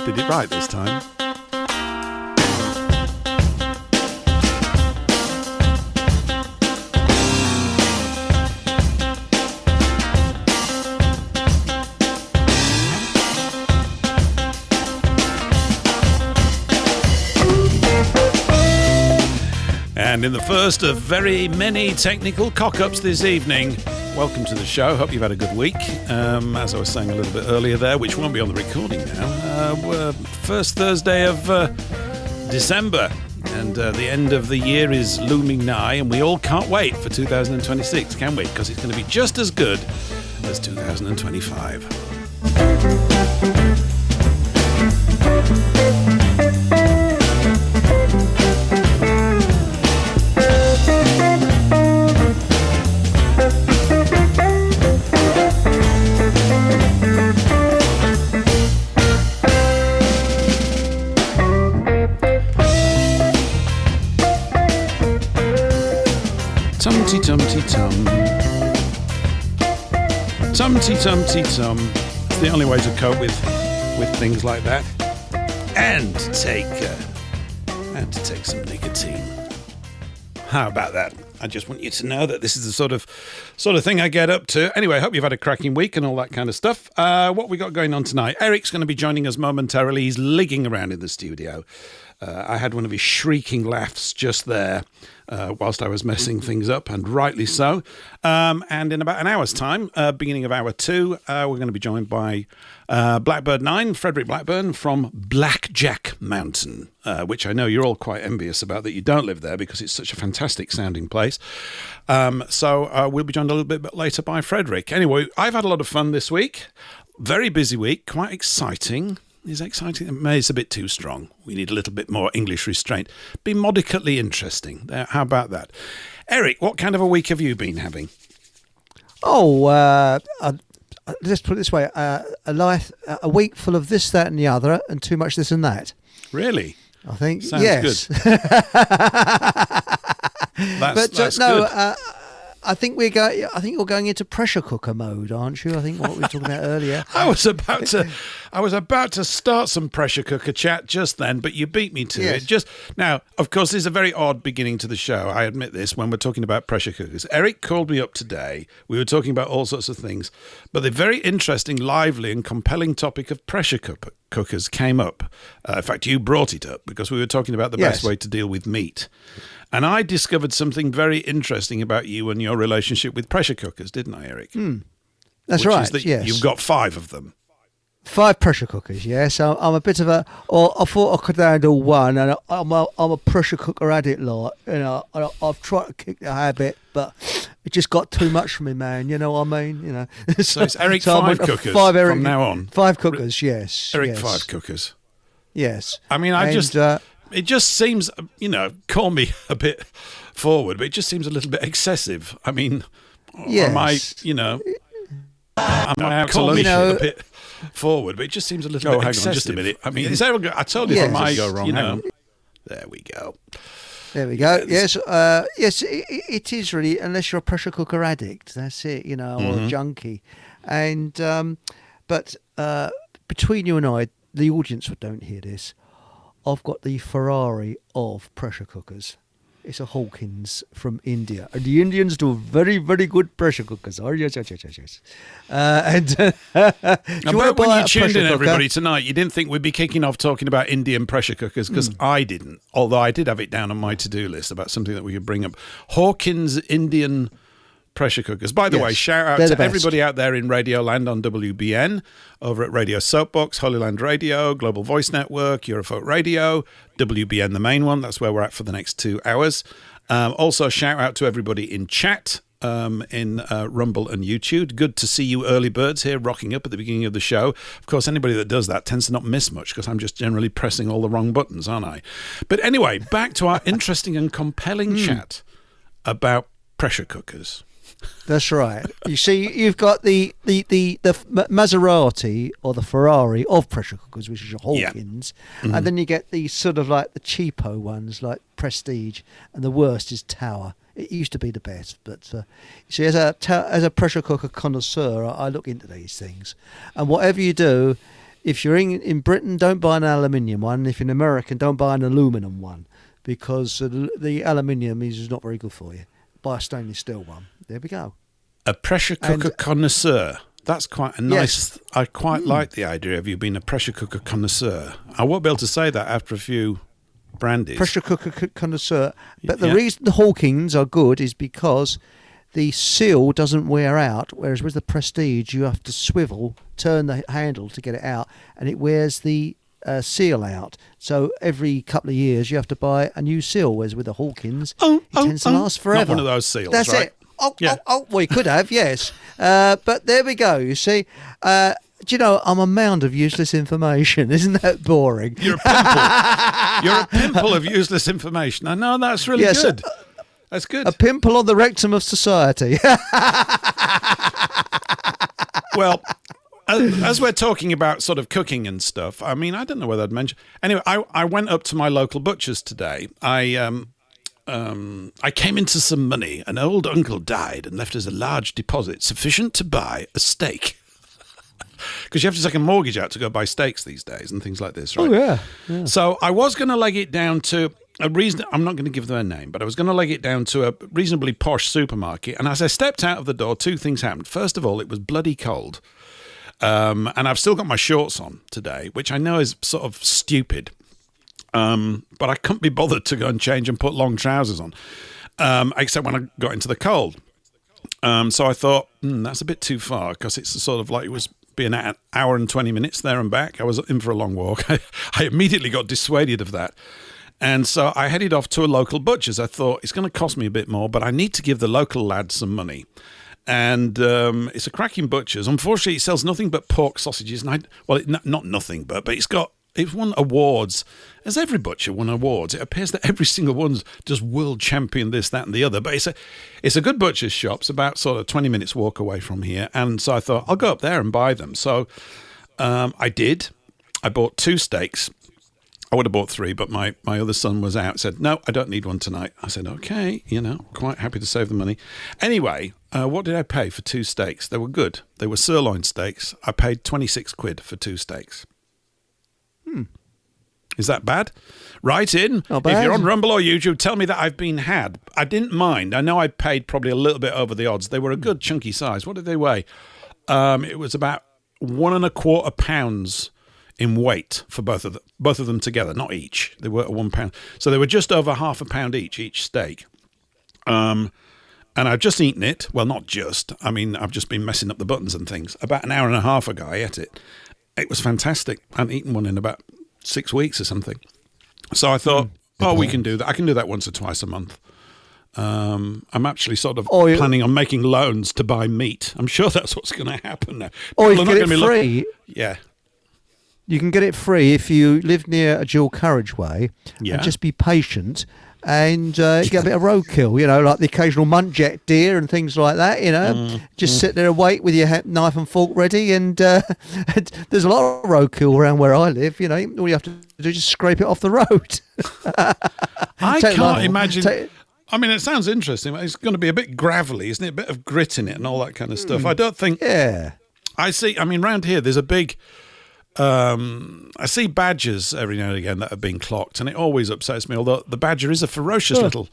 Did it right this time. And in the first of very many technical cock-ups this evening, welcome to the show. Hope you've had a good week. As I was saying a little bit earlier there, which won't be on the recording now, first Thursday of December, and the end of the year is looming nigh, and we all can't wait for 2026, can we? Because it's going to be just as good as 2025. Tumty-tumty-tum. Tumty-tumty-tum. It's the only way to cope with things like that. And to take some nicotine. How about that? I just want you to know that this is the sort of thing I get up to. Anyway, I hope you've had a cracking week and all that kind of stuff. What we got going on tonight? Eric's going to be joining us momentarily. He's ligging around in the studio. I had one of his shrieking laughs just there whilst I was messing things up, and rightly so. And in about an hour's time, beginning of hour 2, we're going to be joined by Blackbird 9, Frederick Blackburn from Blackjack Mountain, which I know you're all quite envious about that you don't live there because it's such a fantastic sounding place. So we'll be joined a little bit later by Frederick. Anyway, I've had a lot of fun this week. Very busy week, quite exciting. Is exciting. It's a bit too strong. We need a little bit more English restraint. Be modicately interesting. How about that? Eric, what kind of a week have you been having? Let's put it this way. A week full of this, that and the other, and too much this and that. Really? I think, Sounds yes. Good. That's good. I think you're going into pressure cooker mode, aren't you? I think what we were talking about earlier. I was about to start some pressure cooker chat just then, but you beat me to it. Now, of course, this is a very odd beginning to the show. I admit this when we're talking about pressure cookers. Eric called me up today. We were talking about all sorts of things, but the very interesting, lively, and compelling topic of pressure cookers came up. In fact, you brought it up because we were talking about the best way to deal with meat. And I discovered something very interesting about you and your relationship with pressure cookers, didn't I, Eric? That's Which right, is that yes. You've got 5 of them. 5 pressure cookers, yes. I'm a bit of a... I thought I could handle one, and I'm a pressure cooker addict, like. You know, I've tried to kick the habit, but it just got too much for me, man. You know what I mean? You know. So it's Eric 5 cookers from now on? 5 cookers, yes. Eric yes. 5 cookers. Yes. I mean, it just seems, call me a bit forward, but it just seems a little bit excessive. I mean, am I out to lunch a bit forward, but it just seems a little bit excessive. Hang on just a minute. I mean, I told you from my, go wrong. There we go. There we go. Yes, yes, it is really, unless you're a pressure cooker addict, that's it, or a junkie. And, but between you and I, the audience don't hear this, I've got the Ferrari of pressure cookers. It's a Hawkins from India. And the Indians do very, very good pressure cookers. Oh, yes. But when you tuned in, everybody, tonight, you didn't think we'd be kicking off talking about Indian pressure cookers, because I didn't. Although I did have it down on my to-do list about something that we could bring up. Hawkins Indian pressure cookers. By the way, shout out to everybody out there in Radio Land on WBN, over at Radio SOAPBOX, Holy Land Radio, Global Voice Network, Eurofolk Radio, WBN the main one. That's where we're at for the next 2 hours. Also, shout out to everybody in chat, in Rumble and YouTube. Good to see you early birds here rocking up at the beginning of the show. Of course, anybody that does that tends to not miss much because I'm just generally pressing all the wrong buttons, aren't I? But anyway, back to our interesting and compelling chat about pressure cookers. That's right. You see, you've got the Maserati or the Ferrari of pressure cookers, which is your Hawkins, and then you get the sort of like the cheapo ones like Prestige, and the worst is Tower. It used to be the best, but see, as a pressure cooker connoisseur, I look into these things, and whatever you do, if you're in Britain, don't buy an aluminium one. If you're in America, don't buy an aluminum one, because the aluminium is not very good for you. Buy a stainless steel one. There we go. A pressure cooker connoisseur. That's quite a nice... Yes. I quite like the idea of you being a pressure cooker connoisseur. I won't be able to say that after a few brandies. Pressure cooker connoisseur. But the reason the Hawkins are good is because the seal doesn't wear out, whereas with the Prestige you have to swivel, turn the handle to get it out, and it wears the seal out. So every couple of years you have to buy a new seal, whereas with the Hawkins it tends to last forever. Not one of those seals, That's right? it. Oh, we could have, yes. But there we go, you see. Do you know, I'm a mound of useless information. Isn't that boring? You're a pimple. You're a pimple of useless information. I know, that's really good. That's good. A pimple on the rectum of society. Well, as we're talking about sort of cooking and stuff, I mean, I don't know whether I'd mention... Anyway, I went up to my local butcher's today. I came into some money. An old uncle died and left us a large deposit sufficient to buy a steak. Because you have to take a mortgage out to go buy steaks these days and things like this, right? Oh, yeah. So I was going to leg it down to a reason. I'm not going to give them a name, but I was going to leg it down to a reasonably posh supermarket. And as I stepped out of the door, two things happened. First of all, it was bloody cold. And I've still got my shorts on today, which I know is sort of stupid. But I couldn't be bothered to go and change and put long trousers on, except when I got into the cold. So I thought, that's a bit too far, because it's sort of like it was being an hour and 20 minutes there and back. I was in for a long walk. I immediately got dissuaded of that. And so I headed off to a local butcher's. I thought, it's going to cost me a bit more, but I need to give the local lad some money. And it's a cracking butcher's. Unfortunately, it sells nothing but pork sausages. And not nothing, but it's won awards. As every butcher won awards, it appears that every single one's just world champion this, that, and the other. But it's a good butcher's shop. It's about sort of 20 minutes walk away from here. And so I thought, I'll go up there and buy them. So I did. I bought 2 steaks. I would have bought 3, but my other son was out. Said, no, I don't need one tonight. I said, okay, quite happy to save the money. Anyway, what did I pay for 2 steaks? They were good. They were sirloin steaks. I paid 26 quid for 2 steaks. Is that bad? Write in. Not bad. If you're on Rumble or YouTube, tell me that I've been had. I didn't mind. I know I paid probably a little bit over the odds. They were a good chunky size. What did they weigh? It was about 1.25 pounds in weight for both of them together, not each. They were at 1 pound. So they were just over half a pound each steak. And I've just eaten it. Well, not just. I mean, I've just been messing up the buttons and things. About an hour and a half ago, I ate it. It was fantastic. I hadn't eaten one in about 6 weeks or something. So I thought, we can do that. I can do that once or twice a month. I'm actually sort of planning on making loans to buy meat. I'm sure that's what's going to happen now. Or you can get it free. Yeah. You can get it free if you live near a dual carriageway and just be patient and get a bit of roadkill, like the occasional muntjac deer and things like that, just sit there and wait with your knife and fork ready, and there's a lot of roadkill around where I live, all you have to do is just scrape it off the road. I can't imagine... I mean, it sounds interesting. It's going to be a bit gravelly, isn't it? A bit of grit in it and all that kind of stuff. I don't think... Yeah. Round here, there's a big... I see badgers every now and again that have been clocked, and it always upsets me, although the badger is a ferocious little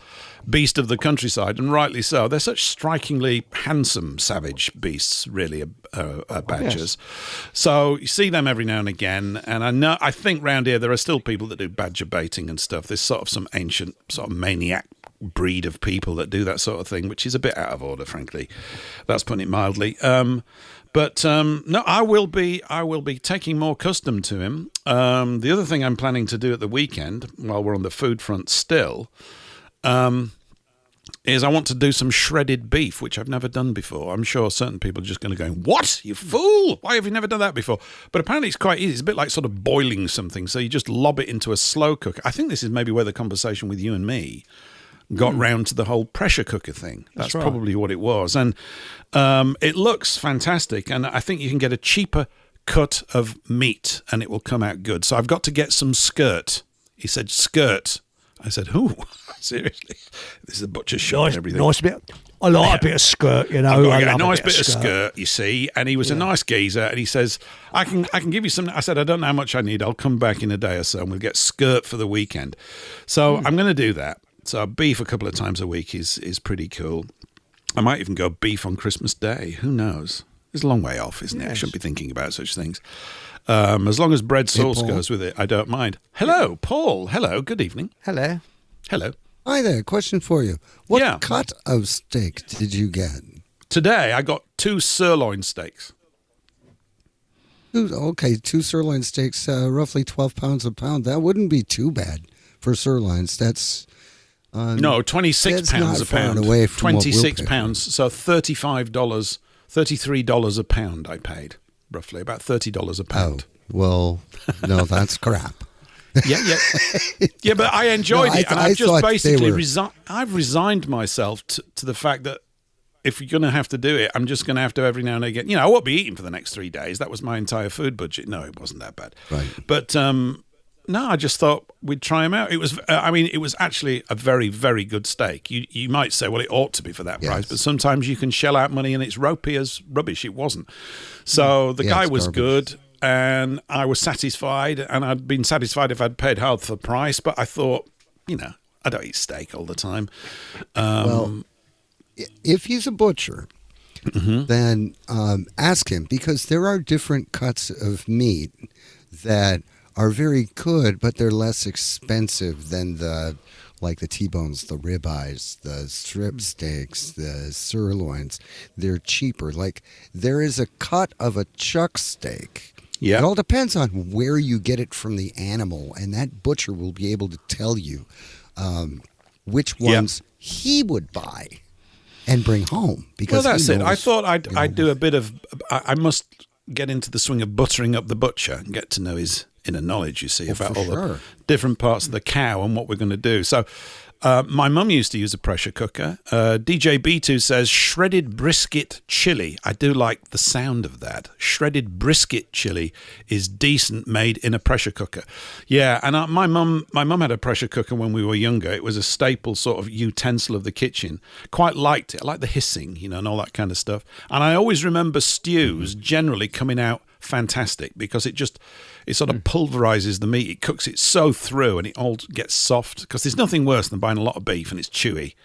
beast of the countryside, and rightly so. They're such strikingly handsome, savage beasts, really, badgers. Yes. So you see them every now and again, and I think round here there are still people that do badger baiting and stuff. There's sort of some ancient sort of maniac breed of people that do that sort of thing, which is a bit out of order, frankly. That's putting it mildly. But no, I will be taking more custom to him. The other thing I'm planning to do at the weekend, while we're on the food front still, is I want to do some shredded beef, which I've never done before. I'm sure certain people are just going to go, "What, you fool? Why have you never done that before?" But apparently it's quite easy. It's a bit like sort of boiling something. So you just lob it into a slow cooker. I think this is maybe where the conversation with you and me got round to the whole pressure cooker thing. That's right. Probably what it was. And it looks fantastic. And I think you can get a cheaper cut of meat and it will come out good. So I've got to get some skirt. He said skirt. I said, "Who? Seriously? This is a butcher's shop and everything." Nice bit. I like a bit of skirt, you know. I've got to I get a love nice bit of skirt, you see. And he was a nice geezer, and he says, I can give you some. I said, I don't know how much I need. I'll come back in a day or so, and we'll get skirt for the weekend. So I'm going to do that. So beef a couple of times a week is pretty cool. I might even go beef on Christmas Day. Who knows? It's a long way off, isn't it? I shouldn't be thinking about such things. As long as bread sauce goes with it, I don't mind. Hello, Paul. Hello, good evening. Hello. Hello. Hi there, question for you. What cut of steak did you get? Today I got 2 sirloin steaks. Two sirloin steaks, roughly 12 pounds a pound. That wouldn't be too bad for sirloins. That's... no, 26 pounds a pound. Away from 26 pounds, so $35, $33 a pound I paid, roughly, about $30 a pound. Oh, well, no, that's crap. Yeah, but I enjoyed it, and I've just basically I've resigned myself to the fact that if you're going to have to do it, I'm just going to have to every now and again. You know, I won't be eating for the next 3 days. That was my entire food budget. No, it wasn't that bad. Right. But no, I just thought we'd try them out. It was, it was actually a very, very good steak. You might say, well, it ought to be for that price, but sometimes you can shell out money and it's ropey as rubbish. It wasn't. So the guy was good. And I was satisfied, and I'd been satisfied if I'd paid half the price. But I thought, you know, I don't eat steak all the time. Well, if he's a butcher, then ask him, because there are different cuts of meat that are very good, but they're less expensive than the T-bones, the ribeyes, the strip steaks, the sirloins. They're cheaper. Like, there is a cut of a chuck steak. Yeah. It all depends on where you get it from the animal, and that butcher will be able to tell you which ones he would buy and bring home. Because that's it. I thought I'd do a bit of. I must get into the swing of buttering up the butcher and get to know his inner knowledge. You see about all the different parts of the cow and what we're going to do. So. My mum used to use a pressure cooker. DJ B2 says shredded brisket chili. I do like the sound of that. Shredded brisket chili is decent made in a pressure cooker. Yeah, and my mum had a pressure cooker when we were younger. It was a staple sort of utensil of the kitchen. Quite liked it. I like the hissing, you know, and all that kind of stuff. And I always remember stews generally coming out fantastic because it sort of pulverizes the meat. It cooks it so through and it all gets soft, because there's nothing worse than buying a lot of beef and it's chewy.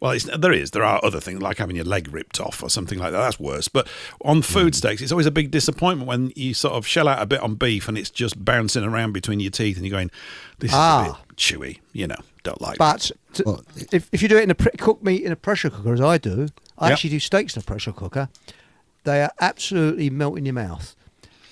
Well, there are other things like having your leg ripped off or something like that. That's worse. But on food steaks, it's always a big disappointment when you sort of shell out a bit on beef and it's just bouncing around between your teeth and you're going, this is a bit chewy, you know, don't like it. But if you do it cook meat in a pressure cooker, as I do, I actually do steaks in a pressure cooker, they are absolutely melt in your mouth.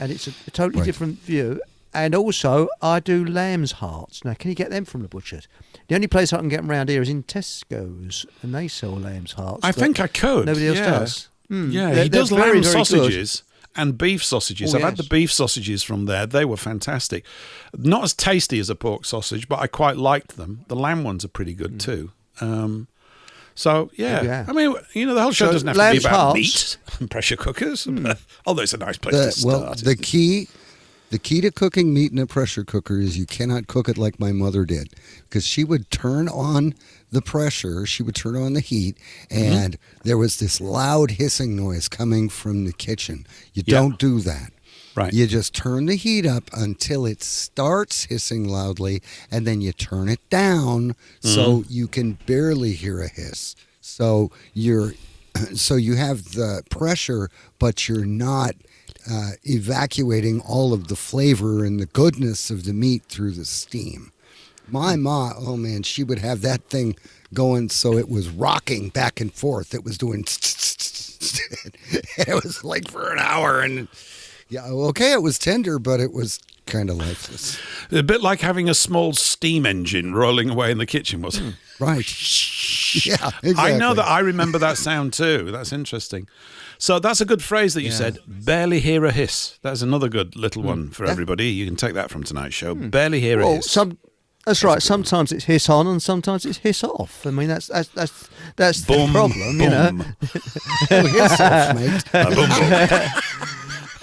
And it's a totally different view. And also, I do lamb's hearts. Now, can you get them from the butcher? The only place I can get them around here is in Tesco's, and they sell lamb's hearts. I think I could. Nobody else does. Yeah, he does lamb sausages and beef sausages. I've had the beef sausages from there. They were fantastic. Not as tasty as a pork sausage, but I quite liked them. The lamb ones are pretty good too. So, I mean, you know, the whole show doesn't have to be about meat and pressure cookers, although it's a nice place to start. Well, the key to cooking meat in a pressure cooker is you cannot cook it like my mother did, because she would turn on the pressure, she would turn on the heat, and there was this loud hissing noise coming from the kitchen. You don't do that. Right. You just turn the heat up until it starts hissing loudly, and then you turn it down so you can barely hear a hiss. So you have the pressure, but you're not evacuating all of the flavor and the goodness of the meat through the steam. My ma, oh man, she would have that thing going so it was rocking back and forth. It was doing it was like for an hour, and it was tender, but it was kind of lifeless. A bit like having a small steam engine rolling away in the kitchen, wasn't it? Right. Yeah, exactly. I know that. I remember that sound too. That's interesting. So that's a good phrase that you said. Barely hear a hiss. That's another good little one for everybody. You can take that from tonight's show. Barely hear a hiss. That's right. Sometimes it's hiss on and sometimes it's hiss off. I mean, that's the problem, you know. Hiss off, mate.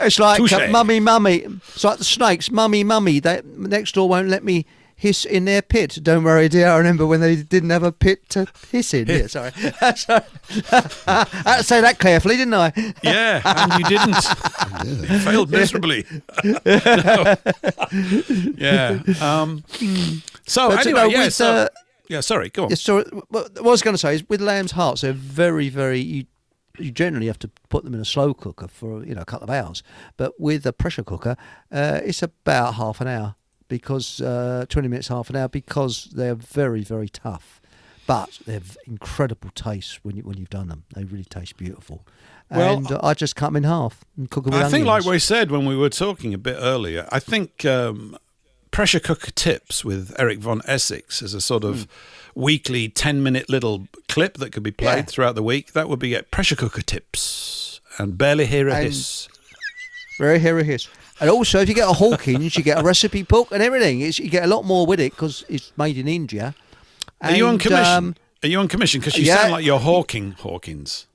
It's like mummy. It's like the snakes. Mummy. That next door won't let me hiss in their pit. Don't worry, dear. I remember when they didn't have a pit to hiss in. Yeah, sorry. Sorry. I had to say that carefully, didn't I? Yeah, and you didn't. You failed miserably. Yeah. So But, anyway, sorry, go on. Yeah, so what I was going to say is with lamb's hearts, they're very, very. You generally have to put them in a slow cooker for a couple of hours, but with a pressure cooker, it's about half an hour because 20 minutes, half an hour because they're very, very tough, but they've incredible taste when you've done them. They really taste beautiful. Well, and I just cut them in half and cook them with onions. I think, like we said when we were talking a bit earlier, I think pressure cooker tips with Eric von Essex as a sort of weekly 10-minute little clip that could be played throughout the week. That would be pressure cooker tips and barely hear a hiss. Barely hear a hiss. And also, if you get a Hawkins, you get a recipe book and everything. You get a lot more with it because it's made in India. Are you on commission? Are you on commission? Because you sound like you're hawking Hawkins.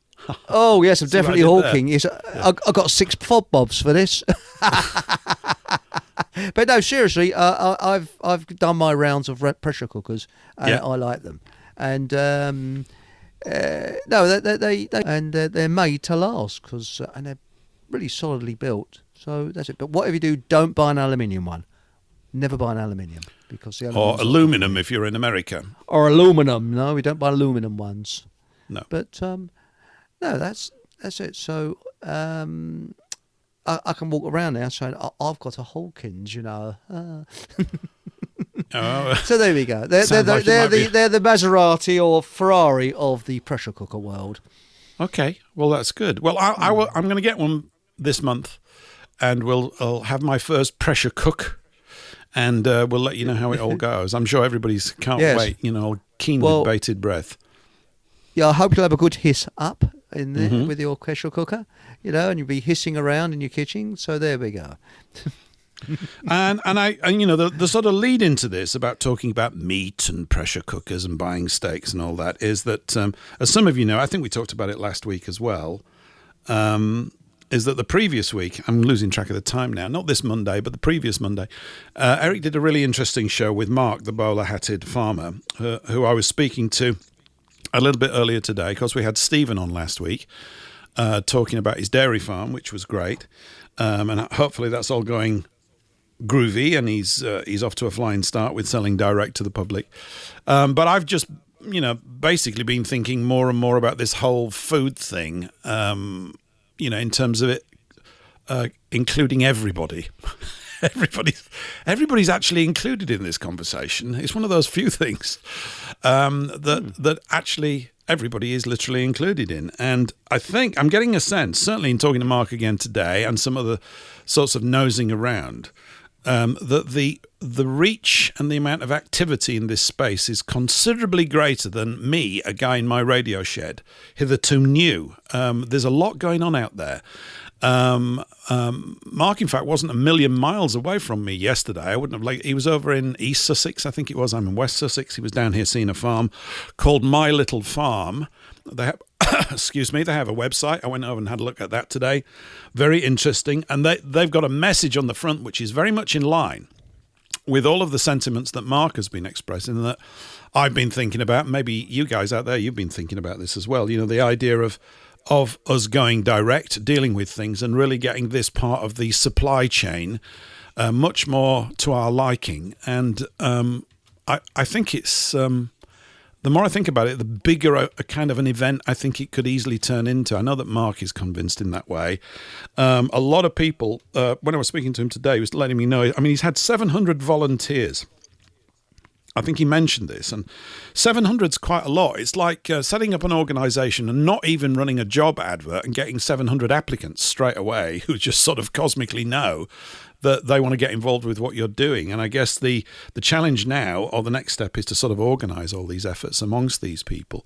Oh yes, I'm definitely hawking. Yes, I got 6 fob bobs for this. But no, seriously, I've done my rounds of pressure cookers, and I like them. And no, they're made to last and they're really solidly built. So that's it. But whatever you do, don't buy an aluminium one. Never buy an aluminium because or aluminum if you're in America. Or aluminum. No, we don't buy aluminum ones. No. But no, that's it. So I can walk around now saying I've got a Hawkins, Oh. So there we go. They're the Maserati or Ferrari of the pressure cooker world. Okay, well that's good. Well, I'm going to get one this month, and I'll have my first pressure cook, and we'll let you know how it all goes. I'm sure everybody's can't wait. Keen with bated breath. Yeah, I hope you'll have a good hiss up in there with your pressure cooker, and you'll be hissing around in your kitchen. So there we go. and the sort of lead into this about talking about meat and pressure cookers and buying steaks and all that is that, as some of you know, I think we talked about it last week as well, is that the previous week, I'm losing track of the time now, not this Monday, but the previous Monday, Eric did a really interesting show with Mark, the bowler-hatted farmer, who I was speaking to a little bit earlier today, because we had Stephen on last week talking about his dairy farm, which was great, and hopefully that's all going groovy, and he's off to a flying start with selling direct to the public. But I've just basically been thinking more and more about this whole food thing, in terms of it including everybody. Everybody's actually included in this conversation. It's one of those few things that actually everybody is literally included in. And I think I'm getting a sense, certainly in talking to Mark again today and some other sorts of nosing around, that the reach and the amount of activity in this space is considerably greater than me, a guy in my radio shed, hitherto knew. There's a lot going on out there. Mark, in fact, wasn't a million miles away from me yesterday. I wouldn't have he was over in East Sussex, I think it was. I'm in West Sussex. He was down here seeing a farm called My Little Farm. They have, excuse me, they have a website. I went over and had a look at that today. Very interesting. And they've got a message on the front which is very much in line with all of the sentiments that Mark has been expressing, that I've been thinking about. Maybe you guys out there, you've been thinking about this as well. The idea of us going direct, dealing with things and really getting this part of the supply chain much more to our liking. And I think it's, the more I think about it, the bigger a kind of an event I think it could easily turn into. I know that Mark is convinced in that way. A lot of people, when I was speaking to him today, he was letting me know, he's had 700 volunteers. I think he mentioned this, and 700 is quite a lot. It's like setting up an organisation and not even running a job advert and getting 700 applicants straight away who just sort of cosmically know that they want to get involved with what you're doing. And I guess the challenge now, or the next step, is to sort of organise all these efforts amongst these people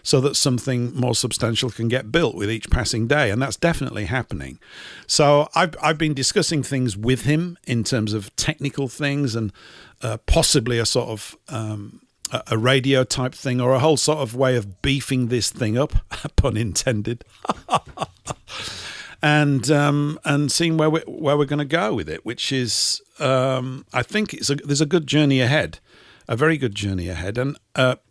so that something more substantial can get built with each passing day. And that's definitely happening. So I've been discussing things with him in terms of technical things and possibly a sort of a radio type thing, or a whole sort of way of beefing this thing up, pun intended. And seeing where we're going to go with it, which is, I think there's a good journey ahead. a very good journey ahead. And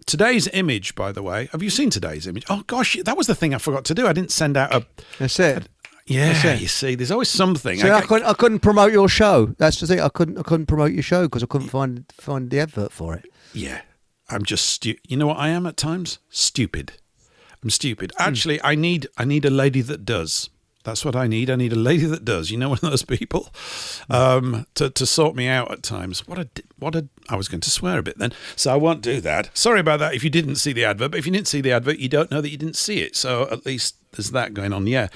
today's image, by the way, have you seen today's image? Oh gosh, that was the thing I forgot to do. I didn't send out a. That's it. Yeah, That's it. you see, there's always something. So I couldn't promote your show. That's the thing. I couldn't promote your show because I couldn't find the advert for it. Yeah, I'm just you know what I am at times? Stupid. I'm stupid. Actually, I need a lady that does. That's what I need. I need a lady that does. You know, one of those people to sort me out at times. I was going to swear a bit then, so I won't do that. Sorry about that if you didn't see the advert. But if you didn't see the advert, you don't know that you didn't see it. So at least there's that going on. Yeah.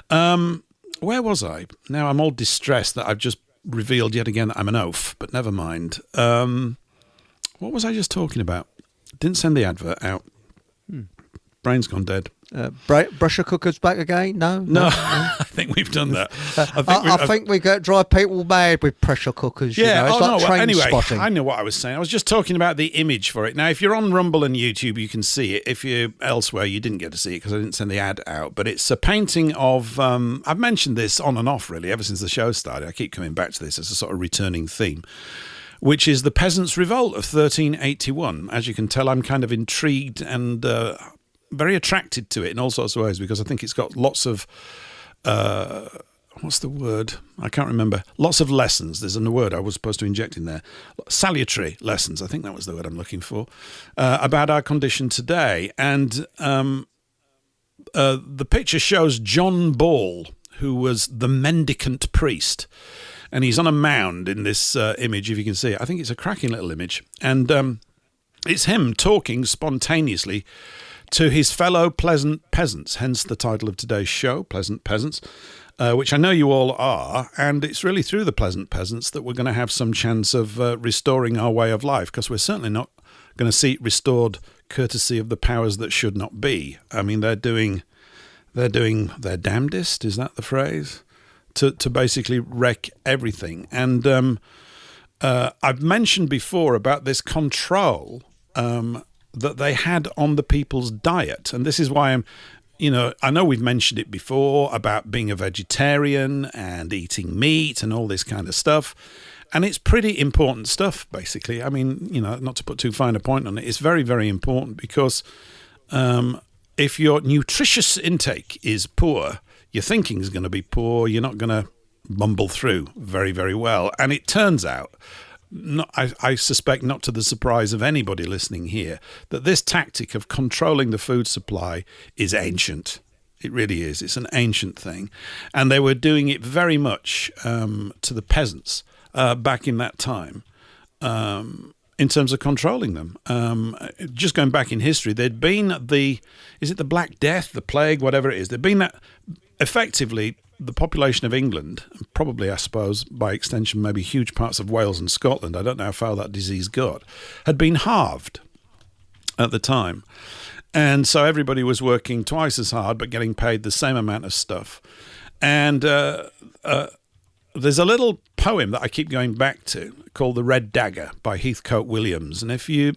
Where was I? Now I'm all distressed that I've just revealed yet again that I'm an oaf. But never mind. What was I just talking about? Didn't send the advert out. Brain's gone dead. Pressure cookers back again? No. I think we've done that. I think we drive people mad with pressure cookers. Yeah. It's like train anyway, spotting. I know what I was saying. I was just talking about the image for it. Now, if you're on Rumble and YouTube, you can see it. If you're elsewhere, you didn't get to see it because I didn't send the ad out. But it's a painting of. I've mentioned this on and off really ever since the show started. I keep coming back to this as a sort of returning theme, which is the Peasants' Revolt of 1381. As you can tell, I'm kind of intrigued and very attracted to it in all sorts of ways because I think it's got lots of, what's the word? I can't remember. Lots of lessons. There's a word I was supposed to inject in there. Salutary lessons. I think that was the word I'm looking for, about our condition today. And the picture shows John Ball, who was the mendicant priest. And he's on a mound in this image, if you can see it. I think it's a cracking little image. And it's him talking spontaneously to his fellow pleasant peasants, hence the title of today's show, Pleasant Peasants, which I know you all are. And it's really through the pleasant peasants that we're going to have some chance of restoring our way of life, because we're certainly not going to see it restored courtesy of the powers that should not be. I mean, they're doing their damnedest, is that the phrase? To basically wreck everything. And I've mentioned before about this control that they had on the people's diet. And this is why I know we've mentioned it before about being a vegetarian and eating meat and all this kind of stuff. And it's pretty important stuff, basically. I mean, not to put too fine a point on it, it's very, very important because if your nutritious intake is poor, your thinking is going to be poor. You're not going to bumble through very, very well. And it turns out, I suspect not to the surprise of anybody listening here, that this tactic of controlling the food supply is ancient. It really is. It's an ancient thing. And they were doing it very much to the peasants back in that time in terms of controlling them. Just going back in history, there'd been is it the Black Death, the plague, whatever it is, there'd been that effectively the population of England, and probably I suppose by extension maybe huge parts of Wales and Scotland, I don't know how far that disease got, had been halved at the time. And so everybody was working twice as hard but getting paid the same amount of stuff. And there's a little poem that I keep going back to called The Red Dagger by Heathcote Williams. And if you're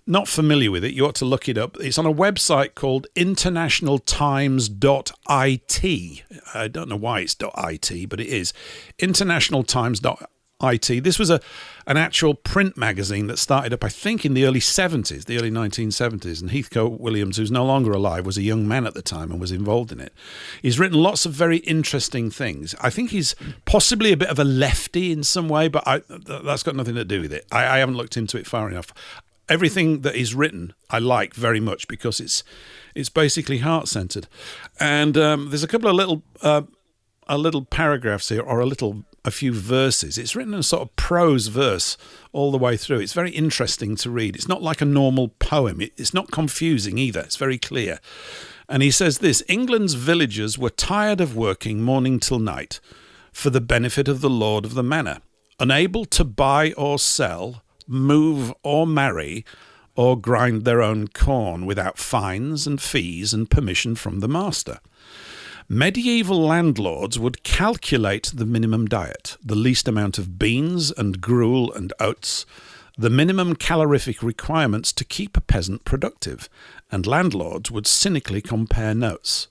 not familiar with it, you ought to look it up. It's on a website called internationaltimes.it. I don't know why it's .it, but it is. internationaltimes.it. This was an actual print magazine that started up, I think, in the early 70s, the early 1970s. And Heathcote Williams, who's no longer alive, was a young man at the time and was involved in it. He's written lots of very interesting things. I think he's possibly a bit of a lefty in some way, but that's got nothing to do with it. I haven't looked into it far enough. Everything that he's written I like very much because it's basically heart-centered. And there's a couple of little paragraphs here, or a few verses. It's written in a sort of prose verse all the way through. It's very interesting to read. It's not like a normal poem. It's not confusing either. It's very clear. And he says this: England's villagers were tired of working morning till night for the benefit of the lord of the manor, unable to buy or sell, move or marry, or grind their own corn without fines and fees and permission from the master. Medieval landlords would calculate the minimum diet, the least amount of beans and gruel and oats, the minimum calorific requirements to keep a peasant productive, and landlords would cynically compare notes.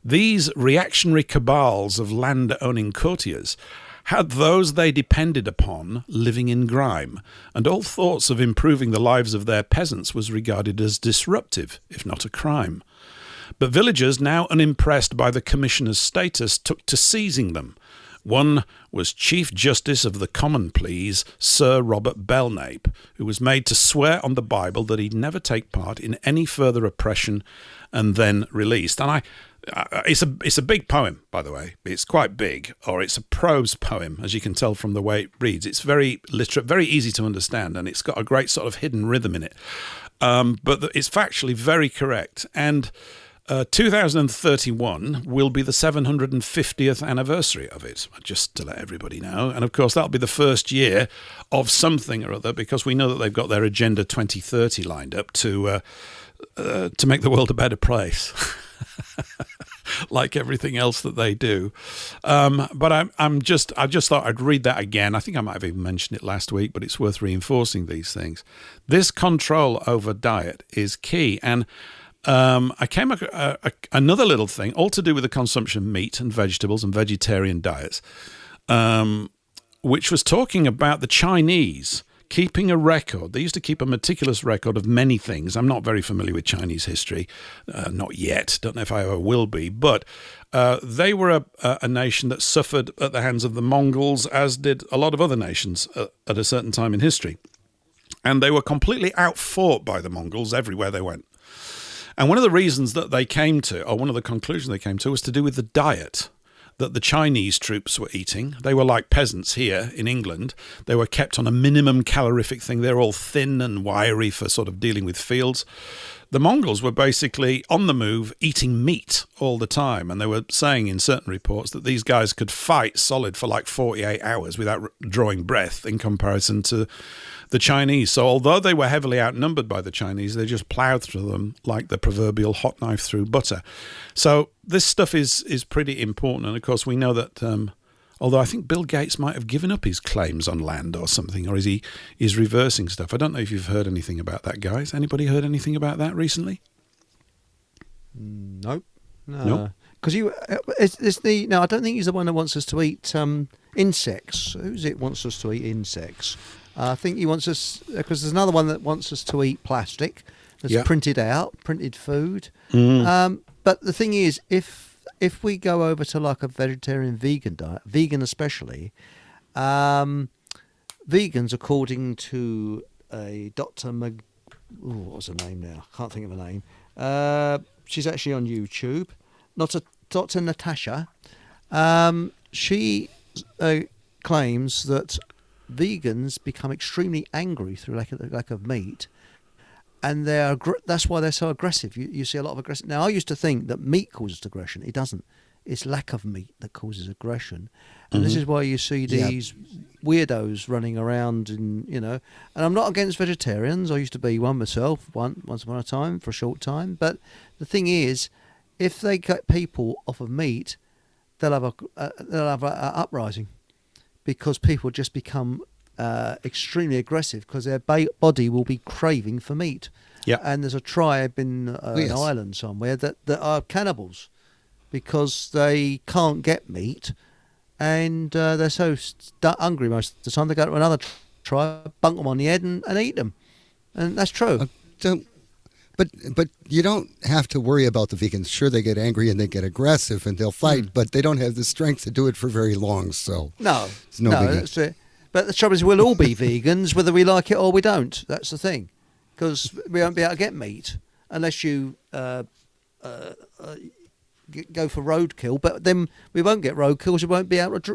These reactionary cabals of land-owning courtiers had those they depended upon living in grime, and all thoughts of improving the lives of their peasants was regarded as disruptive, if not a crime. But villagers, now unimpressed by the commissioner's status, took to seizing them. One was Chief Justice of the Common Pleas, Sir Robert Belknap, who was made to swear on the Bible that he'd never take part in any further oppression, and then released. And it's a big poem, by the way. It's quite big, or it's a prose poem, as you can tell from the way it reads. It's very literate, very easy to understand, and it's got a great sort of hidden rhythm in it. But it's factually very correct. And 2031 will be the 750th anniversary of it, just to let everybody know. And of course, that'll be the first year of something or other, because we know that they've got their Agenda 2030 lined up to make the world a better place, like everything else that they do. But I just thought I'd read that again. I think I might have even mentioned it last week, but it's worth reinforcing these things. This control over diet is key. And I came across another little thing, all to do with the consumption of meat and vegetables and vegetarian diets, which was talking about the Chinese keeping a record. They used to keep a meticulous record of many things. I'm not very familiar with Chinese history, not yet. Don't know if I ever will be. But they were a nation that suffered at the hands of the Mongols, as did a lot of other nations at a certain time in history. And they were completely outfought by the Mongols everywhere they went. And one of the reasons that they came to, or one of the conclusions they came to, was to do with the diet that the Chinese troops were eating. They were like peasants here in England. They were kept on a minimum calorific thing. They're all thin and wiry for sort of dealing with fields. The Mongols were basically on the move, eating meat all the time. And they were saying in certain reports that these guys could fight solid for like 48 hours without drawing breath in comparison to the Chinese. So although they were heavily outnumbered by the Chinese, they just ploughed through them like the proverbial hot knife through butter. So this stuff is pretty important. And of course, we know that although I think Bill Gates might have given up his claims on land or something, or is reversing stuff. I don't know if you've heard anything about that, guys. Anybody heard anything about that recently? Nope. No. Because I don't think he's the one that wants us to eat insects. Who's it wants us to eat insects? I think he wants us, because there's another one that wants us to eat plastic that's printed food. But the thing is, if we go over to like a vegetarian vegan diet, vegan especially, vegans, according to a Dr. what was her name now? Can't think of her name. She's actually on YouTube. Not a Dr. Natasha. She claims that vegans become extremely angry through lack of meat, and that's why they're so aggressive. You see a lot of aggression. Now, I used to think that meat causes aggression. It doesn't. It's lack of meat that causes aggression, and this is why you see these weirdos running around, and And I'm not against vegetarians. I used to be one myself, once upon a time, for a short time. But the thing is, if they get people off of meat, they'll have a uprising, because people just become extremely aggressive because their body will be craving for meat. Yeah. And there's a tribe in an island somewhere that are cannibals because they can't get meat, and they're so hungry most of the time they go to another tribe, bunk them on the head and eat them. And that's true. But you don't have to worry about the vegans. Sure, they get angry and they get aggressive and they'll fight, but they don't have the strength to do it for very long. So it's no biggie. That's it. But the trouble is, we'll all be vegans whether we like it or we don't. That's the thing, because we won't be able to get meat unless you go for roadkill. But then we won't get roadkill because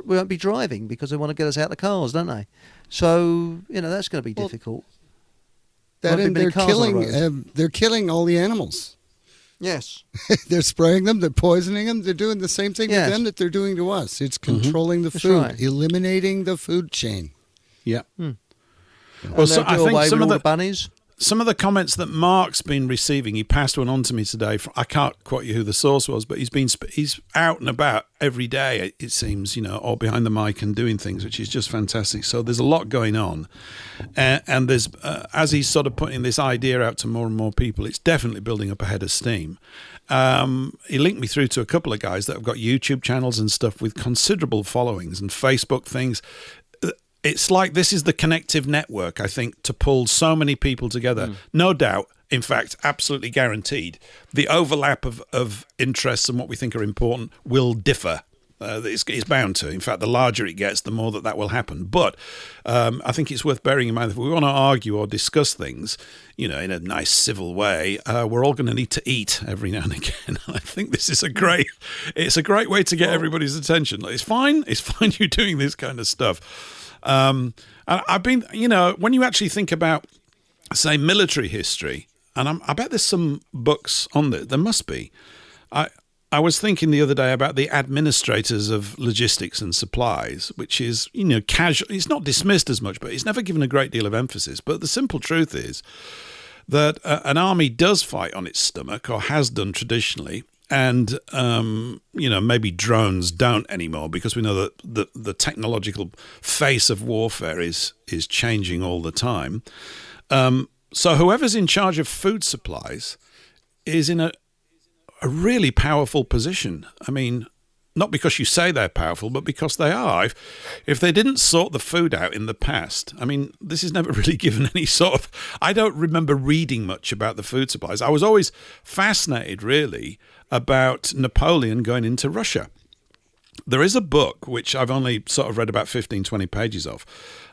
we won't be driving, because they want to get us out of the cars, don't they? So that's going to be difficult. They're killing all the animals. Yes. They're spraying them, they're poisoning them, they're doing the same thing to them that they're doing to us. It's controlling the food, eliminating the food chain. Yeah. Well, I think some of the bunnies. Some of the comments that Mark's been receiving, he passed one on to me today. I can't quote you who the source was, but he's out and about every day, it seems, or behind the mic and doing things, which is just fantastic. So there's a lot going on. And there's, as he's sort of putting this idea out to more and more people, it's definitely building up a head of steam. He linked me through to a couple of guys that have got YouTube channels and stuff with considerable followings and Facebook things. It's like this is the connective network, I think, to pull so many people together. No doubt, in fact, absolutely guaranteed, the overlap of interests and what we think are important will differ. It's bound to. In fact, the larger it gets, the more that will happen. But I think it's worth bearing in mind that if we want to argue or discuss things, in a nice civil way, we're all going to need to eat every now and again. I think this is a great way to get everybody's attention. It's fine you're doing this kind of stuff. I've been, when you actually think about, say, military history, and I bet there's some books on this. There must be. I was thinking the other day about the administrators of logistics and supplies, which is, casual. It's not dismissed as much, but it's never given a great deal of emphasis. But the simple truth is that an army does fight on its stomach, or has done traditionally, and maybe drones don't anymore, because we know that the technological face of warfare is changing all the time. So whoever's in charge of food supplies is in a really powerful position. I mean, not because you say they're powerful, but because they are. If they didn't sort the food out in the past, I mean, this is never really given any sort of... I don't remember reading much about the food supplies. I was always fascinated, really, about Napoleon going into Russia. There is a book, which I've only sort of read about 15, 20 pages of.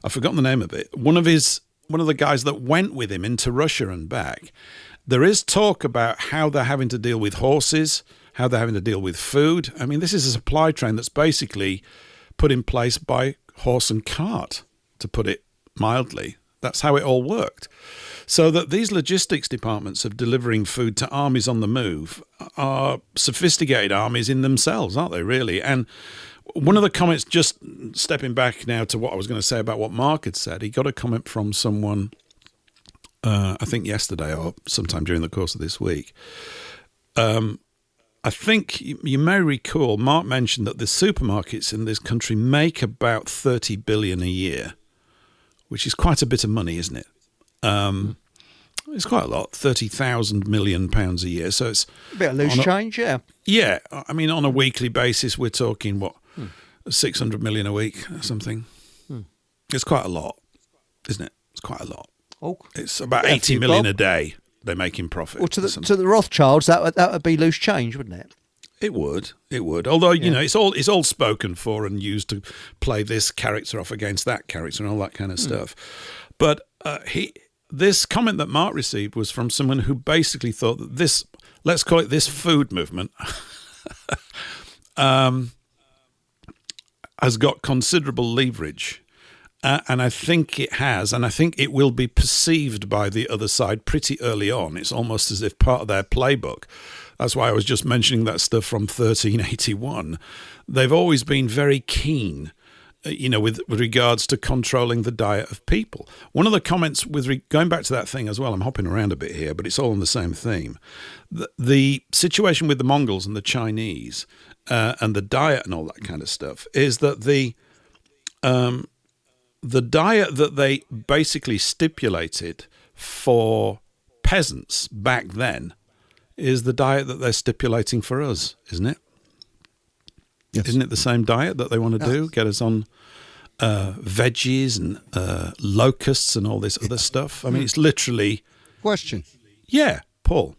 I've forgotten the name of it. One of the guys that went with him into Russia and back, there is talk about how they're having to deal with horses, how they're having to deal with food. I mean, this is a supply chain that's basically put in place by horse and cart, to put it mildly. That's how it all worked. So that these logistics departments of delivering food to armies on the move are sophisticated armies in themselves, aren't they, really? And one of the comments, just stepping back now to what I was going to say about what Mark had said, he got a comment from someone, I think yesterday or sometime during the course of this week. I think you may recall Mark mentioned that the supermarkets in this country make about 30 billion a year, which is quite a bit of money, isn't it? It's quite a lot, 30,000 million pounds a year. So it's a bit of loose change, yeah. Yeah, I mean, on a weekly basis, we're talking 600 million a week or something. It's quite a lot, isn't it? It's quite a lot. Oh, it's about 80 million a day they make in profit. Well, to the Rothschilds, that would be loose change, wouldn't it? It would. Although it's all spoken for and used to play this character off against that character and all that kind of stuff. But this comment that Mark received was from someone who basically thought that this, let's call it this food movement, has got considerable leverage. And I think it has, and I think it will be perceived by the other side pretty early on. It's almost as if part of their playbook. That's why I was just mentioning that stuff from 1381. They've always been very keen, with regards to controlling the diet of people. One of the comments going back to that thing as well, I'm hopping around a bit here, but it's all on the same theme. The situation with the Mongols and the Chinese and the diet and all that kind of stuff is that the diet that they basically stipulated for peasants back then is the diet that they're stipulating for us, isn't it? Yes. Isn't it the same diet that they want to do? Get us on veggies and locusts and all this other stuff. I mean, it's literally... Question. Yeah, Paul.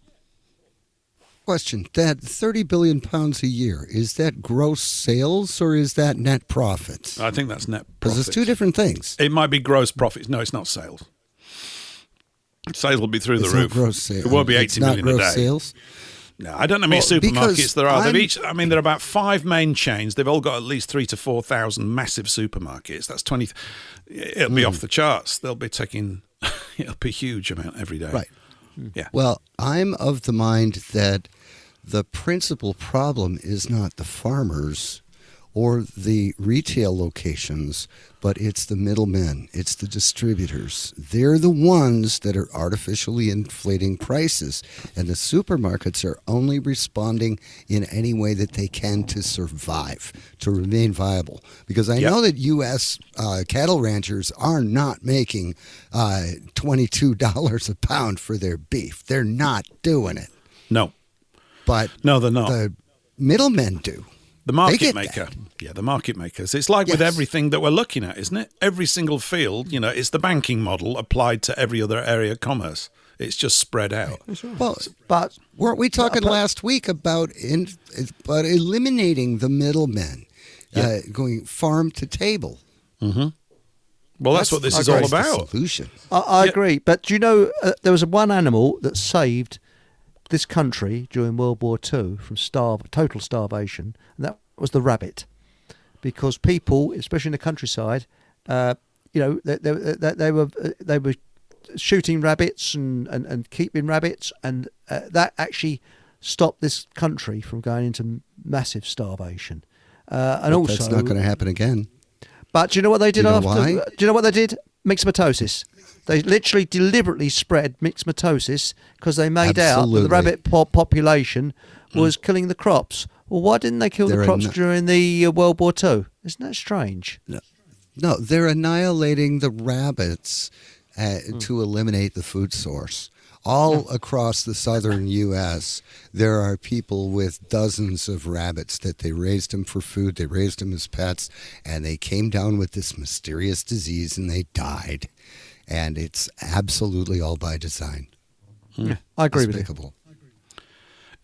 Question. That 30 billion pounds a year, is that gross sales or is that net profits? I think that's net profits. Because it's two different things. It might be gross profits. No, it's not sales. Sales will be through the roof. Gross sales. It won't be 80 million a day. Not gross sales? No, I don't know how many supermarkets there are. There are about 5 main chains. They've all got at least 3,000 to 4,000 massive supermarkets. That's 20. It'll be off the charts. They'll be taking. It'll be a huge amount every day. Right. Yeah. Well, I'm of the mind that the principal problem is not the farmers or the retail locations, but it's the middlemen. It's the distributors. They're the ones that are artificially inflating prices, and the supermarkets are only responding in any way that they can to survive, to remain viable. Because I know that U.S. Cattle ranchers are not making $22 a pound for their beef. They're not doing it. No. but No, they're not. the middlemen do. The They market get maker. that. Yeah, the market makers. It's like with Yes. everything that we're looking at, isn't it? Every single field, it's the banking model applied to every other area of commerce. It's just spread out. Well, But weren't we talking last week about eliminating the middlemen, going farm to table? Well, that's what this is all the about. solution. I agree. But do you know, there was one animal that saved this country during World War II from total starvation, and that was the rabbit. Because people, especially in the countryside, they were shooting rabbits and keeping rabbits, and that actually stopped this country from going into massive starvation. And also, That's not going to happen again. but do you know what they did Do you know after? why? Do you know what they did? Myxomatosis. They literally deliberately spread myxomatosis because they made out that the Absolutely. rabbit population was killing the crops. Well, why didn't they kill They're the crops not- during the World War II? Isn't that strange? No, they're annihilating the rabbits to eliminate the food source. All across the southern U.S., there are people with dozens of rabbits that they raised them for food, they raised them as pets, and they came down with this mysterious disease and they died. And it's absolutely all by design. Yeah, I agree with you. Despicable.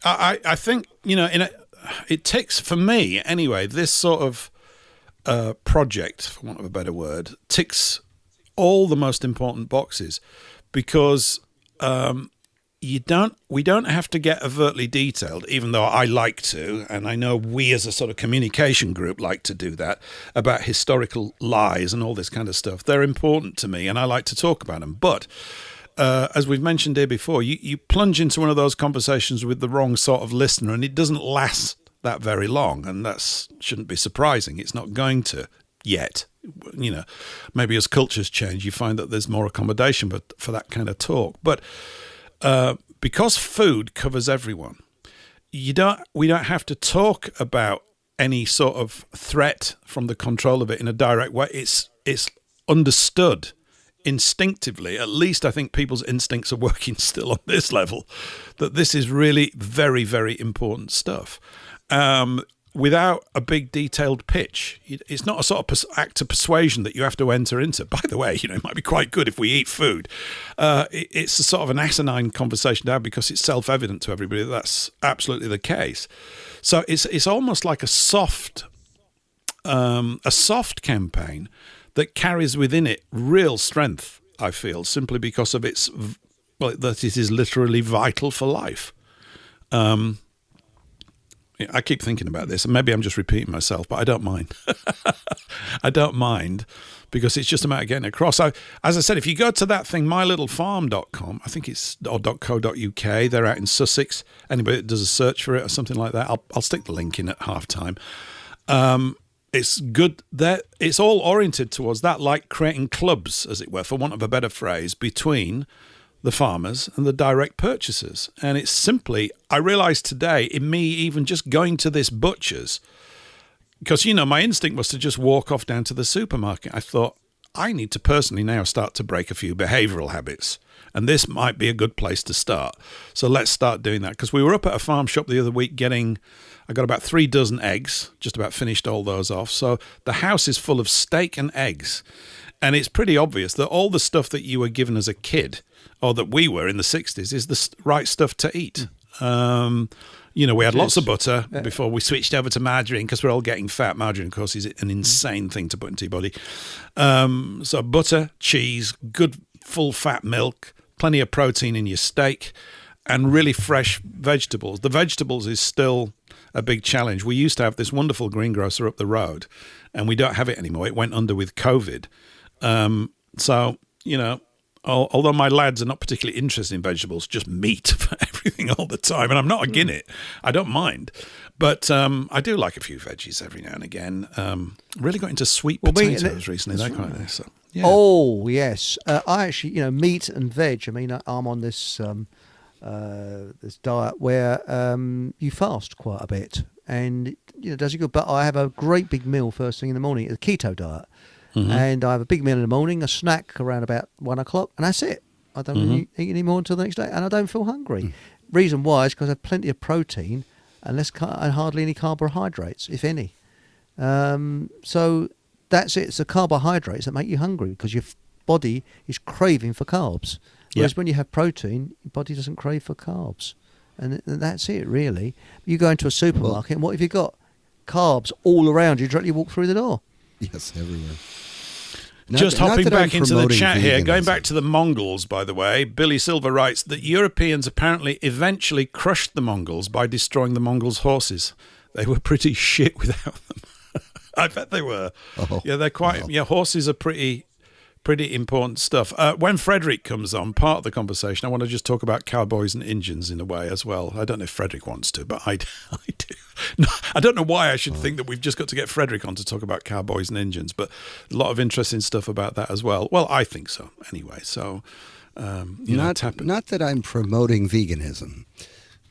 I think, it takes, for me anyway, this sort of project, for want of a better word, ticks all the most important boxes because we don't have to get overtly detailed, even though I like to, and I know we as a sort of communication group like to do that, about historical lies and all this kind of stuff. They're important to me, and I like to talk about them. But as we've mentioned here before, you plunge into one of those conversations with the wrong sort of listener, and it doesn't last that very long, and that shouldn't be surprising. It's not going to yet. Maybe as cultures change, you find that there's more accommodation for that kind of talk. But because food covers everyone, we don't have to talk about any sort of threat from the control of it in a direct way. It's understood instinctively. At least I think people's instincts are working still on this level, that this is really very, very important stuff. Without a big detailed pitch. It's not a sort of act of persuasion that you have to enter into. By the way, it might be quite good if we eat food. It's a sort of an asinine conversation to have because it's self-evident to everybody that that's absolutely the case. So it's almost like a soft campaign that carries within it real strength, I feel, simply because of that it is literally vital for life. I keep thinking about this, and maybe I'm just repeating myself, but I don't mind. I don't mind because it's just a matter of getting across. As I said, if you go to that thing, mylittlefarm.com, I think it's or .co.uk, they're out in Sussex. Anybody that does a search for it or something like that, I'll stick the link in at halftime. It's good that it's all oriented towards that, like creating clubs, as it were, for want of a better phrase, between the farmers and the direct purchasers. And it's simply, I realised today, in me even just going to this butcher's, because, my instinct was to just walk off down to the supermarket. I thought, I need to personally now start to break a few behavioural habits. And this might be a good place to start. So let's start doing that. Because we were up at a farm shop the other week I got about 3 dozen eggs, just about finished all those off. So the house is full of steak and eggs. And it's pretty obvious that all the stuff that you were given as a kid, or that we were in the 60s, is the right stuff to eat. We had lots of butter before we switched over to margarine because we're all getting fat. Margarine, of course, is an insane thing to put into your body. So butter, cheese, good full fat milk, plenty of protein in your steak, and really fresh vegetables. The vegetables is still a big challenge. We used to have this wonderful greengrocer up the road, and we don't have it anymore. It went under with COVID. Although my lads are not particularly interested in vegetables, just meat for everything all the time. And I'm not against it. I don't mind. But I do like a few veggies every now and again. Really got into sweet potatoes recently. That kind of thing. So, yeah. Oh, yes. I actually, meat and veg. I mean, I'm on this this diet where you fast quite a bit. And, does you good. But I have a great big meal first thing in the morning. It's a keto diet. Mm-hmm. And I have a big meal in the morning, a snack around about 1 o'clock, and that's it. I don't really eat any more until the next day, and I don't feel hungry. reason why is because they have plenty of protein and and hardly any carbohydrates, if any. So that's it. It's the carbohydrates that make you hungry because your body is craving for carbs. Whereas when you have protein, your body doesn't crave for carbs. And that's it, really. You go into a supermarket, and what have you got? Carbs all around you directly walk through the door. Yes, everywhere. Just hopping back into the chat here, going back to the Mongols, by the way, Billy Silver writes that Europeans apparently eventually crushed the Mongols by destroying the Mongols' horses. They were pretty shit without them. I bet they were. Oh, yeah, they're quite. Well. Yeah, horses are pretty important stuff. When Frederick comes on, part of the conversation, I want to just talk about cowboys and Indians in a way as well. I don't know if Frederick wants to, but I do. No, I don't know why I should think that we've just got to get Frederick on to talk about cowboys and Indians, but a lot of interesting stuff about that as well. Well, I think so anyway. So, not that I'm promoting veganism,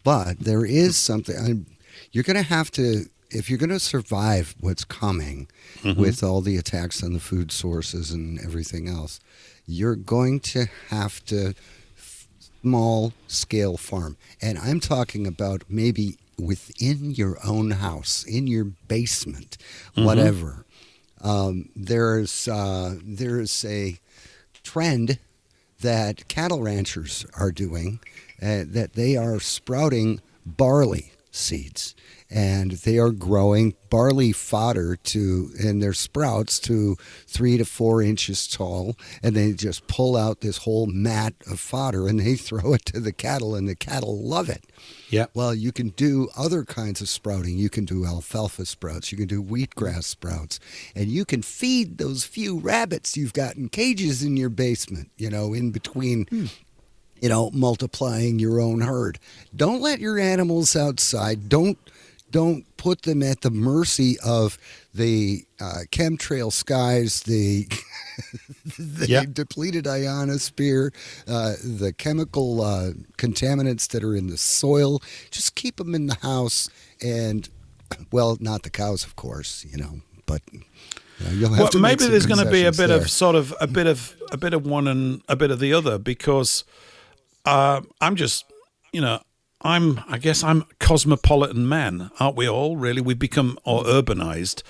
but there is something. You're going to have to, if you're going to survive what's coming with all the attacks on the food sources and everything else, you're going to have to small scale farm. And I'm talking about maybe within your own house, in your basement, whatever. There's a trend that cattle ranchers are doing, that they are sprouting barley seeds. And they are growing barley fodder and their sprouts to 3 to 4 inches tall. And they just pull out this whole mat of fodder and they throw it to the cattle, and the cattle love it. Yeah. Well, you can do other kinds of sprouting. You can do alfalfa sprouts. You can do wheatgrass sprouts. And you can feed those few rabbits you've got in cages in your basement, in between multiplying your own herd. Don't let your animals outside. Don't put them at the mercy of the chemtrail skies, the depleted ionosphere, the chemical contaminants that are in the soil. Just keep them in the house, and not the cows, of course, but. You'll have to maybe there's going to be a bit there. of sort of a bit of one and a bit of the other, because I'm just, I guess I'm cosmopolitan man, aren't we all, really? We've become urbanized.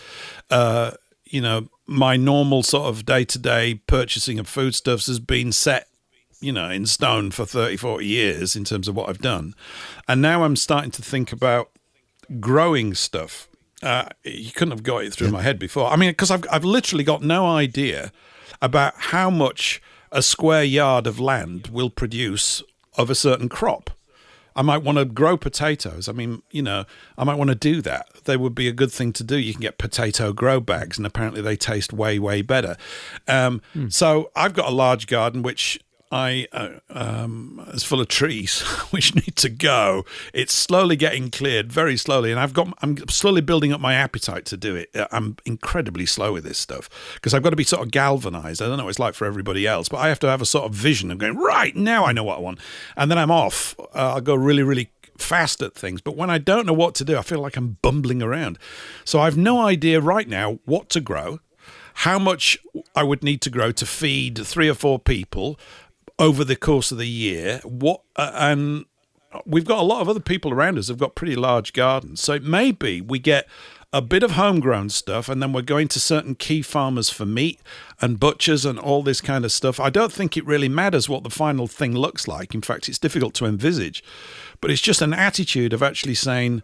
My normal sort of day-to-day purchasing of foodstuffs has been set, in stone for 30, 40 years in terms of what I've done. And now I'm starting to think about growing stuff. You couldn't have got it through my head before. I mean, because I've literally got no idea about how much a square yard of land will produce of a certain crop. I might want to grow potatoes. I mean, I might want to do that. They would be a good thing to do. You can get potato grow bags, and apparently they taste way, way better. So I've got a large garden, which is full of trees which need to go. It's slowly getting cleared, very slowly, and I'm slowly building up my appetite to do it. I'm incredibly slow with this stuff because I've got to be sort of galvanized. I don't know what it's like for everybody else, but I have to have a sort of vision of going, right, now I know what I want, and then I'm off. I'll go really, really fast at things, but when I don't know what to do, I feel like I'm bumbling around. So I've no idea right now what to grow, how much I would need to grow to feed 3 or 4 people over the course of the year. And we've got a lot of other people around us who've got pretty large gardens. So it may be we get a bit of homegrown stuff, and then we're going to certain key farmers for meat and butchers and all this kind of stuff. I don't think it really matters what the final thing looks like. In fact, it's difficult to envisage. But it's just an attitude of actually saying,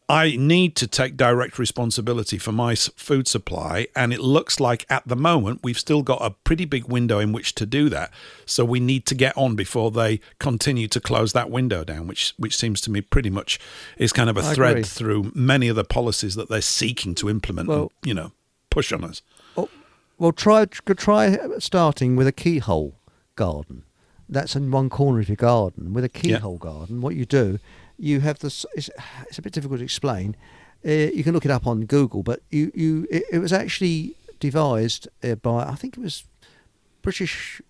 I need to take direct responsibility for my food supply, and it looks like at the moment we've still got a pretty big window in which to do that. So we need to get on before they continue to close that window down, which seems to me pretty much is kind of a thread through many of the policies that they're seeking to implement and, push on us. Well, try starting with a keyhole garden. That's in one corner of your garden. With a keyhole garden, what you do, you have this. It's a bit difficult to explain. You can look it up on Google, but it was actually devised by, I think it was British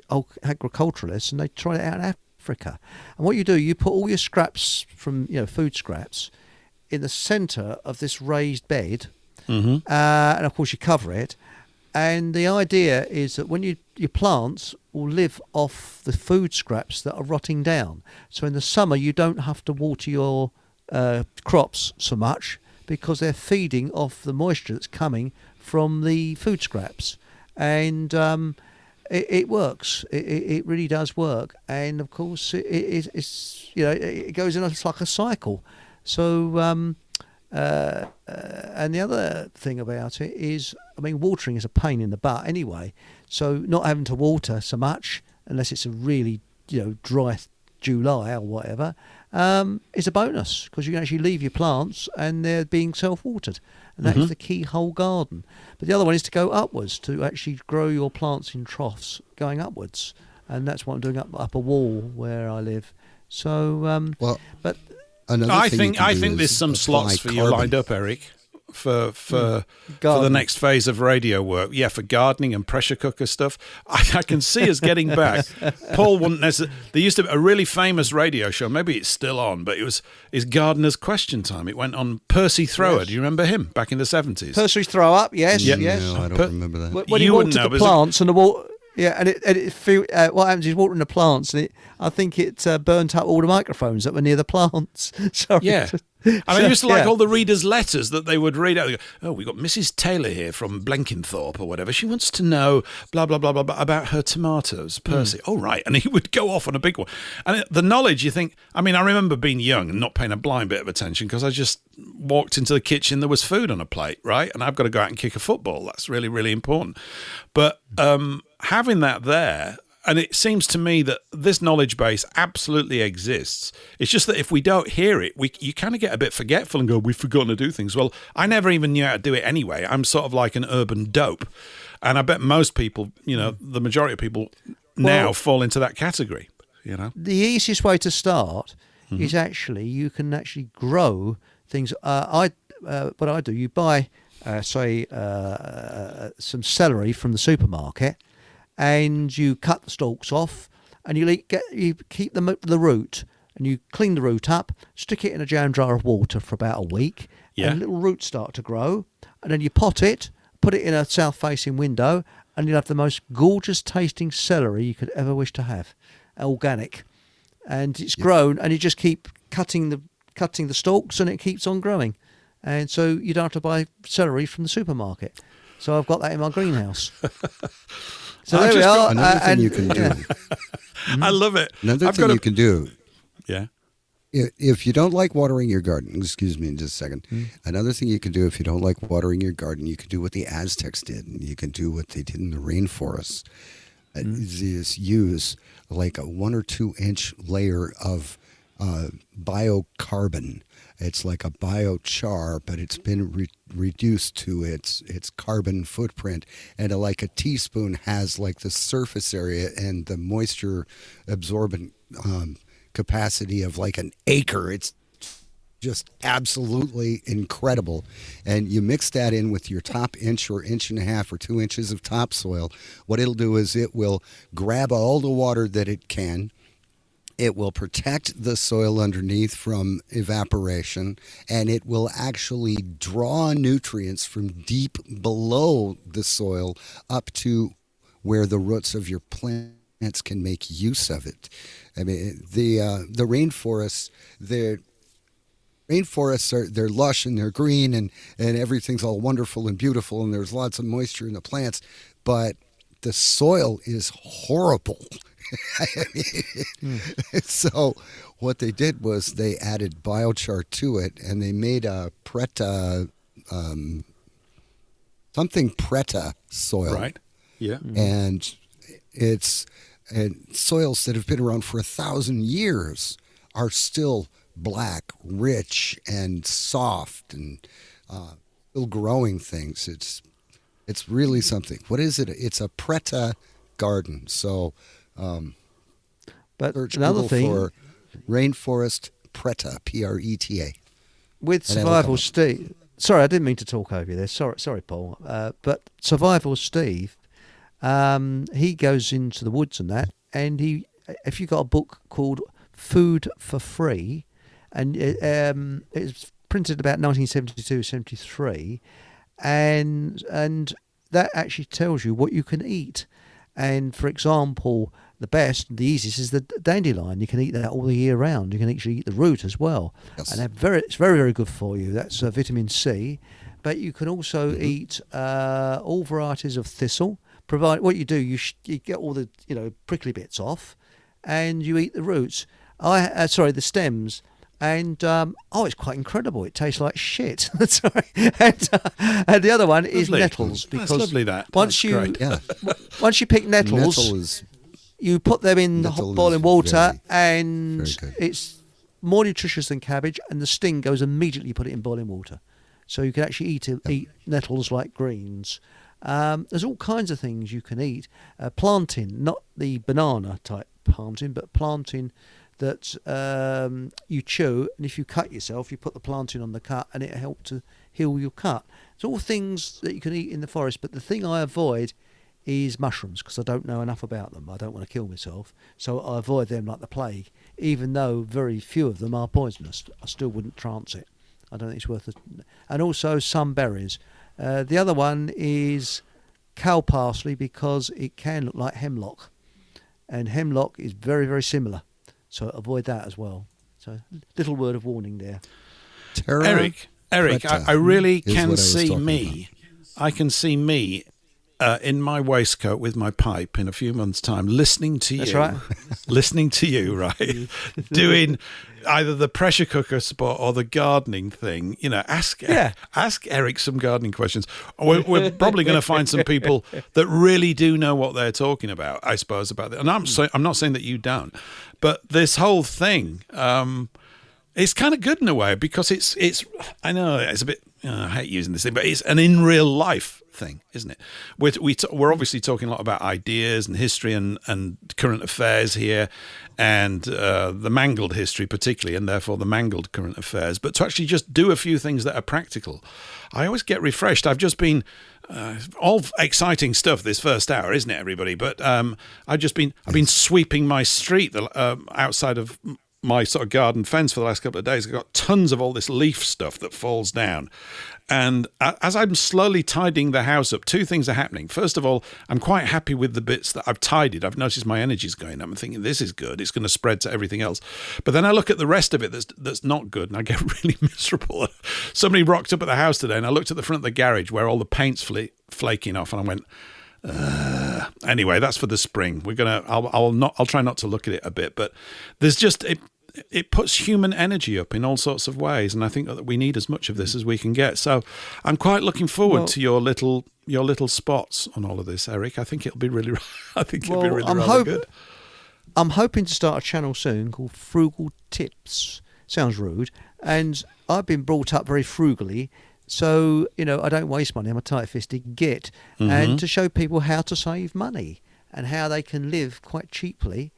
agriculturalists, and they tried it out in Africa. And what you do, you put all your scraps from food scraps in the centre of this raised bed, and of course you cover it. And the idea is that when your plants will live off the food scraps that are rotting down. So in the summer, you don't have to water your crops so much because they're feeding off the moisture that's coming from the food scraps. And it works. It really does work. And of course, it's it goes in. It's like a cycle. So and the other thing about it is, I mean, watering is a pain in the butt anyway. So not having to water so much unless it's a really dry July or whatever is a bonus, because you can actually leave your plants and they're being self-watered. And that is the keyhole garden. But the other one is to go upwards, to actually grow your plants in troughs going upwards. And that's what I'm doing up a wall where I live. So, but I think there's some slots for you lined up, Eric, for the next phase of radio work. Yeah, for gardening and pressure cooker stuff. I can see us getting back. Paul wouldn't necessarily. There used to be a really famous radio show. Maybe it's still on, but it's Gardener's Question Time. It went on Percy Thrower. Yes. Do you remember him back in the 70s? Percy's Throw Up. Yes, Yeah. yes. No, I don't remember that. When You he wouldn't watered know, the but plants and the water. Yeah, and what happens is watering the plants, and I think it burnt up all the microphones that were near the plants. Sorry. Yeah. I mean, I used to like all the readers' letters that they would read out. They go, oh, we've got Mrs. Taylor here from Blenkinthorpe or whatever. She wants to know blah, blah, blah, blah, blah about her tomatoes, Percy. Oh, right. And he would go off on a big one. And the knowledge, you think, I mean, I remember being young and not paying a blind bit of attention because I just walked into the kitchen, there was food on a plate, right? And I've got to go out and kick a football. That's really, really important. But having that there, and it seems to me that this knowledge base absolutely exists. It's just that if we don't hear it, you kind of get a bit forgetful and go, we've forgotten to do things. Well, I never even knew how to do it anyway. I'm sort of like an urban dope. And I bet most people, the majority of people now fall into that category, The easiest way to start is actually, you can actually grow things. What I do, you buy, some celery from the supermarket, and you cut the stalks off, and you keep the root, and you clean the root up, stick it in a jam jar of water for about a week, and little roots start to grow, and then you pot it, put it in a south-facing window, and you'll have the most gorgeous tasting celery you could ever wish to have, organic, and it's grown, and you just keep cutting the stalks, and it keeps on growing, and so you don't have to buy celery from the supermarket. So I've got that in my greenhouse. So there we are. Another thing you can do. I love it. Another thing you can do. Yeah. If you don't like watering your garden, excuse me just a second. Another thing you can do if you don't like watering your garden, you can do what the Aztecs did. And you can do what they did in the rainforest. Is use like a 1 or 2 inch layer of biocarbon. It's like a biochar, but it's been reduced to its carbon footprint. And like a teaspoon has like the surface area and the moisture absorbent capacity of like an acre. It's just absolutely incredible. And you mix that in with your top inch or inch and a half or 2 inches of topsoil. What it'll do is it will grab all the water that it can. It will protect the soil underneath from evaporation, and it will actually draw nutrients from deep below the soil up to where the roots of your plants can make use of it. I mean, the rainforests, they're lush and they're green and everything's all wonderful and beautiful and there's lots of moisture in the plants, but the soil is horrible. So what they did was they added biochar to it, and they made a preta, something preta soil. Right. Yeah. And soils that have been around for 1,000 years are still black, rich, and soft, and still growing things. It's really something. What is it? It's a preta garden. So. But search another Google thing for rainforest preta, Preta. With Survival Steve. Sorry, I didn't mean to talk over you there. Sorry, Paul. But Survival Steve, he goes into the woods and that, and if you got a book called Food for Free, and it's printed about 1972-73, and that actually tells you what you can eat. And for example, the easiest is the dandelion. You can eat that all the year round. You can actually eat the root as well. Yes. And it's very, very good for you. That's vitamin C. But you can also eat all varieties of thistle. What you do, you get all the prickly bits off, and you eat the roots. The stems. And it's quite incredible. It tastes like shit. Sorry. And the other one is nettles, because that's lovely. Once you pick nettles, you put them in the hot boiling water, and very it's more nutritious than cabbage. And the sting goes immediately. You put it in boiling water, so you can actually eat nettles like greens. There's all kinds of things you can eat. Plantain, not the banana type plantain, but plantain that you chew, and if you cut yourself, you put the plantain on the cut, and it helps to heal your cut. It's all things that you can eat in the forest, but the thing I avoid is mushrooms, because I don't know enough about them. I don't want to kill myself, so I avoid them like the plague. Even though very few of them are poisonous, I still wouldn't trance it. I don't think it's worth it. And also some berries. The other one is cow parsley, because it can look like hemlock, and hemlock is very, very similar. So avoid that as well. So little word of warning there. Terra, Eric, preta I really is can what I was see talking me. I can see me in my waistcoat with my pipe in a few months' time, listening to you. That's right. Listening to you, right? Doing either the pressure cooker spot or the gardening thing. Ask Eric some gardening questions. We're probably going to find some people that really do know what they're talking about, I suppose, about it. And I'm not saying that you don't, but this whole thing, it's kind of good in a way, because it's I know it's a bit, I hate using this thing, but it's an in real life thing, isn't it? We're obviously talking a lot about ideas and history and current affairs here, and the mangled history particularly, and therefore the mangled current affairs. But to actually just do a few things that are practical, I always get refreshed. I've just been all exciting stuff this first hour, isn't it, everybody? But I've been sweeping my street outside of my sort of garden fence for the last couple of days. I've got tons of all this leaf stuff that falls down. And as I'm slowly tidying the house up, two things are happening. First of all, I'm quite happy with the bits that I've tidied. I've noticed my energy's going up. I'm thinking, this is good. It's going to spread to everything else. But then I look at the rest of it that's not good, and I get really miserable. Somebody rocked up at the house today, and I looked at the front of the garage where all the paint's flaking off, and I went, anyway, that's for the spring. I'll try not to look at it a bit, but there's just it puts human energy up in all sorts of ways, and I think that we need as much of this as we can get. So I'm quite looking forward to your little spots on all of this, Eric. I think it'll be really rather good. I'm hoping to start a channel soon called Frugal Tips. Sounds rude, and I've been brought up very frugally. So, I don't waste money. I'm a tight-fisted git. Mm-hmm. And to show people how to save money and how they can live quite cheaply,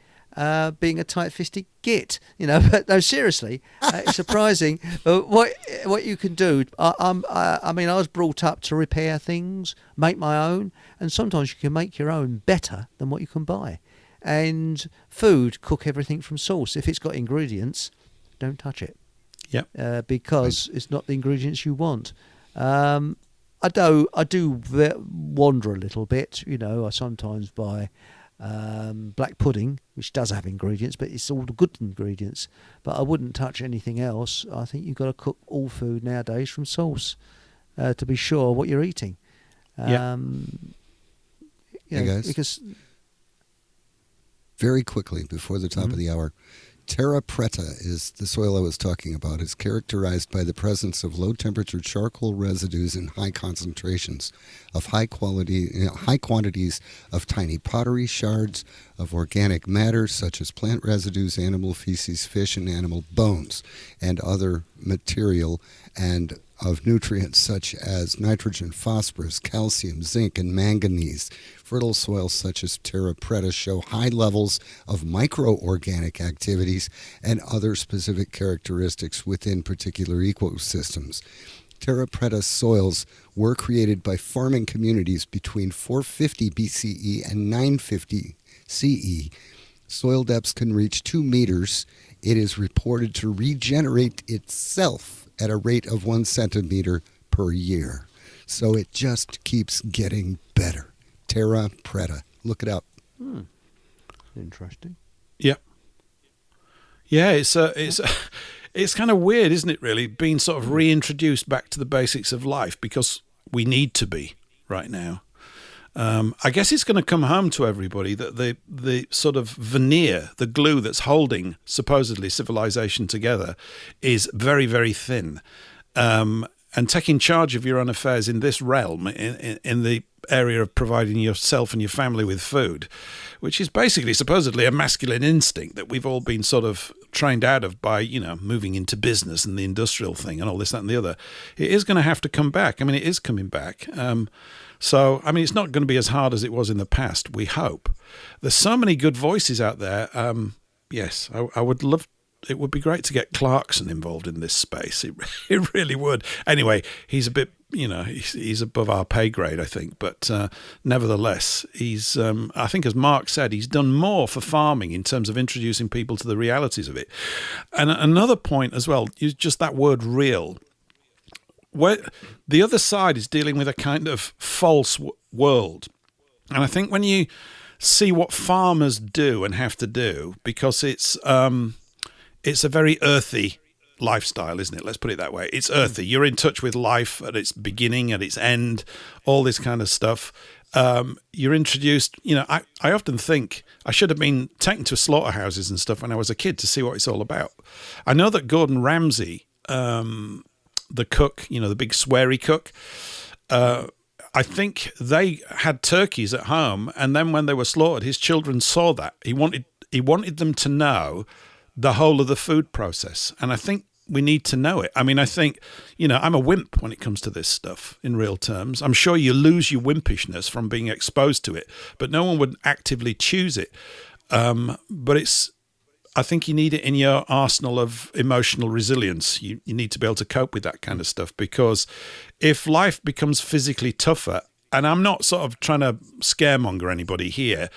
being a tight-fisted git. But no, seriously, it's surprising what you can do. I was brought up to repair things, make my own, and sometimes you can make your own better than what you can buy. And food, cook everything from source. If it's got ingredients, don't touch it. Yep. Because it's not the ingredients you want. I do wander a little bit. I sometimes buy black pudding, which does have ingredients, but it's all the good ingredients. But I wouldn't touch anything else. I think you've got to cook all food nowadays from source to be sure what you're eating. Hey guys, because very quickly before the top of the hour, terra preta is the soil I was talking about. It's characterized by the presence of low-temperature charcoal residues in high concentrations of high quantities of tiny pottery shards, of organic matter such as plant residues, animal feces, fish, and animal bones, and other material, and of nutrients such as nitrogen, phosphorus, calcium, zinc, and manganese. Fertile soils such as terra preta show high levels of microorganic activities and other specific characteristics within particular ecosystems. Terra preta soils were created by farming communities between 450 BCE and 950 CE. Soil depths can reach 2 meters. It is reported to regenerate itself at a rate of 1 centimeter per year. So it just keeps getting better. Terra preta. Look it up. Interesting. Yeah. Yeah, it's kind of weird, isn't it, really, being sort of reintroduced back to the basics of life because we need to be right now. I guess it's going to come home to everybody that the sort of veneer, the glue that's holding supposedly civilization together is very, very thin. And taking charge of your own affairs in this realm, in the area of providing yourself and your family with food, which is basically supposedly a masculine instinct that we've all been sort of trained out of by, moving into business and the industrial thing and all this, that and the other. It is going to have to come back. I mean, it is coming back. So, I mean, it's not going to be as hard as it was in the past, we hope. There's so many good voices out there. Yes, I would love. It would be great to get Clarkson involved in this space. It really would. Anyway, he's a bit, he's above our pay grade, I think. But nevertheless, he's, I think, as Mark said, he's done more for farming in terms of introducing people to the realities of it. And another point as well, is just that word real. Where the other side is dealing with a kind of false world. And I think when you see what farmers do and have to do, because it's a very earthy lifestyle, isn't it? Let's put it that way. It's earthy. You're in touch with life at its beginning, at its end, all this kind of stuff. You're introduced, I often think I should have been taken to slaughterhouses and stuff when I was a kid to see what it's all about. I know that Gordon Ramsay, the cook, the big sweary cook, I think they had turkeys at home, and then when they were slaughtered, his children saw that. He wanted them to know the whole of the food process. And I think we need to know it. I mean, I think, I'm a wimp when it comes to this stuff in real terms. I'm sure you lose your wimpishness from being exposed to it, but no one would actively choose it. But I think you need it in your arsenal of emotional resilience. You need to be able to cope with that kind of stuff, because if life becomes physically tougher, and I'm not sort of trying to scaremonger anybody here,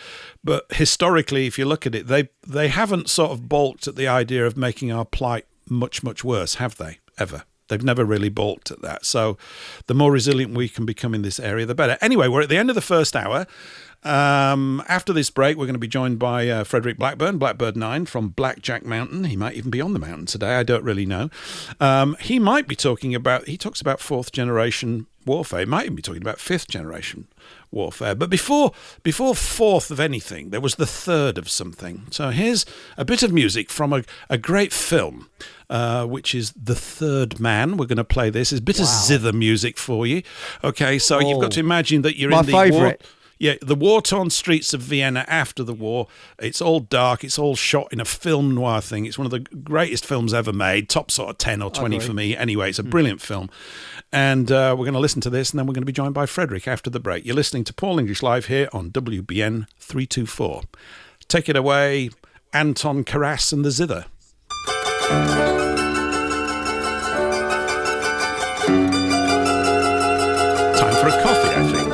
but historically, if you look at it, they haven't sort of balked at the idea of making our plight much, much worse, have they, ever? They've never really balked at that. So the more resilient we can become in this area, the better. Anyway, we're at the end of the first hour. After this break, we're going to be joined by Frederick Blackburn, Blackbird 9 from Blackjack Mountain. He might even be on the mountain today. I don't really know. He might be he talks about fourth generation warfare. He might even be talking about fifth generation warfare. But before fourth of anything, there was the third of something. So here's a bit of music from a great film, which is The Third Man. We're going to play this. It's a bit of zither music for you. Okay, so you've got to imagine that you're in the favourite. the war-torn streets of Vienna after the war. It's all dark. It's all shot in a film noir thing. It's one of the greatest films ever made. Top sort of 10 or 20 for me. Anyway, it's a brilliant film. And we're going to listen to this, and then we're going to be joined by Frederick after the break. You're listening to Paul English Live here on WBN 324. Take it away, Anton Karas and the Zither. Time for a coffee, I think.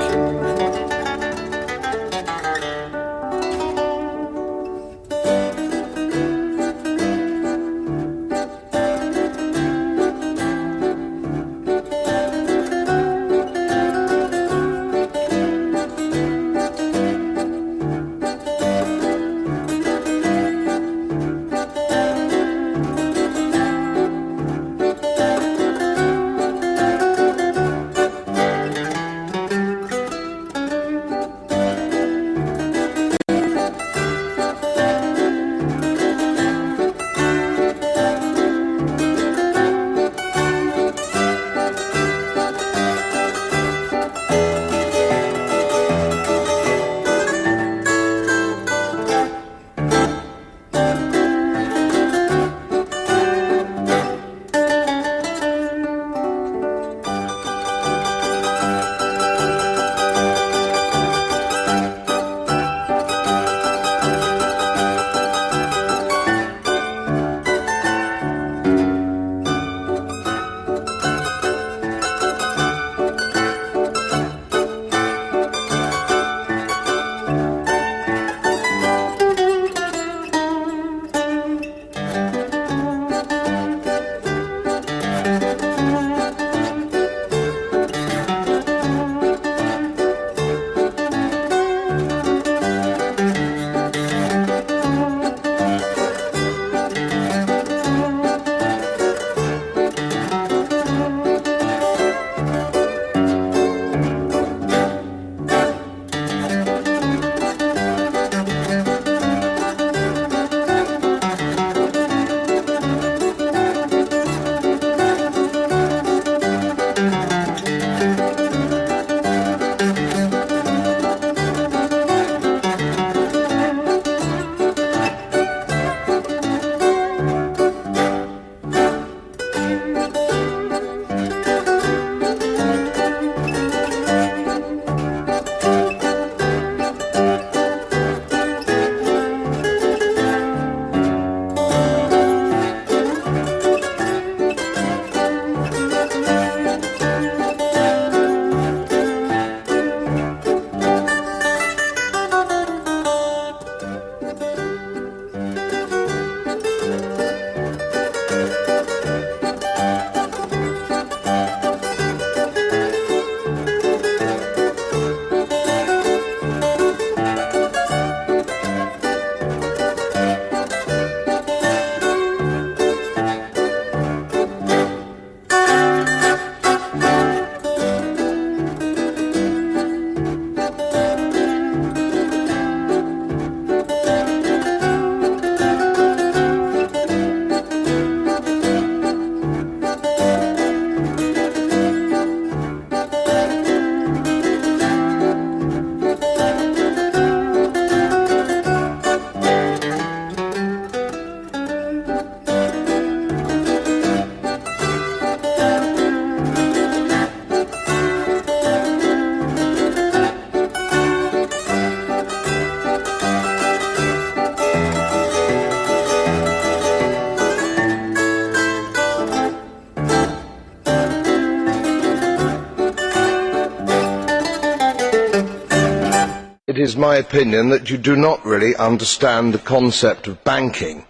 my opinion that you do not really understand the concept of banking.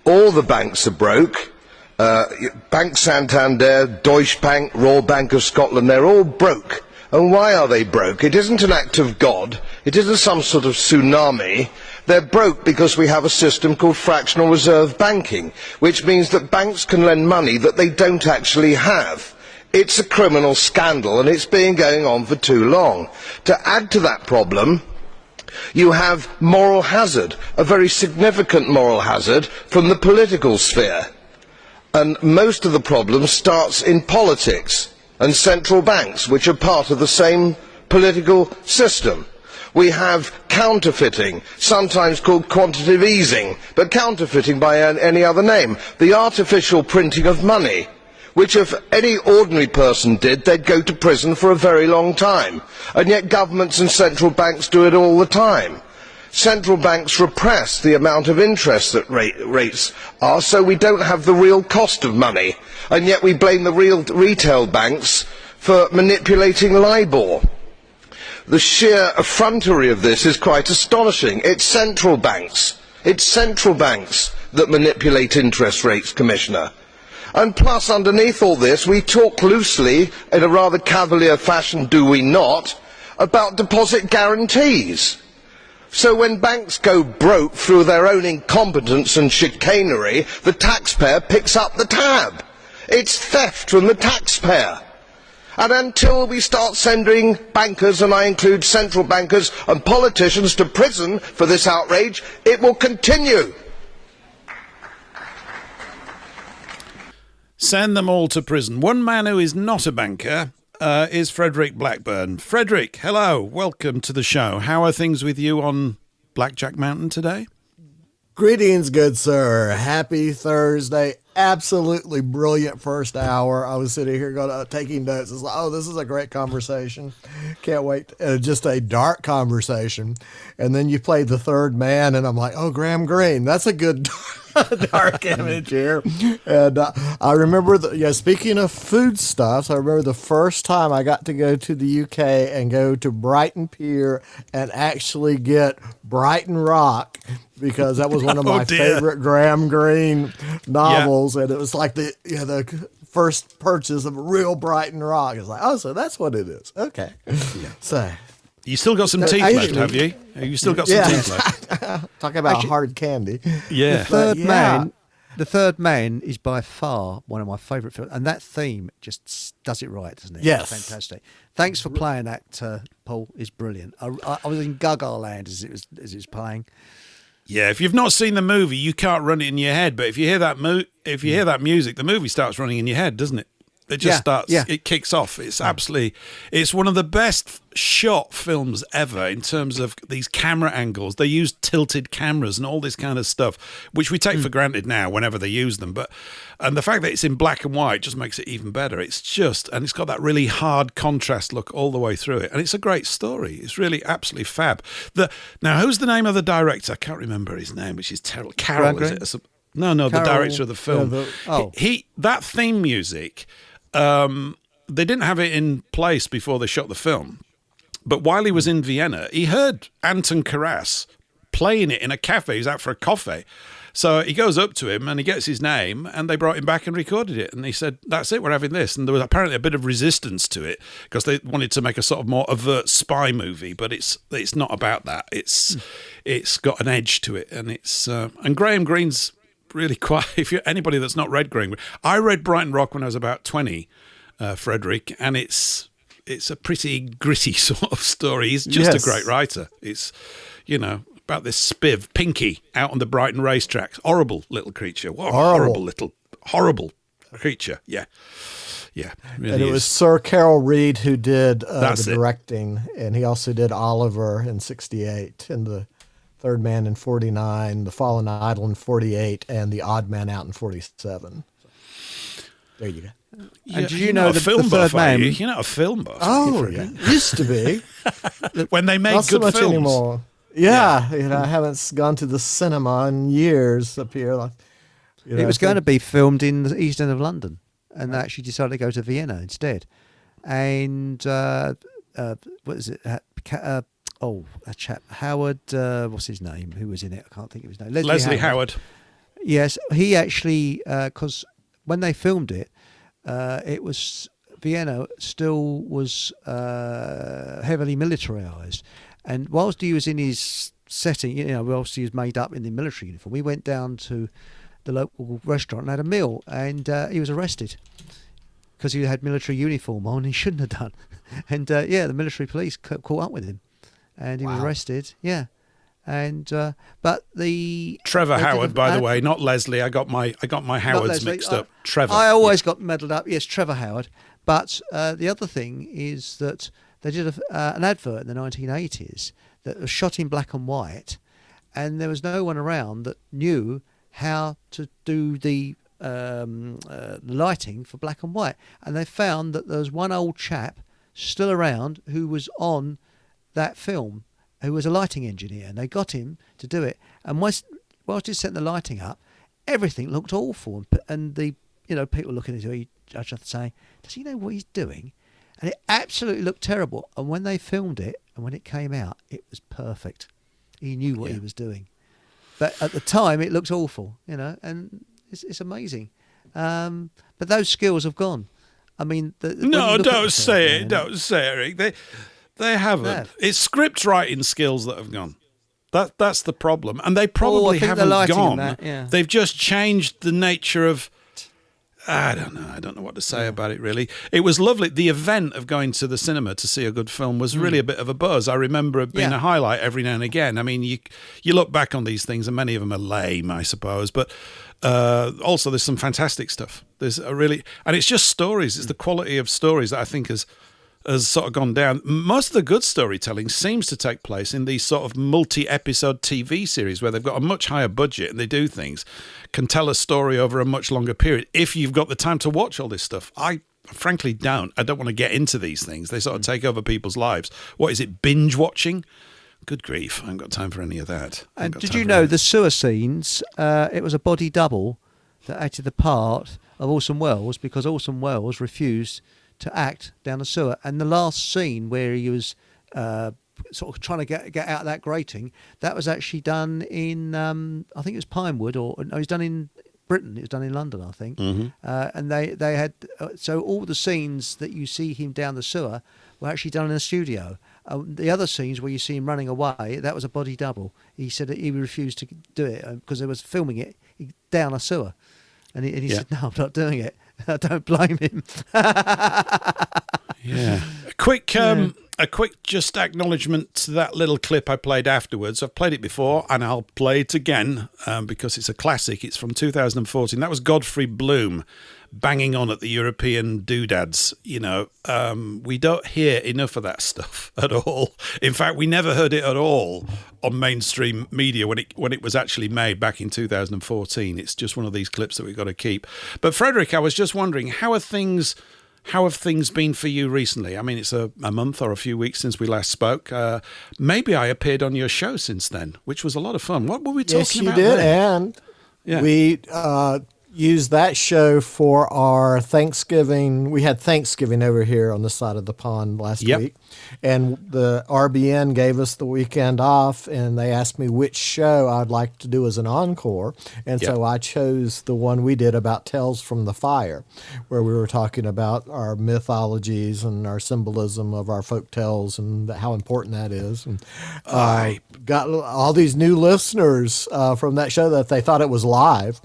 All the banks are broke. Bank Santander, Deutsche Bank, Royal Bank of Scotland, they're all broke. And why are they broke? It isn't an act of God. It isn't some sort of tsunami. They're broke because we have a system called fractional reserve banking, which means that banks can lend money that they don't actually have. It's a criminal scandal, and it's been going on for too long. To add to that problem, you have moral hazard, a very significant moral hazard from the political sphere. And most of the problem starts in politics and central banks, which are part of the same political system. We have counterfeiting, sometimes called quantitative easing, but counterfeiting by any other name. The artificial printing of money, which if any ordinary person did, they'd go to prison for a very long time. And yet governments and central banks do it all the time. Central banks repress the amount of interest that rates are, so we don't have the real cost of money. And yet we blame the real retail banks for manipulating LIBOR. The sheer effrontery of this is quite astonishing. It's central banks that manipulate interest rates, Commissioner. And plus, underneath all this, we talk loosely, in a rather cavalier fashion, do we not, about deposit guarantees. So when banks go broke through their own incompetence and chicanery, the taxpayer picks up the tab. It's theft from the taxpayer. And until we start sending bankers, and I include central bankers and politicians, to prison for this outrage, it will continue. Send them all to prison. One man who is not a banker is Frederick Blackburn. Frederick, hello. Welcome to the show. How are things with you on Blackjack Mountain today? Greetings, good sir. Happy Thursday. Absolutely brilliant first hour. I was sitting here taking notes. It's like, oh, this is a great conversation. Can't wait. Just a dark conversation. And then you played the third man, and I'm like, oh, Graham Greene. That's a good dark image here. And I remember, speaking of foodstuffs, I remember the first time I got to go to the UK and go to Brighton Pier and actually get Brighton Rock, because that was one of my favorite Graham Greene novels. Yeah. And it was like the first purchase of a real Brighton Rock. It's like, oh, so that's what it is. Okay. Yeah. So you still got some teeth left, have you? You still got some teeth left. Talking about hard candy. Yeah. The Third Man is by far one of my favourite films, and that theme just does it right, doesn't it? Yes. It's fantastic. Thanks for playing that, Paul. It's brilliant. I was in Gaga land as it was playing. Yeah, if you've not seen the movie, you can't run it in your head. But if you hear that music, the movie starts running in your head, doesn't it? It just starts. Yeah. It kicks off. It's absolutely. It's one of the best shot films ever in terms of these camera angles. They use tilted cameras and all this kind of stuff, which we take for granted now whenever they use them. And the fact that it's in black and white just makes it even better. It's got that really hard contrast look all the way through it, and it's a great story. It's really absolutely fab. Now, who's the name of the director? I can't remember his name, which is terrible. Carol, is it? No, Carol, the director of the film. That theme music. They didn't have it in place before they shot the film, but while he was in Vienna, he heard Anton Karas playing it in a cafe. He's out for a coffee, so he goes up to him and he gets his name, and they brought him back and recorded it. And he said, "That's it, we're having this." And there was apparently a bit of resistance to it because they wanted to make a sort of more overt spy movie, but it's not about that. It's got an edge to it, and and Graham Greene's really quite. If you're anybody that's not read Graham Greene, I read Brighton Rock when I was about 20, Frederick, and it's a pretty gritty sort of story. He's just a great writer. It's about this spiv Pinky out on the Brighton racetracks. Horrible little creature. What a horrible creature. Yeah. Really and it was Sir Carol Reed who did the directing, and he also did Oliver in '68 and the Third Man in '49, The Fallen Idol in '48, and The Odd Man Out in '47. There you go. And did you know the Third Man? You're not a film buff. Oh, used to be. When they made not good so much films. Anymore. Yeah, I haven't gone to the cinema in years up here. It was going to be filmed in the East End of London, and they actually decided to go to Vienna instead. And what is it? a chap, Howard, what's his name? Who was in it? I can't think of his name. Leslie Howard. Yes, he actually, because when they filmed it, it was Vienna still was heavily militarized, and whilst he was in his setting, whilst he was made up in the military uniform, we went down to the local restaurant and had a meal, and he was arrested because he had military uniform on. He shouldn't have done, and the military police caught up with him, and he was arrested. Yeah. And but the Trevor Howard, by the way, not Leslie. I got my Howards mixed up. Trevor. I always got muddled up. Yes, Trevor Howard. But the other thing is that they did an advert in the 1980s that was shot in black and white, and there was no one around that knew how to do the lighting for black and white. And they found that there was one old chap still around who was on that film, who was a lighting engineer, and they got him to do it. And whilst he set the lighting up, everything looked awful, and the people looking at each other saying, "Does he know what he's doing?" And it absolutely looked terrible. And when they filmed it and when it came out, it was perfect. He knew what he was doing, but at the time it looked awful, and it's amazing. But those skills have gone. I mean, don't say it, Eric. They haven't. It's script writing skills that have gone. That's the problem, and they probably haven't gone. They've just changed the nature of. I don't know what to say about it, really. It was lovely. The event of going to the cinema to see a good film was really a bit of a buzz. I remember it being a highlight every now and again. I mean, you look back on these things, and many of them are lame, I suppose, but also there's some fantastic stuff. There's and it's just stories. It's the quality of stories that I think has sort of gone down. Most of the good storytelling seems to take place in these sort of multi-episode TV series where they've got a much higher budget and they do things, can tell a story over a much longer period. If you've got the time to watch all this stuff, I frankly don't. I don't want to get into these things. They sort of take over people's lives. What is it, binge watching? Good grief, I haven't got time for any of that. And did you know the sewer scenes, it was a body double that acted the part of Orson Welles because Orson Welles refused to act down the sewer, and the last scene where he was sort of trying to get out of that grating, that was actually done in I think it was Pinewood, or no, it was done in Britain. It was done in London, I think. And they had so all the scenes that you see him down the sewer were actually done in a studio. The other scenes where you see him running away, that was a body double. He said that he refused to do it because they was filming it down a sewer, and he said, "No, I'm not doing it." I don't blame him. A quick just acknowledgement to that little clip I played afterwards. I've played it before and I'll play it again because it's a classic. It's from 2014. That was Godfrey Bloom banging on at the European doodads. We don't hear enough of that stuff at all. In fact, we never heard it at all on mainstream media when it was actually made back in 2014. It's just one of these clips that we've got to keep. But Frederick, I was just wondering, how have things been for you recently? I mean, it's a month or a few weeks since we last spoke. Maybe I appeared on your show since then, which was a lot of fun. What were we talking about? Yes, you did, then? and we used that show for our Thanksgiving. We had Thanksgiving over here on the side of the pond last week, and the RBN gave us the weekend off, and they asked me which show I'd like to do as an encore, and so I chose the one we did about Tales from the Fire, where we were talking about our mythologies and our symbolism of our folk tales and how important that is. And I got all these new listeners from that show that they thought it was live,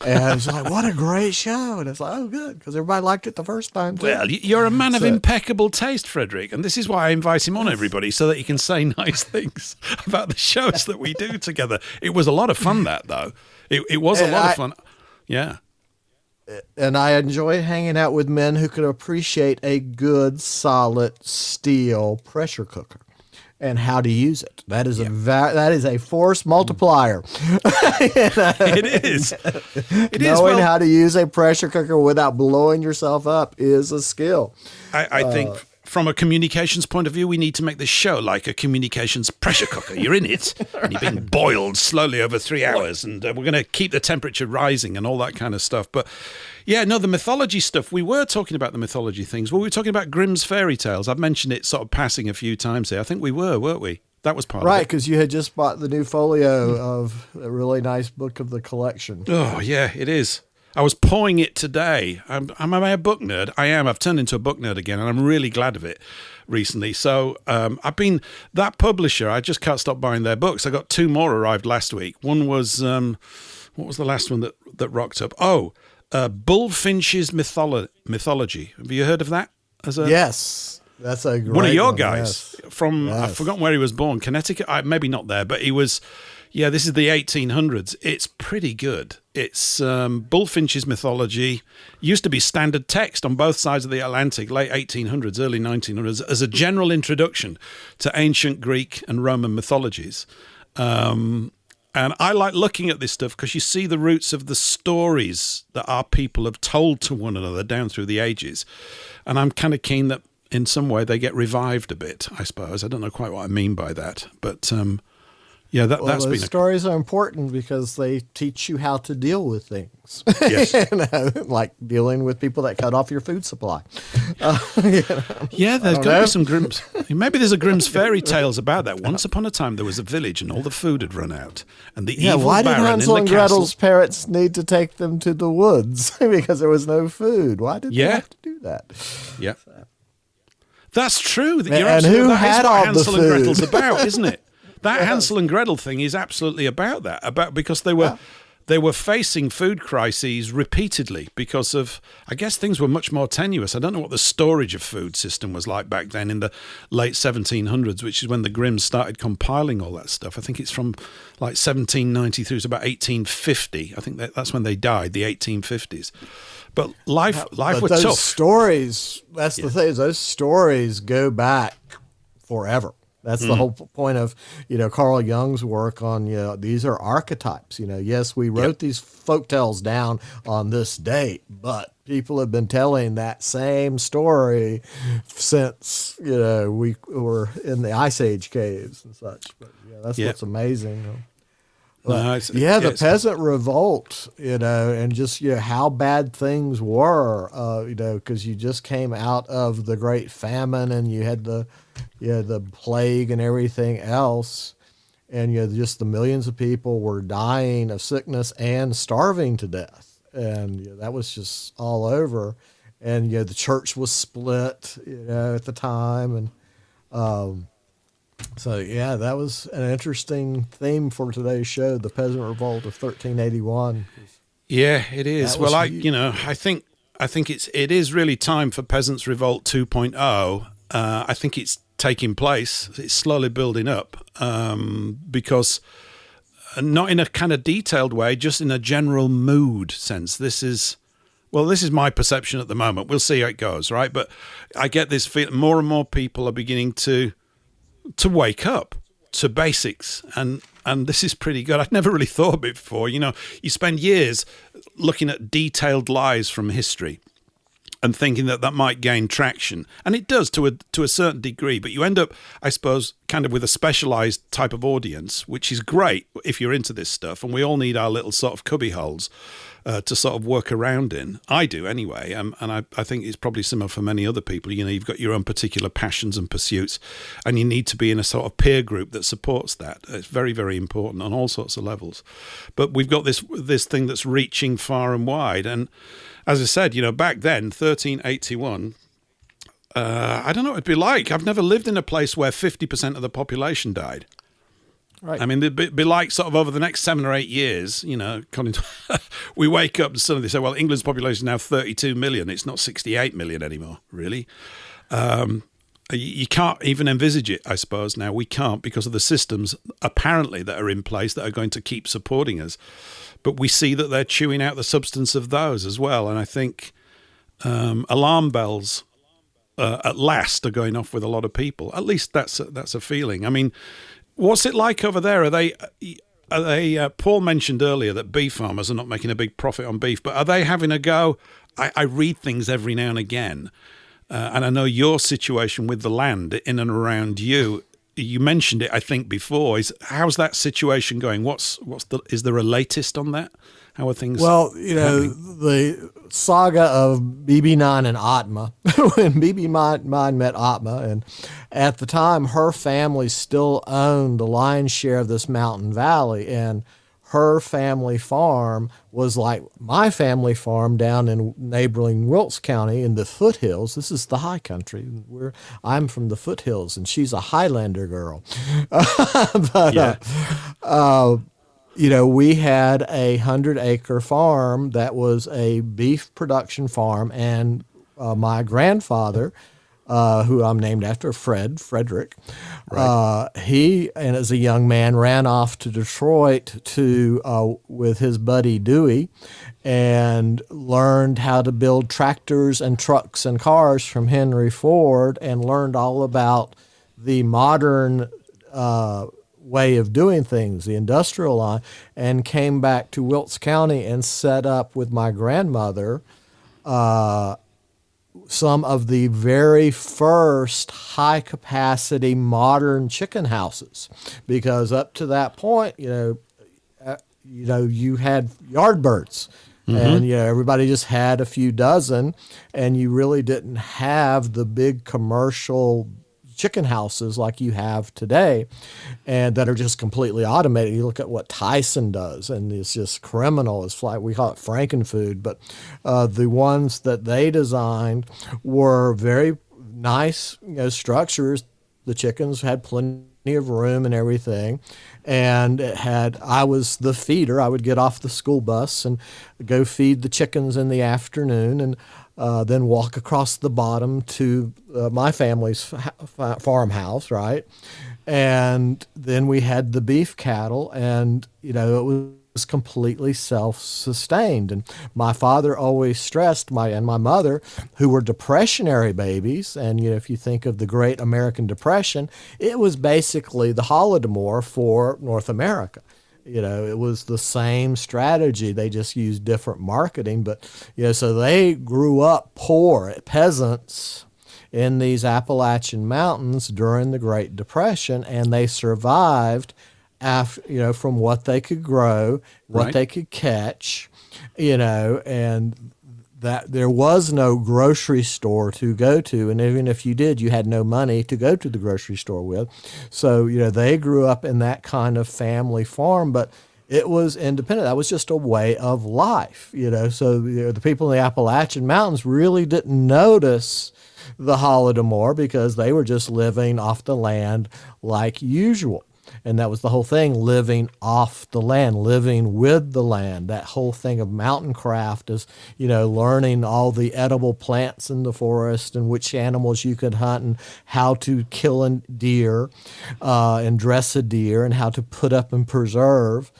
and it's like, what a great show. And it's like, oh, good, because everybody liked it the first time too. Well, you're a man of impeccable taste, Frederick, and this is why I invite him on, everybody, so that he can say nice things about the shows that we do together. It was a lot of fun, that, though. It was a lot of fun. Yeah. And I enjoy hanging out with men who can appreciate a good, solid steel pressure cooker and how to use it. That is that is a force multiplier. It is. Knowing how to use a pressure cooker without blowing yourself up is a skill. I think from a communications point of view, we need to make this show like a communications pressure cooker. You're in it, and you're being boiled slowly over 3 hours, and we're going to keep the temperature rising and all that kind of stuff. But yeah, no, the mythology stuff, we were talking about the mythology things. Well, we were talking about Grimm's fairy tales. I've mentioned it sort of passing a few times here. I think we were, weren't we? That was part Right, of it. because you had just bought the new folio of a really nice book of the collection. Oh, yeah, it is. I was pawing it today. Am I a book nerd? I am. I've turned into a book nerd again, and I'm really glad of it recently. So that publisher, I just can't stop buying their books. I got 2 more arrived last week. One was, what was the last one that rocked up? Oh, Bullfinch's Mythology. Have you heard of that? Yes. That's a great one of your one, guys yes. from, Yes. I've forgotten where he was born, Connecticut, maybe not there, but he was, this is the 1800s. It's pretty good. It's Bullfinch's Mythology. Used to be standard text on both sides of the Atlantic, late 1800s, early 1900s, as a general introduction to ancient Greek and Roman mythologies. And I like looking at this stuff because you see the roots of the stories that our people have told to one another down through the ages. And I'm kind of keen that in some way they get revived a bit, I suppose. I don't know quite what I mean by that. But, that's been stories are important because they teach you how to deal with things. Yes. Like dealing with people that cut off your food supply. Yeah, there's got to be some Grimm's. Maybe there's a Grimm's fairy tales about that. Once upon a time, there was a village and all the food had run out. And the evil why did baron Hansel in and the castle... Gretel's parents need to take them to the woods? Because there was no food. Why did they have to do that? Yeah. That's true. You're And absolutely, who that is had what all the Hansel and food? Gretel's about, isn't it? That Hansel and Gretel thing is absolutely about that. Because they were facing food crises repeatedly because of, I guess things were much more tenuous. I don't know what the storage of food system was like back then in the late 1700s, which is when the Grimms started compiling all that stuff. I think it's from like 1790 through to about 1850. I think that's when they died, the 1850s. But life was those tough. stories, that's the thing, is those stories go back forever. That's the whole point of, Carl Jung's work on, these are archetypes. Yes, we wrote these folk tales down on this date, but people have been telling that same story since, we were in the Ice Age caves and such. But that's what's amazing. But, the peasant revolt, and just how bad things were, because you just came out of the Great Famine and you had the plague and everything else, and just the millions of people were dying of sickness and starving to death, and that was just all over, and the church was split, at the time, and so that was an interesting theme for today's show, the Peasant Revolt of 1381. Yeah, it is. Well, I think it is really time for Peasants Revolt 2.0. I think it's taking place. It's slowly building up because not in a kind of detailed way, just in a general mood sense. This is my perception at the moment. We'll see how it goes, right? But I get this feeling more and more people are beginning to wake up to basics, and this is pretty good. I'd never really thought of it before. You spend years looking at detailed lies from history and thinking that might gain traction, and it does to a certain degree, but you end up, I suppose, kind of with a specialized type of audience, which is great if you're into this stuff, and we all need our little sort of cubby holes to sort of work around in. I do anyway, and I think it's probably similar for many other people. You've got your own particular passions and pursuits, and you need to be in a sort of peer group that supports that. It's very, very important on all sorts of levels. But we've got this thing that's reaching far and wide, and as I said, back then, 1381, I don't know what it'd be like. I've never lived in a place where 50% of the population died. Right. I mean, it'd be like sort of over the next 7 or 8 years, according to, we wake up and suddenly say, well, England's population is now 32 million. It's not 68 million anymore, really. You can't even envisage it, I suppose, now. We can't because of the systems, apparently, that are in place that are going to keep supporting us. But we see that they're chewing out the substance of those as well. And I think alarm bells at last are going off with a lot of people. At least that's a feeling. I mean, what's it like over there? Are they Paul mentioned earlier that beef farmers are not making a big profit on beef, but are they having a go? I read things every now and again, and I know your situation with the land in and around you you mentioned it, I think, before. How's that situation going? Is there a latest on that? How are things? Well, you know, the saga of BB9 and Atma, when BB9 met Atma, and at the time her family still owned the lion's share of this mountain valley, and her family farm was like my family farm down in neighboring Wilkes County in the foothills. This is the high country. I'm from the foothills, and she's a Highlander girl. You know, we had a 100-acre farm that was a beef production farm, and my grandfather, who I'm named after, Frederick, he, and as a young man, ran off to Detroit with his buddy Dewey, and learned how to build tractors and trucks and cars from Henry Ford, and learned all about the modern way of doing things, the industrial line, and came back to Wilkes County and set up with my grandmother some of the very first high-capacity modern chicken houses, because up to that point, you had yard birds, and everybody just had a few dozen, and you really didn't have the big commercial chicken houses like you have today, and that are just completely automated. You look at what Tyson does, and it's just criminal. It's like, we call it Frankenfood, but the ones that they designed were very nice, structures. The chickens had plenty of room and everything, and I was the feeder. I would get off the school bus and go feed the chickens in the afternoon, and then walk across the bottom to my family's farmhouse, right? And then we had the beef cattle, and, it was completely self-sustained. And my father always stressed, and my mother, who were depressionary babies, and, if you think of the Great American Depression, it was basically the Holodomor for North America. It was the same strategy. They just used different marketing. But, so they grew up poor, peasants in these Appalachian mountains during the Great Depression, and they survived after, from what they could grow, what they could catch, and that there was no grocery store to go to. And even if you did, you had no money to go to the grocery store with. So, they grew up in that kind of family farm, but it was independent. That was just a way of life, So, the people in the Appalachian Mountains really didn't notice the Holodomor because they were just living off the land like usual. And that was the whole thing, living off the land, living with the land. That whole thing of mountain craft is, learning all the edible plants in the forest and which animals you could hunt and how to kill a deer and dress a deer and how to put up and preserve,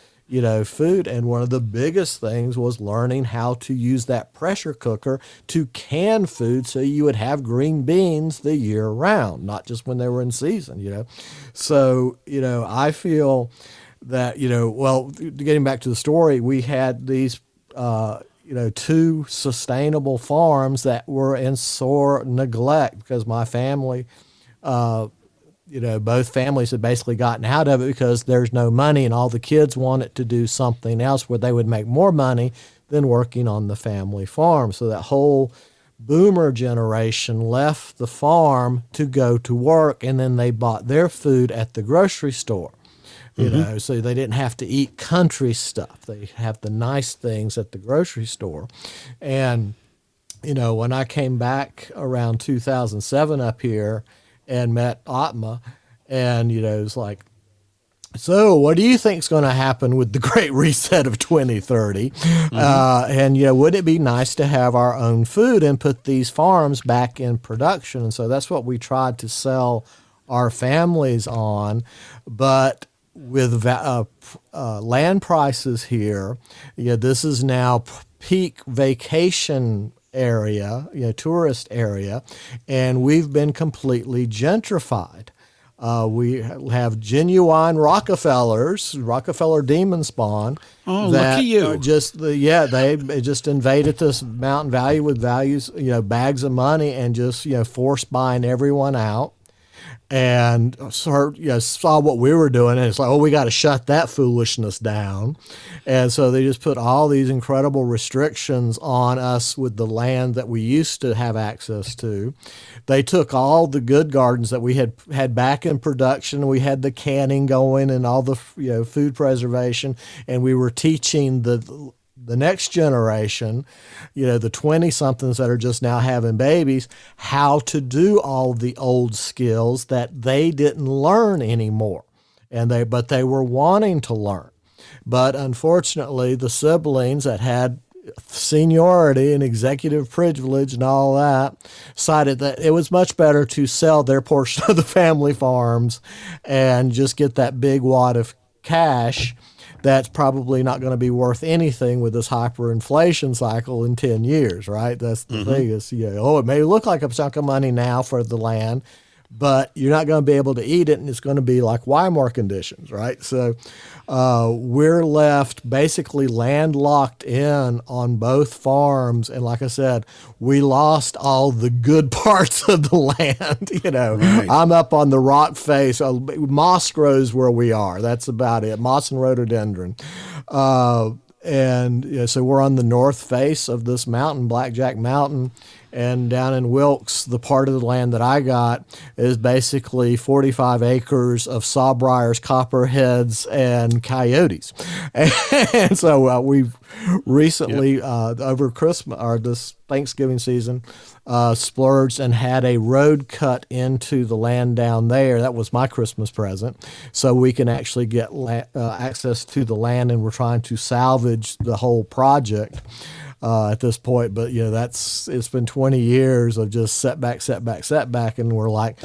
food. And one of the biggest things was learning how to use that pressure cooker to can food so you would have green beans the year round, not just when they were in season, So, I feel that, getting back to the story, we had these, two sustainable farms that were in sore neglect because my family, both families had basically gotten out of it because there's no money, and all the kids wanted to do something else where they would make more money than working on the family farm. So that whole boomer generation left the farm to go to work, and then they bought their food at the grocery store. So they didn't have to eat country stuff. They have the nice things at the grocery store. And, when I came back around 2007 up here and met Atma, and, it's like, so what do you think is going to happen with the Great Reset of 2030? And, wouldn't it be nice to have our own food and put these farms back in production? And so that's what we tried to sell our families on. But with land prices here, this is now peak vacation area, tourist area, and we've been completely gentrified. We have genuine Rockefeller demon spawn. Oh, lucky you! They just invaded this mountain valley with bags of money and just force buying everyone out. and saw what we were doing, and it's like, oh, we got to shut that foolishness down. And so they just put all these incredible restrictions on us with the land that we used to have access to. They took all the good gardens that we had back in production. We had the canning going and all the food preservation, and we were teaching the next generation, the 20-somethings that are just now having babies, how to do all the old skills that they didn't learn anymore. But they were wanting to learn. But unfortunately, the siblings that had seniority and executive privilege and all that decided that it was much better to sell their portion of the family farms and just get that big wad of cash that's probably not going to be worth anything with this hyperinflation cycle in 10 years, right? That's the thing is, it may look like a chunk of money now for the land, but you're not going to be able to eat it, and it's going to be like Weimar conditions, right? So we're left basically landlocked in on both farms, and like I said, we lost all the good parts of the land. Right. I'm up on the rock face. Moss grows where we are. That's about it. Moss and rhododendron. So we're on the north face of this mountain, Blackjack Mountain. And down in Wilkes, the part of the land that I got is basically 45 acres of sawbriars, copperheads, and coyotes. And so we've recently, over Christmas or this Thanksgiving season, splurged and had a road cut into the land down there. That was my Christmas present. So we can actually get access to the land, and we're trying to salvage the whole project. At this point, but it's been 20 years of just setback, and we're like,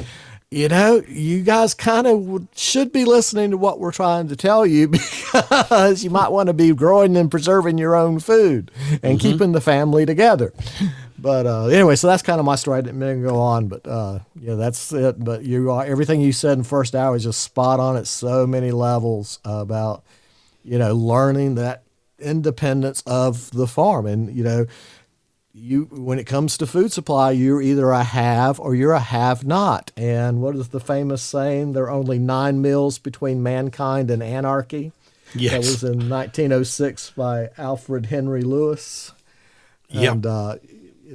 you guys kind of should be listening to what we're trying to tell you, because you might want to be growing and preserving your own food and keeping the family together. But anyway, so that's kind of my story. I didn't mean to go on, but that's it. But everything you said in the first hour is just spot on at so many levels about learning that independence of the farm. And when it comes to food supply, you're either a have or you're a have not. And what is the famous saying? There are only 9 meals between mankind and anarchy. Yes. That was in 1906 by Alfred Henry Lewis. Yep.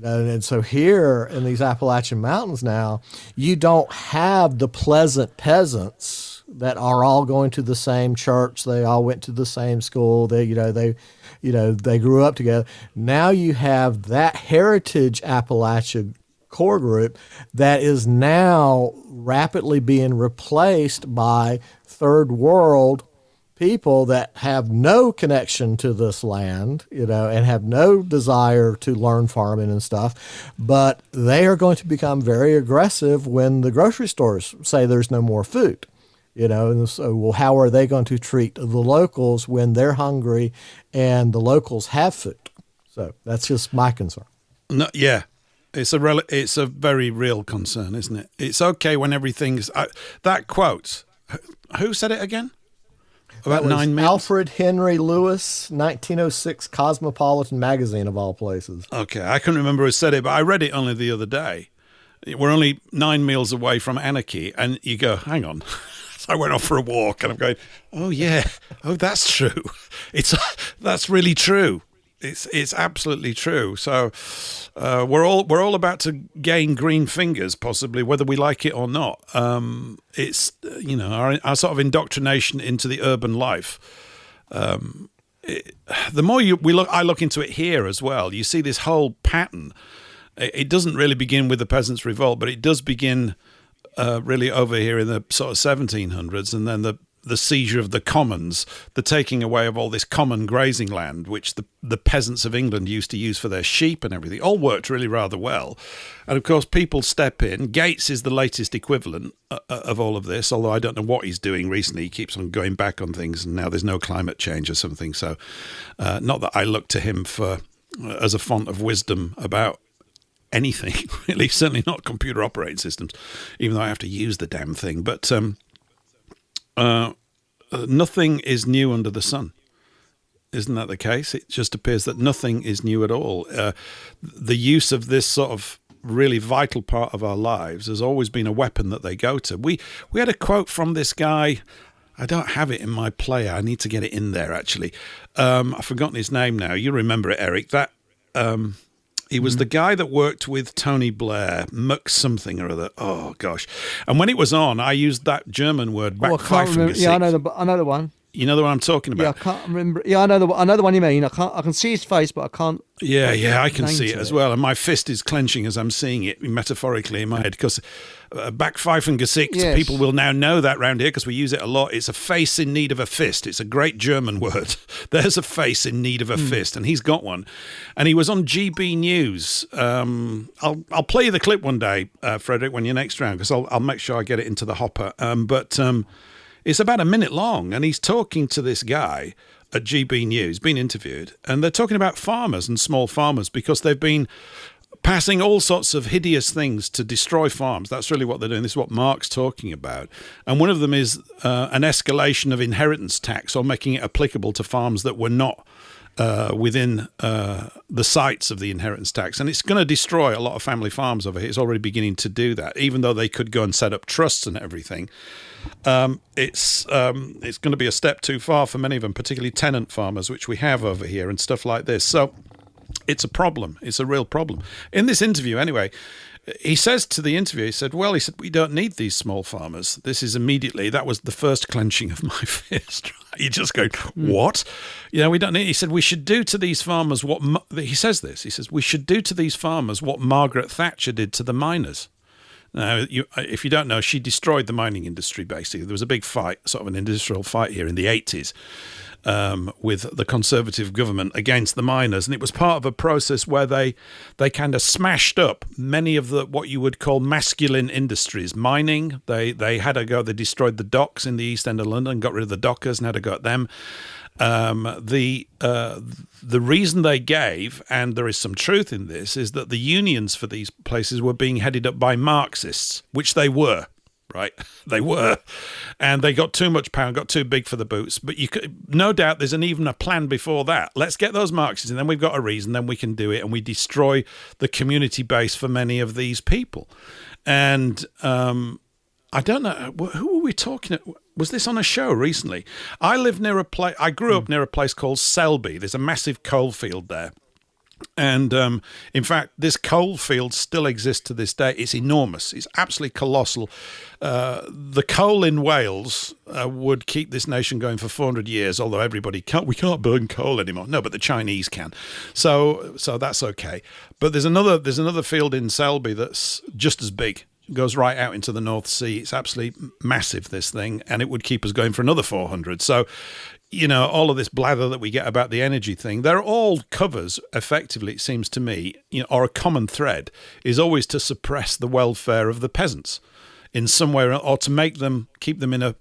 And so here in these Appalachian Mountains now, you don't have the pleasant peasants that are all going to the same church. They all went to the same school. They grew up together. Now you have that heritage Appalachia core group that is now rapidly being replaced by third world people that have no connection to this land, and have no desire to learn farming and stuff, but they are going to become very aggressive when the grocery stores say there's no more food. And so, how are they going to treat the locals when they're hungry and the locals have food? So that's just my concern. No, yeah, it's a very real concern, isn't it? It's okay when everything's that quote. Who said it again? About 9 meals? Alfred Henry Lewis, 1906 Cosmopolitan magazine of all places. Okay, I couldn't remember who said it, but I read it only the other day. We're only 9 meals away from anarchy, and you go, hang on. So I went off for a walk, and I'm going, oh yeah, oh that's true. That's really true. It's absolutely true. So we're all about to gain green fingers, possibly, whether we like it or not. It's our sort of indoctrination into the urban life. The more I look into it here as well, you see this whole pattern. It doesn't really begin with the Peasants' Revolt, but it does begin really over here in the sort of 1700s, and then the seizure of the commons, the taking away of all this common grazing land, which the peasants of England used to use for their sheep and everything, all worked really rather well. And of course, people step in. Gates is the latest equivalent of all of this, although I don't know what he's doing recently. He keeps on going back on things, and now there's no climate change or something. So not that I look to him as a font of wisdom about anything, really, certainly not computer operating systems, even though I have to use the damn thing. But nothing is new under the sun. Isn't that the case? It just appears that nothing is new at all. The use of this sort of really vital part of our lives has always been a weapon that they go to. We had a quote from this guy. I don't have it in my player. I need to get it in there, actually. I've forgotten his name now. You remember it, Eric. He was the guy that worked with Tony Blair, Muck something or other. Oh, gosh. And when it was on, I used that German word, Backpfeifen. Yeah, I know the one. You know the one I'm talking about? Yeah, I can't remember. Yeah, I know the one you mean. I can see his face, but I can't. Yeah, I can see it as well. And my fist is clenching as I'm seeing it metaphorically in my head, because Backpfeifen Gesicht, yes. People will now know that round here because we use it a lot. It's a face in need of a fist. It's a great German word. There's a face in need of a fist, and he's got one. And he was on GB News. I'll play you the clip one day, Frederick, when you're next round, because I'll make sure I get it into the hopper. It's about a minute long, and he's talking to this guy at GB News, being interviewed, and they're talking about farmers and small farmers because they've been passing all sorts of hideous things to destroy farms. That's really what they're doing. This is what Mark's talking about. And one of them is an escalation of inheritance tax, or making it applicable to farms that were not within the sites of the inheritance tax. And it's going to destroy a lot of family farms over here. It's already beginning to do that, even though they could go and set up trusts and everything. It's going to be a step too far for many of them, particularly tenant farmers, which we have over here and stuff like this. So it's a problem. It's a real problem. In this interview, anyway, he says to the interviewer, he said, we don't need these small farmers. That was the first clenching of my fist. You just go, what? We don't need. He said, we should do to these farmers he says, we should do to these farmers what Margaret Thatcher did to the miners. Now, if you don't know, she destroyed the mining industry, basically. There was a big fight, sort of an industrial fight here in the 80s with the Conservative government against the miners. And it was part of a process where they kind of smashed up many of what you would call masculine industries. Mining, they had a go. They destroyed the docks in the East End of London, got rid of the dockers and had a go at them. The reason they gave, and there is some truth in this, is that the unions for these places were being headed up by Marxists, which they were, right? They were. And they got too much power, got too big for the boots. But no doubt there's even a plan before that. Let's get those Marxists, and then we've got a reason, then we can do it, and we destroy the community base for many of these people. And I don't know, who were we talking to? Was this on a show recently? I grew up near a place called Selby. There's a massive coal field there. And in fact, this coal field still exists to this day. It's enormous. It's absolutely colossal. The coal in Wales would keep this nation going for 400 years, although we can't burn coal anymore. No, but the Chinese can. So that's okay. But there's another field in Selby that's just as big. Goes right out into the North Sea. It's absolutely massive, this thing, and it would keep us going for another 400. So, all of this blather that we get about the energy thing, they're all covers, effectively, it seems to me, or a common thread, is always to suppress the welfare of the peasants in some way, or to keep them in a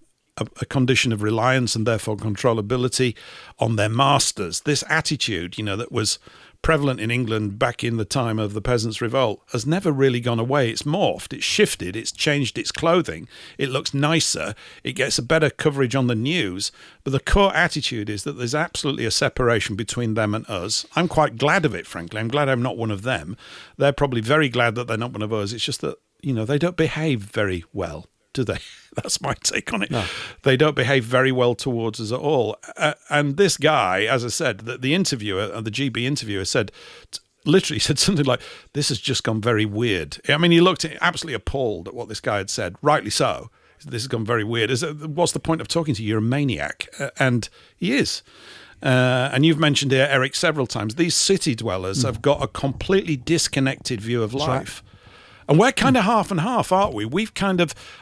condition of reliance and therefore controllability on their masters. This attitude, that was prevalent in England back in the time of the Peasants' Revolt has never really gone away. It's morphed, it's shifted, it's changed its clothing, it looks nicer, it gets a better coverage on the news, but the core attitude is that there's absolutely a separation between them and us. I'm quite glad of it, frankly. I'm glad I'm not one of them. They're probably very glad that they're not one of us. It's just that, they don't behave very well, do they? That's my take on it. No. They don't behave very well towards us at all. And this guy, as I said, the interviewer, the GB interviewer literally said something like, this has just gone very weird. I mean, he looked absolutely appalled at what this guy had said, rightly so. This has gone very weird. What's the point of talking to you? You're a maniac. And he is. And you've mentioned here, Eric, several times, these city dwellers have got a completely disconnected view of life. Right. And we're kind of half and half, aren't we?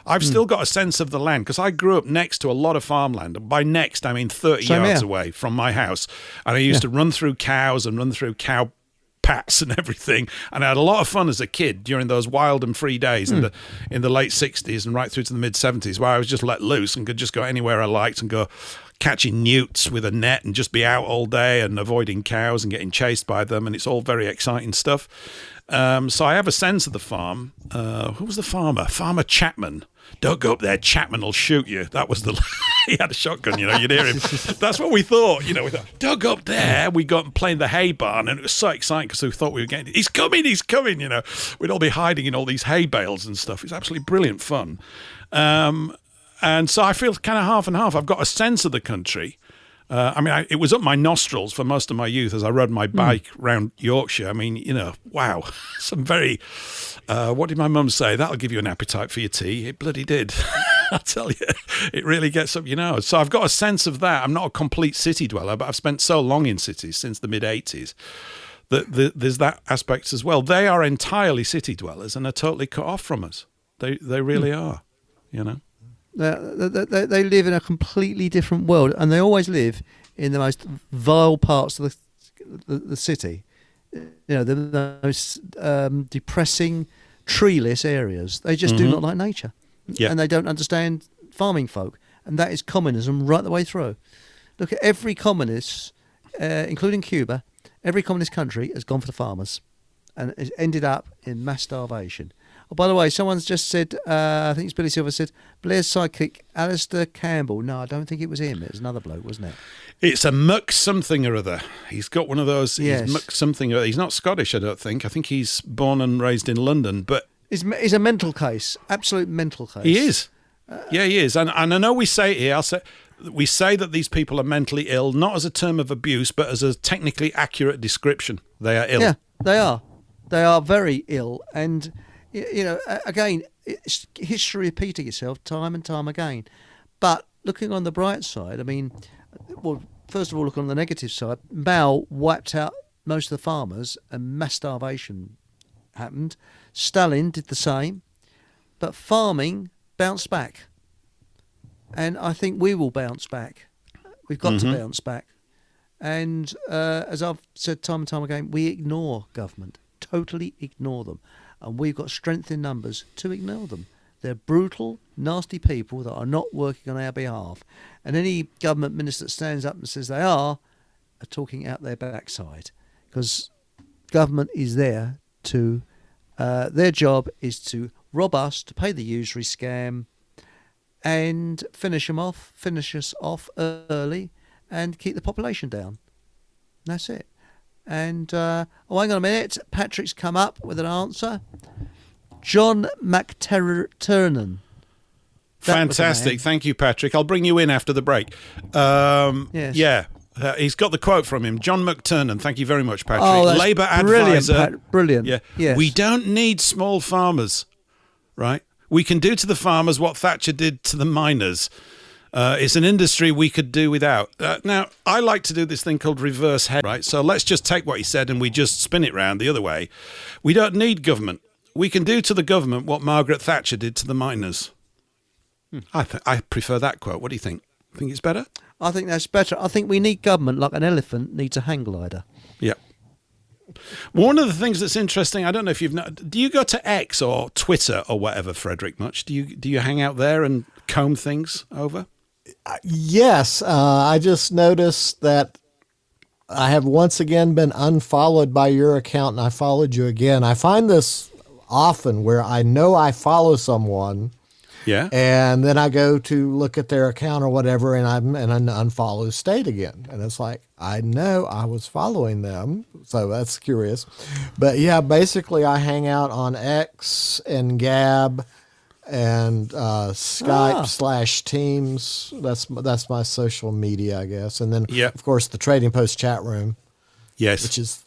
I've still got a sense of the land because I grew up next to a lot of farmland. And by next, I mean 30 yards away from my house. And I used to run through cows and run through cow pats and everything. And I had a lot of fun as a kid during those wild and free days in the late 60s and right through to the mid 70s, where I was just let loose and could just go anywhere I liked and go catching newts with a net and just be out all day and avoiding cows and getting chased by them. And it's all very exciting stuff. So I have a sense of the farm. Who was the farmer? Farmer Chapman. Don't go up there. Chapman will shoot you. That was the He had a shotgun, you'd hear him. That's what we thought, we thought, dug up there, we got playing the hay barn, and it was so exciting because we thought we were getting, he's coming, We'd all be hiding in all these hay bales and stuff. It's absolutely brilliant fun. And so I feel kind of half and half. I've got a sense of the country. It was up my nostrils for most of my youth as I rode my bike round Yorkshire. Wow, some very, what did my mum say? That'll give you an appetite for your tea. It bloody did. I tell you, it really gets up, So I've got a sense of that. I'm not a complete city dweller, but I've spent so long in cities since the mid-'80s that there's that aspect as well. They are entirely city dwellers and are totally cut off from us. They really are, They live in a completely different world, and they always live in the most vile parts of the city. The most depressing, treeless areas. They just do not like nature, and they don't understand farming folk, and that is communism right the way through. Look at every communist, including Cuba. Every communist country has gone for the farmers, and has ended up in mass starvation. Oh, by the way, someone's just said, I think it's Billy Silver said, Blair's sidekick, Alistair Campbell. No, I don't think it was him. It was another bloke, wasn't it? It's a muck something or other. He's got one of those. Yes. He's muck something or other. He's not Scottish, I don't think. I think he's born and raised in London. But he's a mental case, absolute mental case. He is. Yeah, he is. And I know we say it here. We say that these people are mentally ill, not as a term of abuse, but as a technically accurate description. They are ill. Yeah, they are. They are very ill. And again, it's history repeating itself time and time again. But looking on the bright side, first of all, look on the negative side. Mao wiped out most of the farmers and mass starvation happened. Stalin did the same. But farming bounced back. And I think we will bounce back. We've got to bounce back. And as I've said time and time again, we ignore government, totally ignore them. And we've got strength in numbers to ignore them. They're brutal, nasty people that are not working on our behalf. And any government minister that stands up and says they are talking out their backside. Because government is there to, their job is to rob us, to pay the usury scam, and finish us off early and keep the population down. That's it. And, hang on a minute. Patrick's come up with an answer. John McTernan. Fantastic. Thank you, Patrick. I'll bring you in after the break. Yes. Yeah. He's got the quote from him. John McTernan. Thank you very much, Patrick. Oh, that's Labour brilliant, advisor. Brilliant. Yeah. Yes. We don't need small farmers, right? We can do to the farmers what Thatcher did to the miners. It's an industry we could do without. Now, I like to do this thing called reverse head, right? So let's just take what he said and we just spin it round the other way. We don't need government. We can do to the government what Margaret Thatcher did to the miners. I prefer that quote. What do you think? Think it's better? I think that's better. I think we need government like an elephant needs a hang glider. Yeah. One of the things that's interesting, I don't know if do you go to X or Twitter or whatever, Frederick, much? Do you hang out there and comb things over? Yes. I just noticed that I have once again been unfollowed by your account, and I followed you again. I find this often where I know I follow someone. Yeah. And then I go to look at their account or whatever, and I'm in an unfollow state again. And it's like, I know I was following them. So that's curious. But yeah, basically I hang out on X and Gab and Skype / Teams. That's my social media, I guess. And then, of course, the Trading Post chat room. Yes. Which is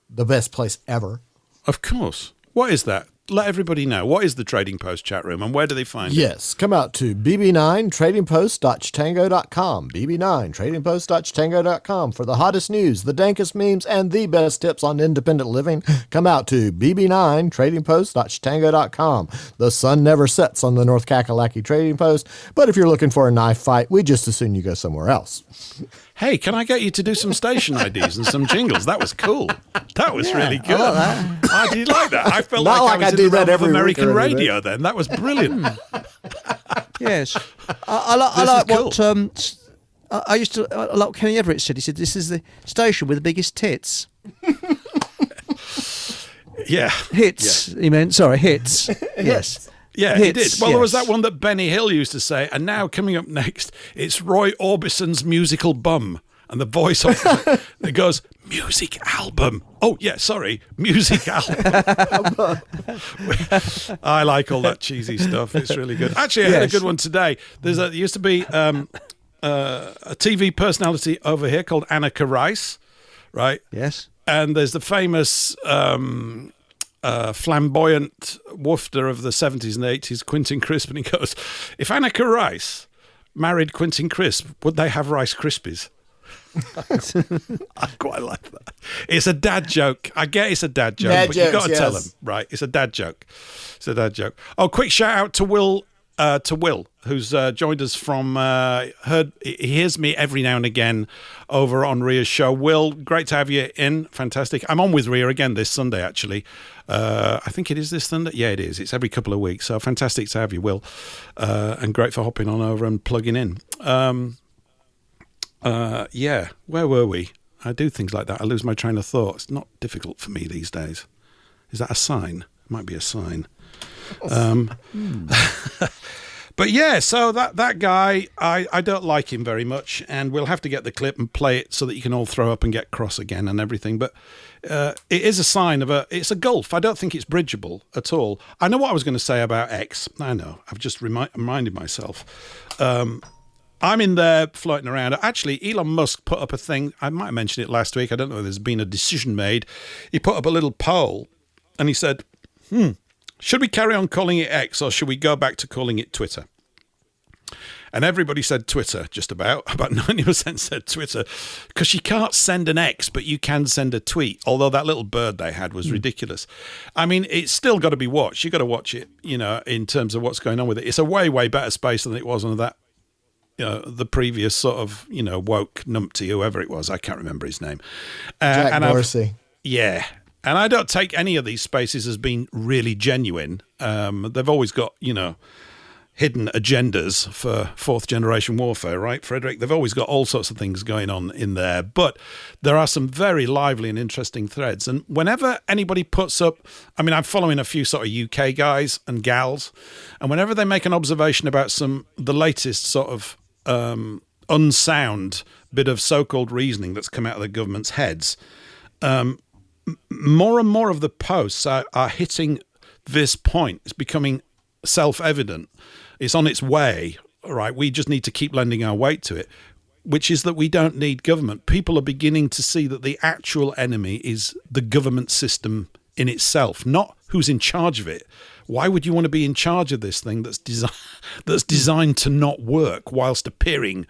the best place ever. Of course. What is that? Let everybody know. What is the Trading Post chat room and where do they find it? Yes, come out to bb9tradingpost.chatango.com, bb9tradingpost.chatango.com for the hottest news, the dankest memes, and the best tips on independent living. Come out to bb9tradingpost.chatango.com. The sun never sets on the North Kakalaki Trading Post, but if you're looking for a knife fight, we just as soon you go somewhere else. Hey, can I get you to do some station IDs and some jingles? That was cool. That was really good. I did like that. I felt like I was in the realm of American radio then. That was brilliant. Yes. I like what I used to like what Kenny Everett said. He said, this is the station with the biggest tits. Yeah. Hits, he meant. Sorry, hits. Yes. Yeah, he did. hits, Well, there was yes. that one that Benny Hill used to say, and now coming up next, it's Roy Orbison's musical bum. And the voice of it goes, music album. Oh, yeah, sorry, music album. I like all that cheesy stuff. It's really good. Actually, I had a good one today. There used to be a TV personality over here called Annika Rice, right? Yes. And there's the famous flamboyant woofter of the 70s and 80s, Quentin Crisp, and he goes, if Annika Rice married Quentin Crisp, would they have Rice Krispies? I quite like that. It's a dad joke. I get it's a dad joke, but you've got to tell him, right? It's a dad joke. It's a dad joke. Oh, quick shout out to Will, who's joined us from. He hears me every now and again over on Ria's show. Will, great to have you in. Fantastic. I'm on with Ria again this Sunday, actually. I think it is this Sunday. Yeah, it is. It's every couple of weeks. So fantastic to have you, Will, and great for hopping on over and plugging in. Yeah, where were we? I do things like that. I lose my train of thought. It's not difficult for me these days. Is that a sign? It might be a sign. But yeah, so that guy, I don't like him very much, and we'll have to get the clip and play it so that you can all throw up and get cross again and everything. But it is a sign of it's a gulf. I don't think it's bridgeable at all. I know what I was going to say about X. I know. I've just reminded myself. I'm in there floating around. Actually, Elon Musk put up a thing. I might have mentioned it last week. I don't know if there's been a decision made. He put up a little poll and he said, should we carry on calling it X or should we go back to calling it Twitter? And everybody said Twitter, just about 90% said Twitter, because you can't send an X, but you can send a tweet, although that little bird they had was ridiculous. I mean, it's still got to be watched. You've got to watch it, in terms of what's going on with it. It's a way, way better space than it was on that, the previous sort of, woke numpty, whoever it was. I can't remember his name. Jack Dorsey. Yeah. And I don't take any of these spaces as being really genuine. They've always got, hidden agendas for fourth generation warfare, right, Frederick? They've always got all sorts of things going on in there. But there are some very lively and interesting threads. And whenever anybody puts up, I'm following a few sort of UK guys and gals, and whenever they make an observation about the latest sort of unsound bit of so-called reasoning that's come out of the government's heads, more and more of the posts are hitting this point. It's becoming self-evident. It's on its way, right? We just need to keep lending our weight to it, which is that we don't need government. People are beginning to see that the actual enemy is the government system in itself, not who's in charge of it. Why would you want to be in charge of this thing that's designed to not work whilst appearing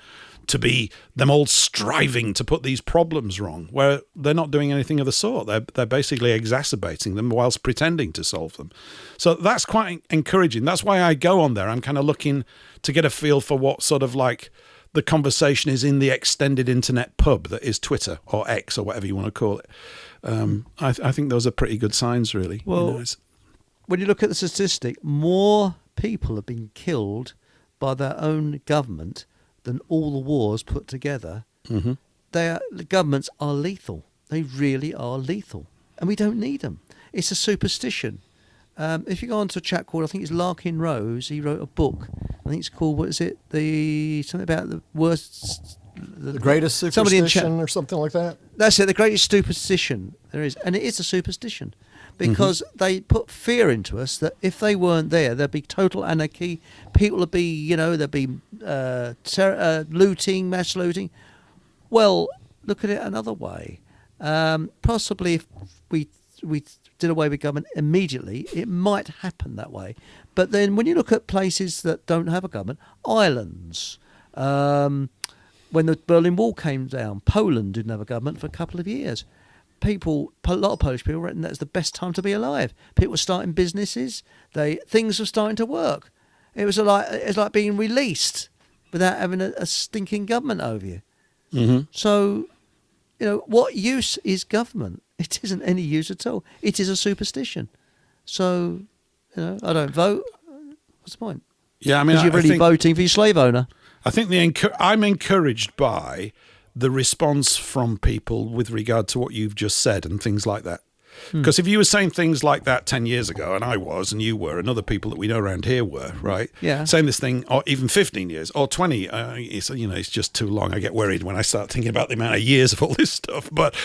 to be them all striving to put these problems wrong, where they're not doing anything of the sort. They're basically exacerbating them whilst pretending to solve them. So that's quite encouraging. That's why I go on there. I'm kind of looking to get a feel for what sort of like the conversation is in the extended internet pub that is Twitter or X or whatever you want to call it. I think those are pretty good signs, really. Well, when you look at the statistic, more people have been killed by their own government than all the wars put together. Mm-hmm. The governments are lethal. They really are lethal. And we don't need them. It's a superstition. If you go onto a chat called, I think it's Larkin Rose, he wrote a book. I think it's called, what is it? Something about the worst... The greatest superstition or something like that? That's it, the greatest superstition there is. And it is a superstition. Because they put fear into us that if they weren't there, there'd be total anarchy. People would be, there'd be looting, mass looting. Well, look at it another way. Possibly if we did away with government immediately, it might happen that way. But then when you look at places that don't have a government, islands, when the Berlin Wall came down, Poland didn't have a government for a couple of years. A lot of Polish people reckon that's the best time to be alive. People were starting businesses. Things were starting to work. It was like being released without having a stinking government over you. Mm-hmm. So, what use is government? It isn't any use at all. It is a superstition. So, I don't vote. What's the point? Yeah, because you're really voting for your slave owner. I think I'm encouraged by the response from people with regard to what you've just said and things like that. Because if you were saying things like that 10 years ago, and I was, and you were, and other people that we know around here were, right? Yeah. Saying this thing, or even 15 years, or 20, it's just too long. I get worried when I start thinking about the amount of years of all this stuff. But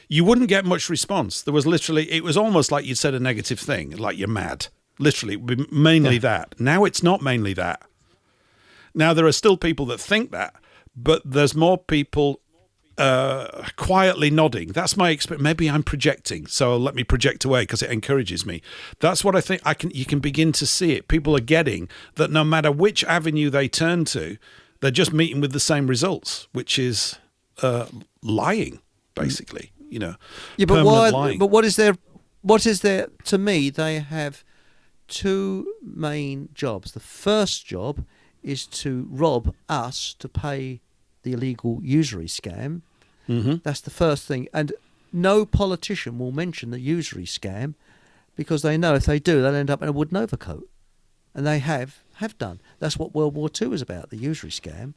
you wouldn't get much response. There was literally, it was almost like you'd said a negative thing, like you're mad. Literally, it would be mainly that. Now it's not mainly that. Now there are still people that think that, but there's more people quietly nodding. That's my experience. Maybe I'm projecting, so let me project away because it encourages me. That's what I think. You can begin to see it. People are getting that no matter which avenue they turn to, they're just meeting with the same results, which is lying, basically. Yeah, but why? Lying. But what is there? What is there? To me, they have two main jobs. The first job is to rob us to pay the illegal usury scam. Mm-hmm. That's the first thing. And no politician will mention the usury scam because they know if they do, they'll end up in a wooden overcoat. And they have done. That's what World War II was about, the usury scam.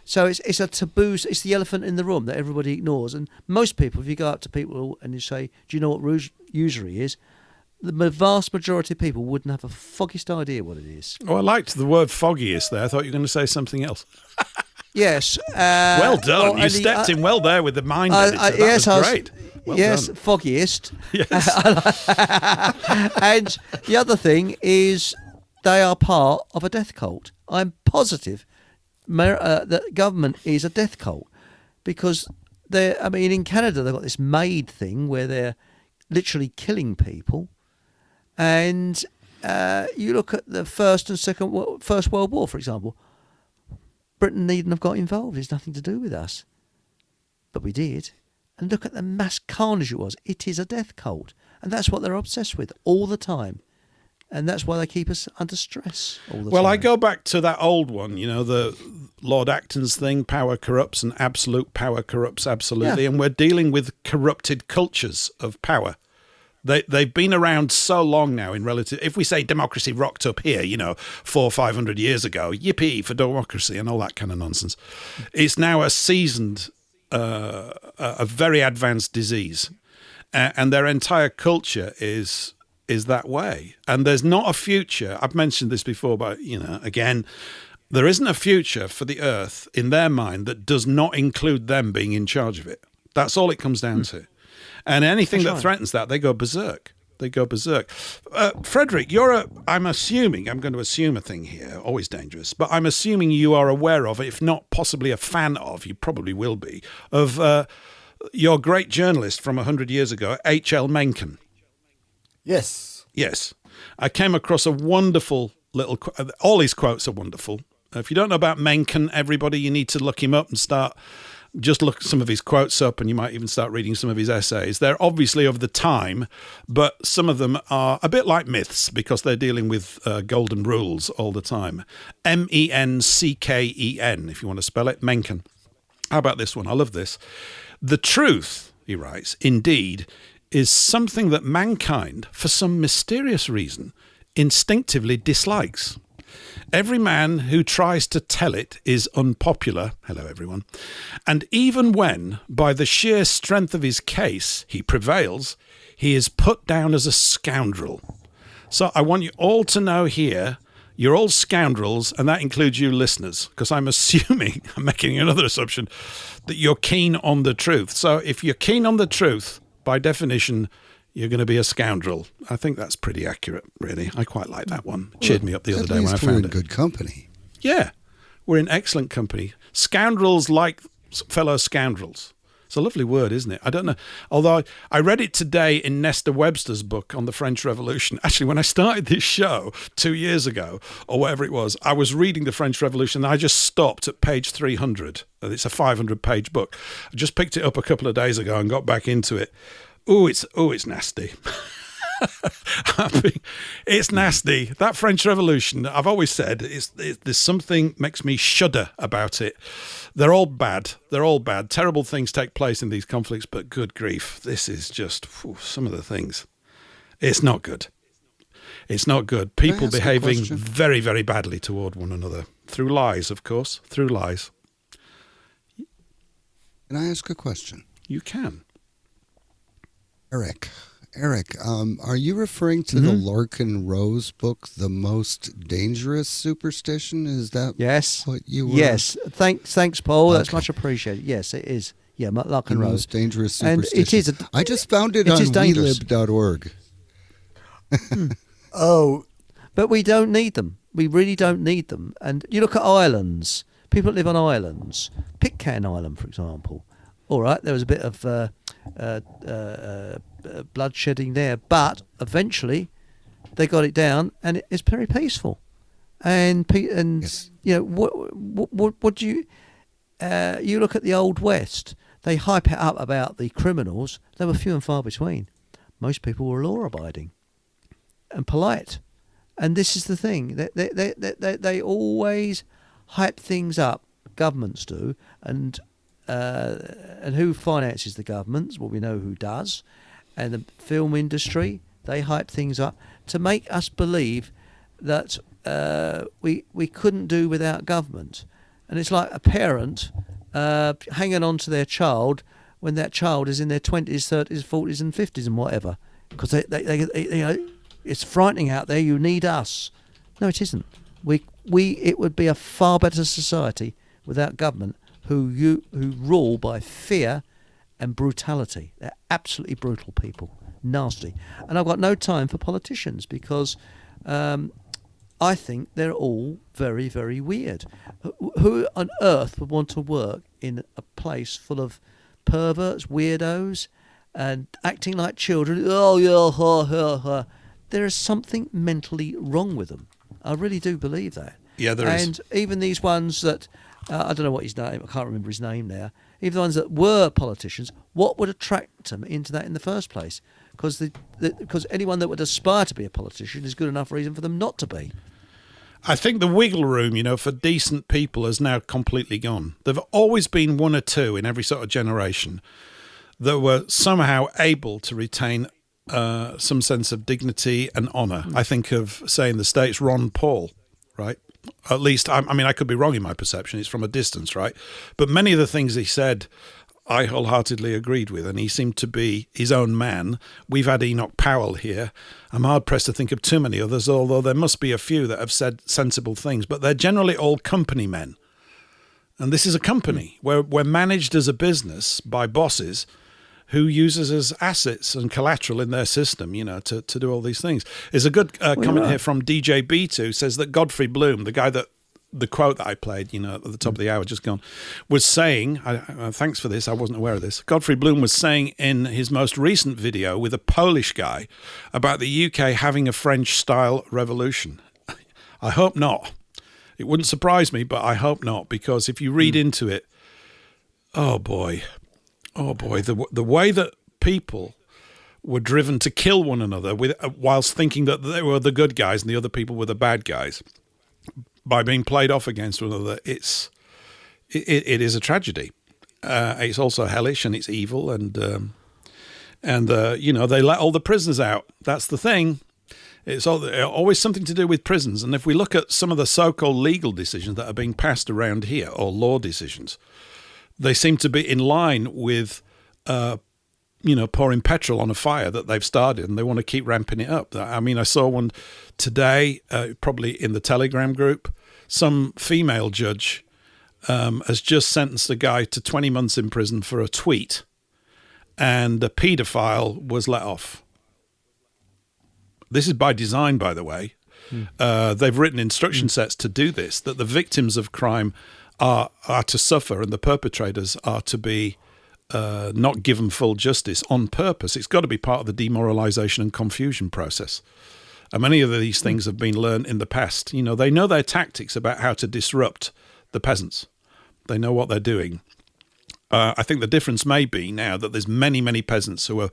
So it's a taboo. It's the elephant in the room that everybody ignores. And most people, if you go up to people and you say, do you know what usury is? The vast majority of people wouldn't have a foggiest idea what it is. Oh, I liked the word foggiest there. I thought you were going to say something else. Yes. Well done. You stepped in well there with the mind editor. That yes, was great. Well done. Foggiest. Yes. And the other thing is they are part of a death cult. I'm positive that government is a death cult because in Canada they've got this MAID thing where they're literally killing people. And you look at the First World War, for example. Britain needn't have got involved. It's nothing to do with us. But we did. And look at the mass carnage it was. It is a death cult. And that's what they're obsessed with all the time. And that's why they keep us under stress all the time. Well, I go back to that old one, the Lord Acton's thing, power corrupts and absolute power corrupts absolutely. Yeah. And we're dealing with corrupted cultures of power. They've been around so long now in relative. If we say democracy rocked up here, 400 or 500 years ago, yippee for democracy and all that kind of nonsense. It's now a seasoned, a very advanced disease, and their entire culture is that way. And there's not a future. I've mentioned this before, but again, there isn't a future for the Earth in their mind that does not include them being in charge of it. That's all it comes down to. And anything that threatens that, they go berserk. Frederick, I'm going to assume a thing here, always dangerous, but I'm assuming you are aware of, if not possibly a fan of, you probably will be, of your great journalist from 100 years ago, H.L. Mencken. Yes. Yes. I came across a wonderful little, all his quotes are wonderful. If you don't know about Mencken, everybody, you need to look him up and just look some of his quotes up, and you might even start reading some of his essays. They're obviously of the time, but some of them are a bit like myths because they're dealing with golden rules all the time. Mencken, if you want to spell it, Mencken. How about this one? I love this. The truth, he writes, indeed, is something that mankind, for some mysterious reason, instinctively dislikes. Every man who tries to tell it is unpopular. Hello, everyone. And even when, by the sheer strength of his case, he prevails, he is put down as a scoundrel. So I want you all to know here, you're all scoundrels, and that includes you listeners, because I'm making another assumption, that you're keen on the truth. So if you're keen on the truth, by definition, you're going to be a scoundrel. I think that's pretty accurate, really. I quite like that one. It cheered me up the other day when I found it. We're in good company. Yeah, we're in excellent company. Scoundrels like fellow scoundrels. It's a lovely word, isn't it? I don't know. Although I read it today in Nesta Webster's book on the French Revolution. Actually, when I started this show 2 years ago, or whatever it was, I was reading the French Revolution and I just stopped at page 300. It's a 500-page book. I just picked it up a couple of days ago and got back into it. It's nasty. It's nasty. That French Revolution, I've always said, there's something makes me shudder about it. They're all bad. Terrible things take place in these conflicts, but good grief, this is just some of the things. It's not good. People behaving very, very badly toward one another. Through lies, of course. Through lies. Can I ask a question? You can. Eric, are you referring to the Larkin Rose book, The Most Dangerous Superstition? Is that what you were? Yes. Thanks, Paul. That's much appreciated. Yes, it is. Yeah, Larkin Rose. The Most Dangerous And Superstition. I just found it on welib.org. Oh, but we don't need them. We really don't need them. And you look at islands. People that live on islands. Pitcairn Island, for example. All right, there was a bit of bloodshedding there, but eventually they got it down, and it's very peaceful. And Yes. you know what do you you look at the Old West? They hype it up about the criminals. They were few and far between. Most people were law-abiding and polite. And this is the thing. They always hype things up. Governments do, and who finances the governments? Well, we know who does. And the film industry, they hype things up to make us believe that we couldn't do without government. And it's like a parent hanging on to their child when that child is in their 20s, 30s, 40s and 50s and whatever. Because they you know, it's frightening out there. You need us. No, it isn't. It would be a far better society without government who rule by fear and brutality. They're absolutely brutal people, nasty. And I've got no time for politicians because I think they're all very, very weird. Who on earth would want to work in a place full of perverts, weirdos, and acting like children? Oh, yeah, there is something mentally wrong with them. I really do believe that. Yeah, there is. And even these ones that, I don't know what his name, I can't remember his name now, even the ones that were politicians, what would attract them into that in the first place? Because anyone that would aspire to be a politician is good enough reason for them not to be. I think the wiggle room, for decent people has now completely gone. There have always been one or two in every sort of generation that were somehow able to retain some sense of dignity and honour. I think of, say, in the States, Ron Paul, right? At least, I mean, I could be wrong in my perception. It's from a distance, right? But many of the things he said, I wholeheartedly agreed with, and he seemed to be his own man. We've had Enoch Powell here. I'm hard-pressed to think of too many others, although there must be a few that have said sensible things. But they're generally all company men. And this is a company. We're managed as a business by bosses who use us as assets and collateral in their system, to do all these things. There's a good comment here from DJ B2, says that Godfrey Bloom, the quote that I played, at the top of the hour just gone, was saying, thanks for this, I wasn't aware of this, Godfrey Bloom was saying in his most recent video with a Polish guy about the UK having a French-style revolution. I hope not. It wouldn't surprise me, but I hope not, because if you read into it, oh boy, the way that people were driven to kill one another whilst thinking that they were the good guys and the other people were the bad guys, by being played off against one another, it is a tragedy. It's also hellish and it's evil, and they let all the prisoners out. That's the thing. It's always something to do with prisons. And if we look at some of the so-called legal decisions that are being passed around here, or law decisions, they seem to be in line with, pouring petrol on a fire that they've started, and they want to keep ramping it up. I mean, I saw one today, probably in the Telegram group. Some female judge has just sentenced a guy to 20 months in prison for a tweet, and a paedophile was let off. This is by design, by the way. They've written instruction sets to do this, that the victims of crime are to suffer and the perpetrators are to be not given full justice on purpose. It's got to be part of the demoralisation and confusion process. And many of these things have been learned in the past. They know their tactics about how to disrupt the peasants. They know what they're doing. I think the difference may be now that there's many, many peasants who are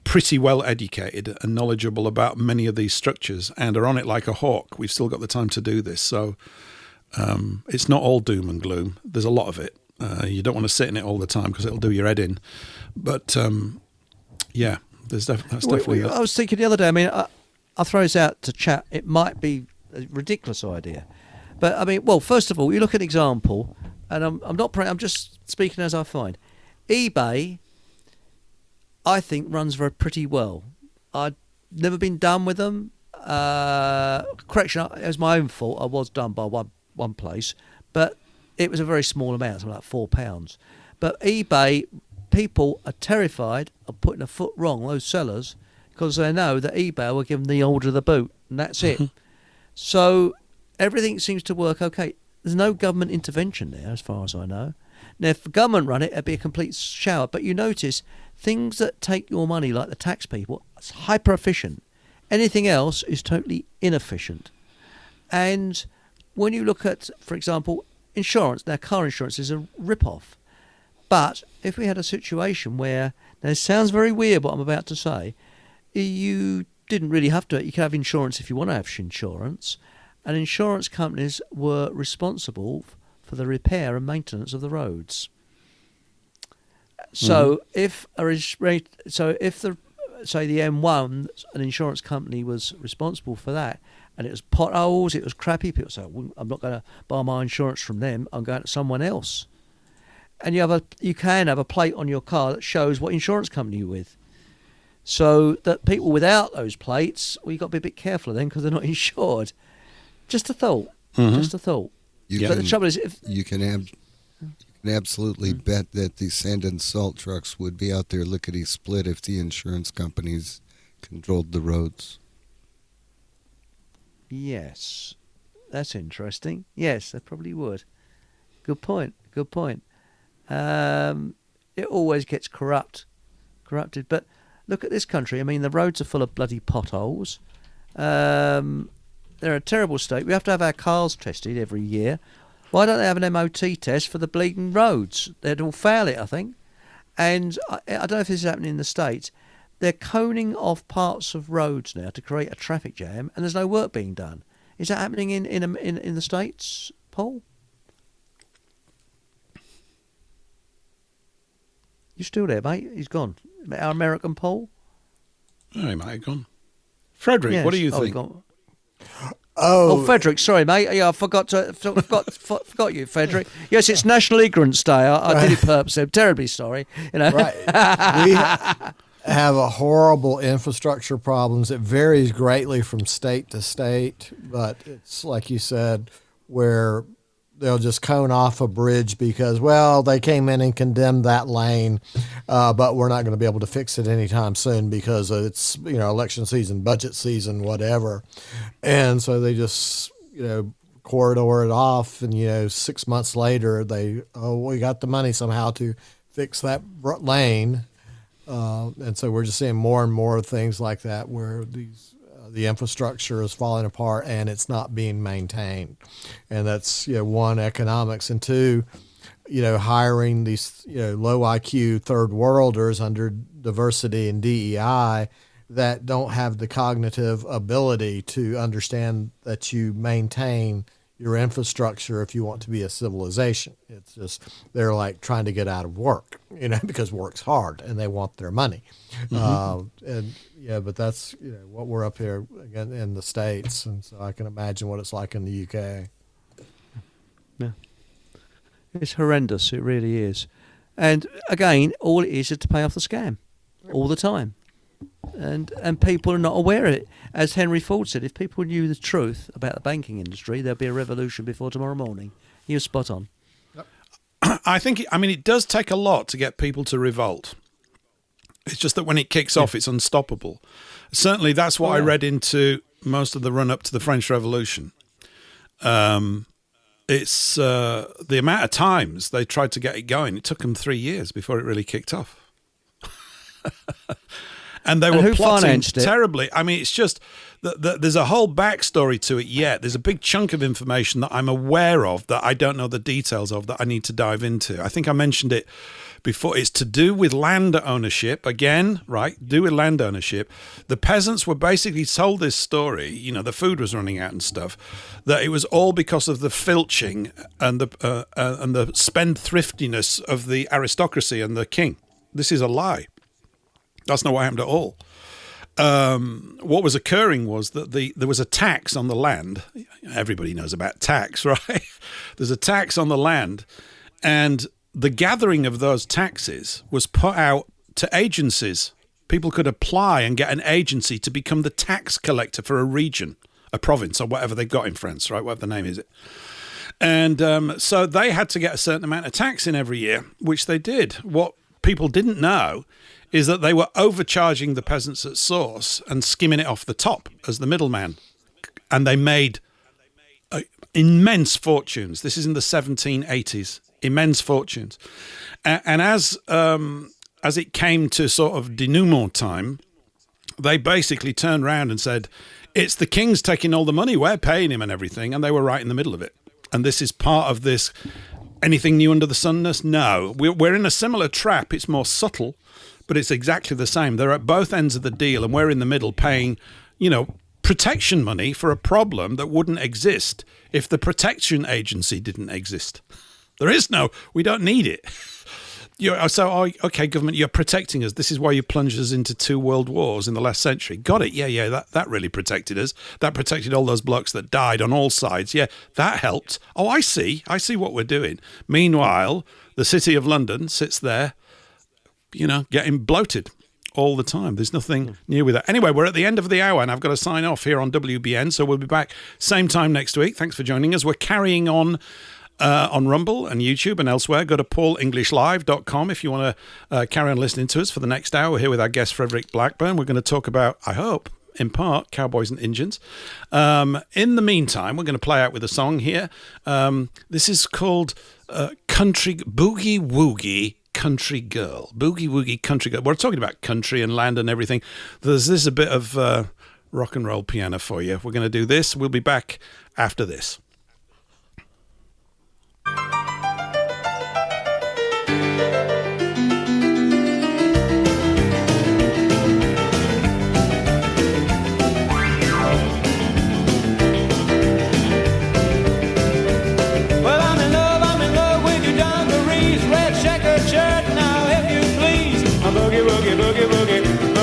pretty well educated and knowledgeable about many of these structures and are on it like a hawk. We've still got the time to do this. So it's not all doom and gloom. There's a lot of it. You don't want to sit in it all the time because it'll do your head in. But, that's definitely... I was thinking the other day, I mean, I'll throw this out to chat. It might be a ridiculous idea. But, I mean, well, first of all, you look at an example, and I'm just speaking as I find. eBay I think runs very pretty well. I'd never been done with them. Correction, it was my own fault. I was done by one place, but it was a very small amount, something like £4. But eBay, people are terrified of putting a foot wrong, those sellers, because they know that eBay will give them the order of the boot, and that's it. So everything seems to work okay. There's no government intervention there, as far as I know. Now, if the government run it, it'd be a complete shower. But you notice things that take your money, like the tax people, it's hyper efficient. Anything else is totally inefficient. And when you look at, for example, insurance, now car insurance is a rip-off. But if we had a situation where, now it sounds very weird what I'm about to say, you didn't really have to, you could have insurance if you want to have insurance, and insurance companies were responsible for the repair and maintenance of the roads. So if the M1, an insurance company was responsible for that, and it was potholes, it was crappy, people say, well, I'm not going to buy my insurance from them, I'm going to someone else. And you can have a plate on your car that shows what insurance company you're with. So that people without those plates, well, you've got to be a bit careful of them because they're not insured. Just a thought. Just a thought. But the trouble is, you can absolutely bet that the sand and salt trucks would be out there lickety-split if the insurance companies controlled the roads. Yes, that's interesting. Yes, they probably would. Good point. It always gets corrupted. But look at this country. I mean, the roads are full of bloody potholes. They're a terrible state. We have to have our cars tested every year. Why don't they have an MOT test for the bleeding roads? They'd all fail it, I think. And I don't know if this is happening in the States. They're coning off parts of roads now to create a traffic jam, and there's no work being done. Is that happening in the States, Paul? You still there, mate? He's gone. Our American Paul? Oh, he might have gone. Frederick, Yes. what do you Oh, think? Oh, Frederick, sorry, mate. Yeah, I forgot you, Frederick. Yes, it's National Ignorance Day. I did it purposely. I'm terribly sorry. You know. Right. We have a horrible infrastructure problems. It varies greatly from state to state, but it's like you said, where they'll just cone off a bridge because, well, they came in and condemned that lane, but we're not going to be able to fix it anytime soon because it's, election season, budget season, whatever. And so they just, corridor it off, and, 6 months later, we got the money somehow to fix that lane. And so we're just seeing more and more things like that where the infrastructure is falling apart and it's not being maintained. And that's, one, economics, and two, hiring these, low IQ third worlders under diversity and DEI that don't have the cognitive ability to understand that you maintain your infrastructure if you want to be a civilization. It's just, they're like trying to get out of work, because work's hard and they want their money. But that's, what we're up here again in the States. And so I can imagine what it's like in the UK. Yeah. It's horrendous. It really is. And again, all it is to pay off the scam all the time. And people are not aware of it. As Henry Ford said, if people knew the truth about the banking industry, there'd be a revolution before tomorrow morning. He was spot on. I think, it does take a lot to get people to revolt. It's just that when it kicks off, it's unstoppable. Certainly, that's what I read into most of the run-up to the French Revolution. It's the amount of times they tried to get it going. It took them 3 years before it really kicked off. And they were plotting terribly. It's just that there's a whole backstory to it yet. There's a big chunk of information that I'm aware of that I don't know the details of that I need to dive into. I think I mentioned it before. It's to do with land ownership. Again, right, do with land ownership. The peasants were basically told this story, the food was running out and stuff, that it was all because of the filching and the spendthriftiness of the aristocracy and the king. This is a lie. That's not what happened at all. What was occurring was that there was a tax on the land. Everybody knows about tax, right? There's a tax on the land, and the gathering of those taxes was put out to agencies people could apply and get an agency to become the tax collector for a region, a province, or whatever they've got in France, right? Whatever the name is. And so they had to get a certain amount of tax in every year, which they did. What people didn't know is that they were overcharging the peasants at source and skimming it off the top as the middleman. And they made immense fortunes. This is in the 1780s, immense fortunes. And as it came to sort of denouement time, they basically turned around and said, it's the king's taking all the money, we're paying him and everything. And they were right in the middle of it. And this is part of this, anything new under the sunness? No, we're in a similar trap. It's more subtle, but it's exactly the same. They're at both ends of the deal, and we're in the middle paying, protection money for a problem that wouldn't exist if the protection agency didn't exist. We don't need it. Okay, government, you're protecting us. This is why you plunged us into 2 world wars in the last century. Got it. Yeah, that really protected us. That protected all those blokes that died on all sides. Yeah, that helped. Oh, I see what we're doing. Meanwhile, the city of London sits there, getting bloated all the time. There's nothing new with that. Anyway, we're at the end of the hour, and I've got to sign off here on WBN, so we'll be back same time next week. Thanks for joining us. We're carrying on Rumble and YouTube and elsewhere. Go to paulenglishlive.com if you want to carry on listening to us for the next hour. We're here with our guest, Frederick Blackburn. We're going to talk about, I hope, in part, cowboys and Indians. In the meantime, we're going to play out with a song here. This is called Country Boogie Woogie Country Girl. Boogie Woogie Country Girl. We're talking about country and land and everything. There's a bit of rock and roll piano for you. We're going to do this. We'll be back after this.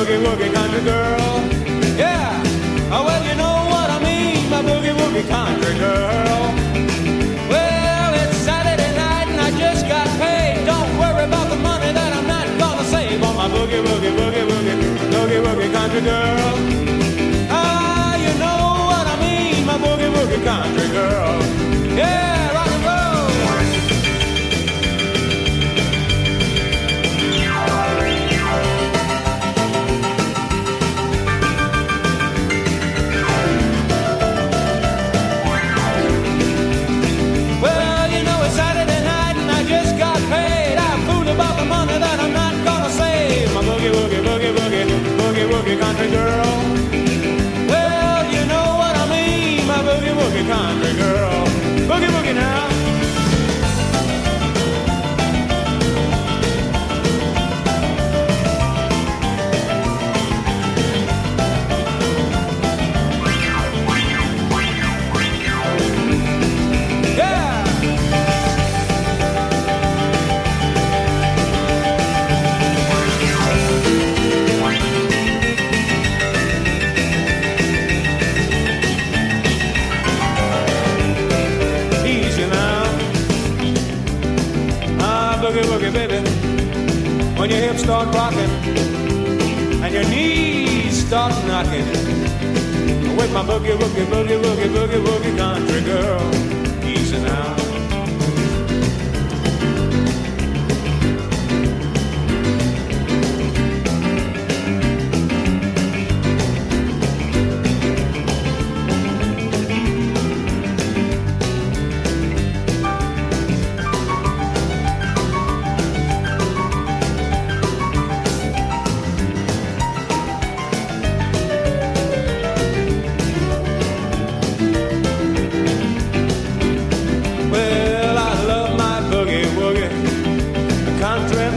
Boogie woogie country girl, yeah. Oh well, you know what I mean, my boogie woogie country girl. Well, it's Saturday night and I just got paid. Don't worry about the money that I'm not gonna save on my boogie woogie boogie woogie boogie woogie country girl. Ah, you know what I mean, my boogie woogie country girl. Yeah, rock and roll. Boogie country girl. Well, you know what I mean, my boogie woogie country girl. Boogie woogie now. When your hips start rocking and your knees start knocking, with my boogie woogie boogie woogie boogie woogie country girl, easy now.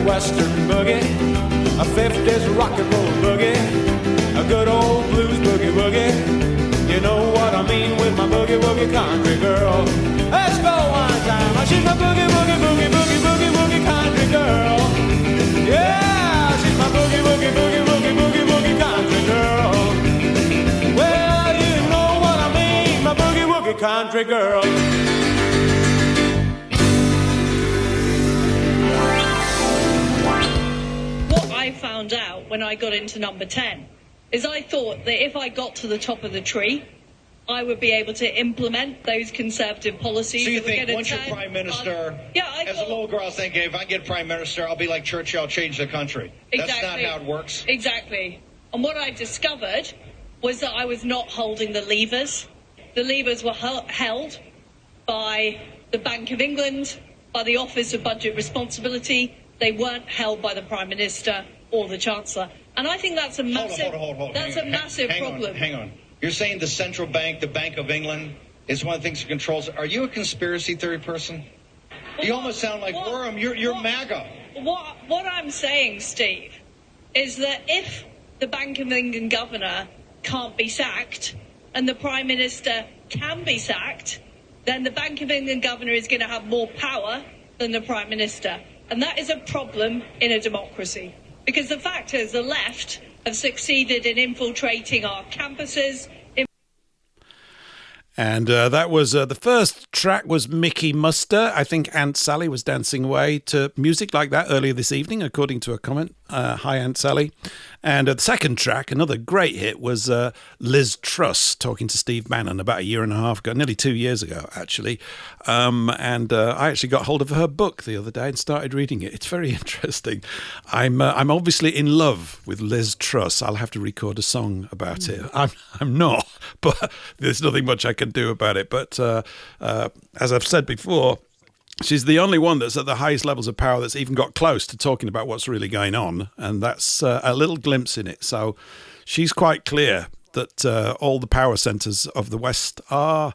Western boogie, a 50s rock and roll boogie, a good old blues boogie woogie. You know what I mean with my boogie woogie country girl. Let's go one time. She's my boogie woogie boogie boogie boogie woogie country girl. Yeah, she's my boogie woogie boogie boogie boogie woogie country girl. Well, you know what I mean, my boogie woogie country girl. What I I found out when I got into number 10 is I thought that if I got to the top of the tree, I would be able to implement those conservative policies. So you that were think gonna once you're turn prime minister, as a thought, little girl, I was thinking, if I get prime minister, I'll be like Churchill, I'll change the country. Exactly. That's not how it works. Exactly. And what I discovered was that I was not holding the levers. The levers were held by the Bank of England, by the Office of Budget Responsibility. They weren't held by the Prime Minister or the Chancellor. And I think that's a massive, hold on. That's a massive problem. Hang on. You're saying the central bank, the Bank of England, is one of the things that controls it. Are you a conspiracy theory person? You almost sound like Worm. You're MAGA. What I'm saying, Steve, is that if the Bank of England governor can't be sacked and the Prime Minister can be sacked, then the Bank of England governor is going to have more power than the Prime Minister. And that is a problem in a democracy. Because the fact is the left have succeeded in infiltrating our campuses. And that was the first track was Mickey Muster. I think Aunt Sally was dancing away to music like that earlier this evening, according to a comment. Hi, Aunt Sally. And the second track, another great hit, was Liz Truss talking to Steve Bannon about a year and a half ago, nearly 2 years ago, actually. And I actually got hold of her book the other day and started reading it. It's very interesting. I'm obviously in love with Liz Truss. I'll have to record a song about it. I'm not, but there's nothing much I can do about it. But as I've said before, she's the only one that's at the highest levels of power that's even got close to talking about what's really going on. And that's a little glimpse in it. So she's quite clear that all the power centers of the West are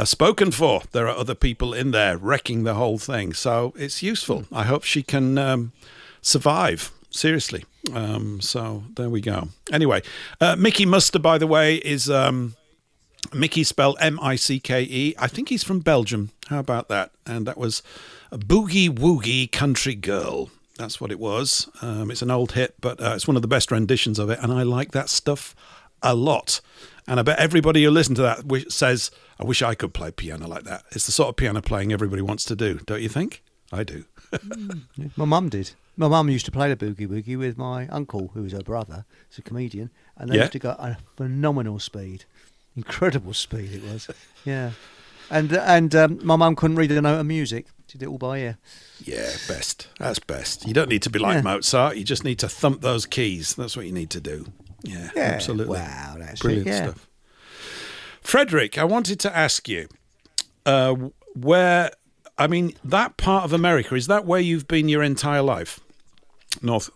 spoken for. There are other people in there wrecking the whole thing. So it's useful. I hope she can survive. Seriously. So there we go. Anyway, Mickey Muster, by the way, is... Mickey spelled M-I-C-K-E. I think he's from Belgium. How about that? And that was a Boogie Woogie Country Girl. That's what it was. It's an old hit, but it's one of the best renditions of it. And I like that stuff a lot. And I bet everybody who listens to that says, I wish I could play piano like that. It's the sort of piano playing everybody wants to do. Don't you think? I do. My mum did. My mum used to play the Boogie Woogie with my uncle, who was her brother. He's a comedian. And they used to go at a phenomenal speed. Incredible speed it was, yeah. And my mum couldn't read a note of music. She did it all by ear. Yeah, best. That's best. You don't need to be like Mozart. You just need to thump those keys. That's what you need to do. Yeah, absolutely. Wow, that's brilliant stuff. Frederick, I wanted to ask you, that part of America, is that where you've been your entire life? North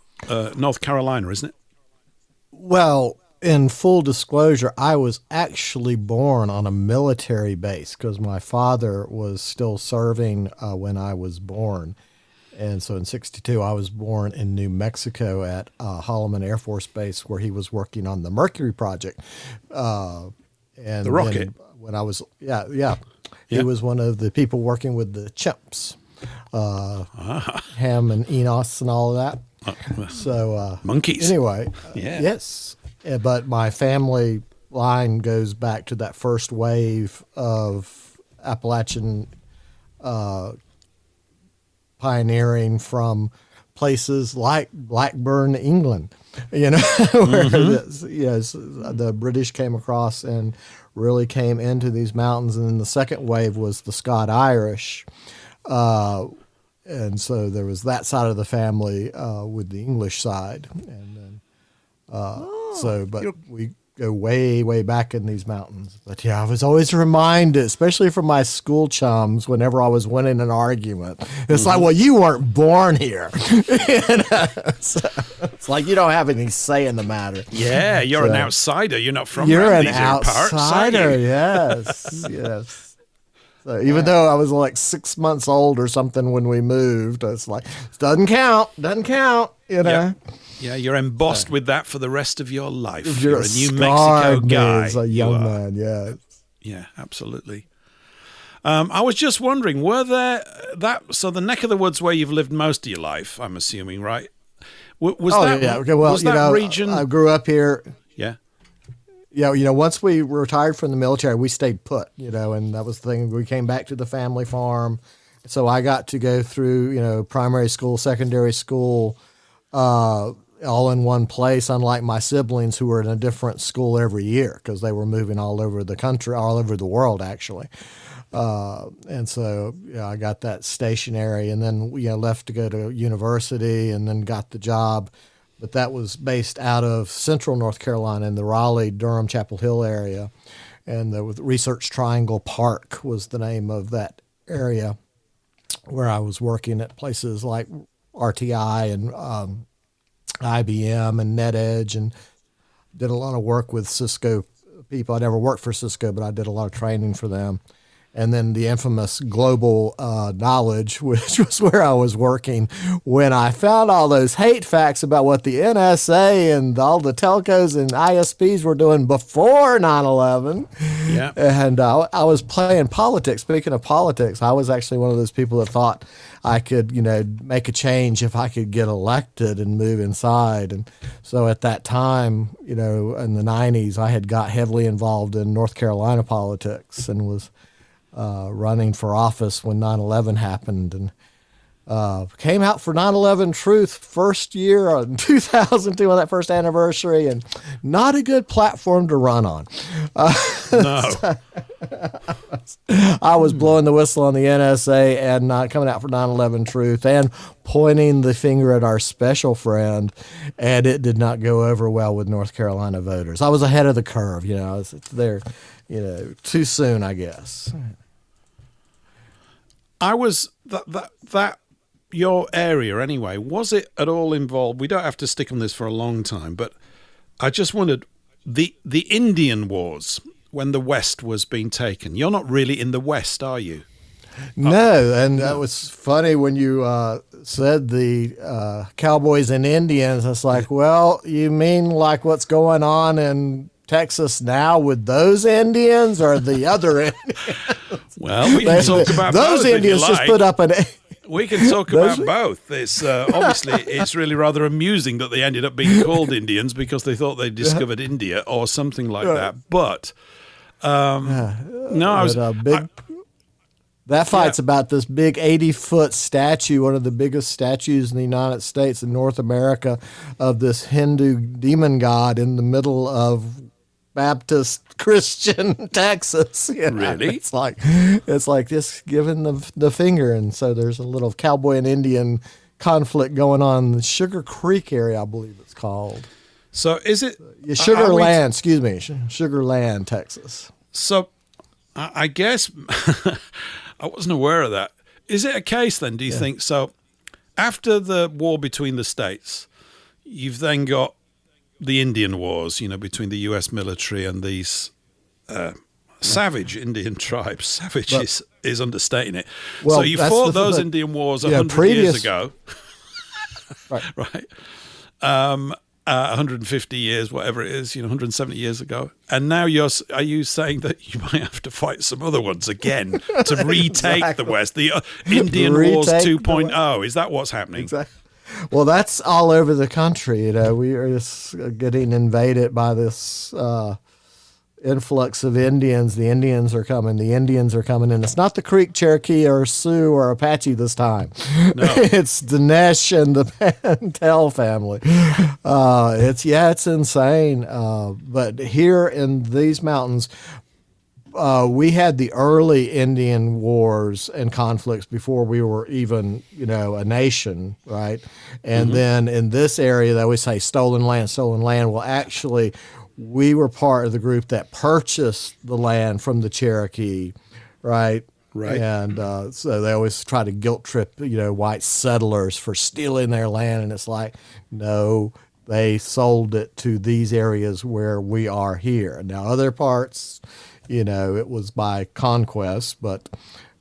Carolina, isn't it? Well, in full disclosure, I was actually born on a military base because my father was still serving when I was born. And so in 1962, I was born in New Mexico at Holloman Air Force Base, where he was working on the Mercury project. And the rocket. When I was, he was one of the people working with the chimps, Ham and Enos and all of that. So monkeys. Anyway, yes. But my family line goes back to that first wave of Appalachian pioneering from places like Blackbird, England, where the British came across and really came into these mountains. And then the second wave was the Scot-Irish. And so there was that side of the family with the English side. And then, we go way, way back in these mountains. But yeah, I was always reminded, especially from my school chums, whenever I was winning an argument, it's like, well, you weren't born here. So, it's like you don't have any say in the matter. Yeah, you're an outsider. You're not from You're an these outsider, yes, yes. So even though I was like 6 months old or something when we moved, it's like, it doesn't count, Yep. Yeah, you're embossed with that for the rest of your life. You're a New Mexico guy. As a young man, yeah. Yeah, absolutely. I was just wondering, so the neck of the woods where you've lived most of your life, I'm assuming, right? Was that region? I grew up here. Yeah. Yeah, once we retired from the military, we stayed put, and that was the thing. We came back to the family farm. So I got to go through, primary school, secondary school, all in one place, unlike my siblings who were in a different school every year because they were moving all over the country, all over the world, actually. And so I got that stationary, and then left to go to university, and then got the job. But that was based out of central North Carolina in the Raleigh, Durham, Chapel Hill area. And the Research Triangle Park was the name of that area where I was working at places like RTI and IBM and NetEdge, and did a lot of work with Cisco people. I never worked for Cisco, but I did a lot of training for them. And then the infamous Global Knowledge, which was where I was working when I found all those hate facts about what the NSA and all the telcos and ISPs were doing before 9/11. Yeah. And I was playing politics. Speaking of politics, I was actually one of those people that thought I could, make a change if I could get elected and move inside. And so at that time, in the 90s, I had got heavily involved in North Carolina politics and was running for office when 9/11 happened, and came out for 9/11 Truth first year in 2002 on that first anniversary, and not a good platform to run on. No. I was blowing the whistle on the NSA and not coming out for 9/11 Truth and pointing the finger at our special friend, and it did not go over well with North Carolina voters. I was ahead of the curve, I was there, too soon, I guess. I was that your area anyway. Was it at all involved? We don't have to stick on this for a long time, but I just wondered the Indian Wars when the West was being taken. You're not really in the West, are you? No, and that was funny when you said the Cowboys and Indians. It's like, well, you mean like what's going on in Texas now with those Indians or the other Indians? Well, we can talk about those both, if Indians you just like. put up an. We can talk about both. It's obviously it's really rather amusing that they ended up being called Indians because they thought they discovered India or something like that. But no, I was That fight's about this big 80-foot statue, one of the biggest statues in the United States and North America, of this Hindu demon god in the middle of Baptist Christian Texas. Really? It's like just giving the finger, and so there's a little cowboy and Indian conflict going on in the Sugar Creek area, I believe it's called. So is it Sugar Land? Excuse me, Sugar Land, Texas. So I guess I wasn't aware of that. Is it a case then, do you think? So after the war between the states, you've then got the Indian Wars, between the U.S. military and these savage Indian tribes. Savage is understating it. Well, so you fought those Indian Wars 100 years ago. Right. 150 years, whatever it is, 170 years ago. And now are you saying that you might have to fight some other ones again to retake the West? The Indian Wars 2.0, is that what's happening? Exactly. Well, that's all over the country. We are just getting invaded by this influx of Indians. The Indians are coming. And it's not the Creek, Cherokee, or Sioux, or Apache this time. No. It's Dinesh and the Pantel family. It's insane. But here in these mountains, we had the early Indian wars and conflicts before we were even, a nation, right? And then in this area, they always say stolen land. Well, actually, we were part of the group that purchased the land from the Cherokee, right? Right. And so they always try to guilt trip, white settlers for stealing their land. And it's like, no, they sold it to these areas where we are here. Now, other parts, it was by conquest, but,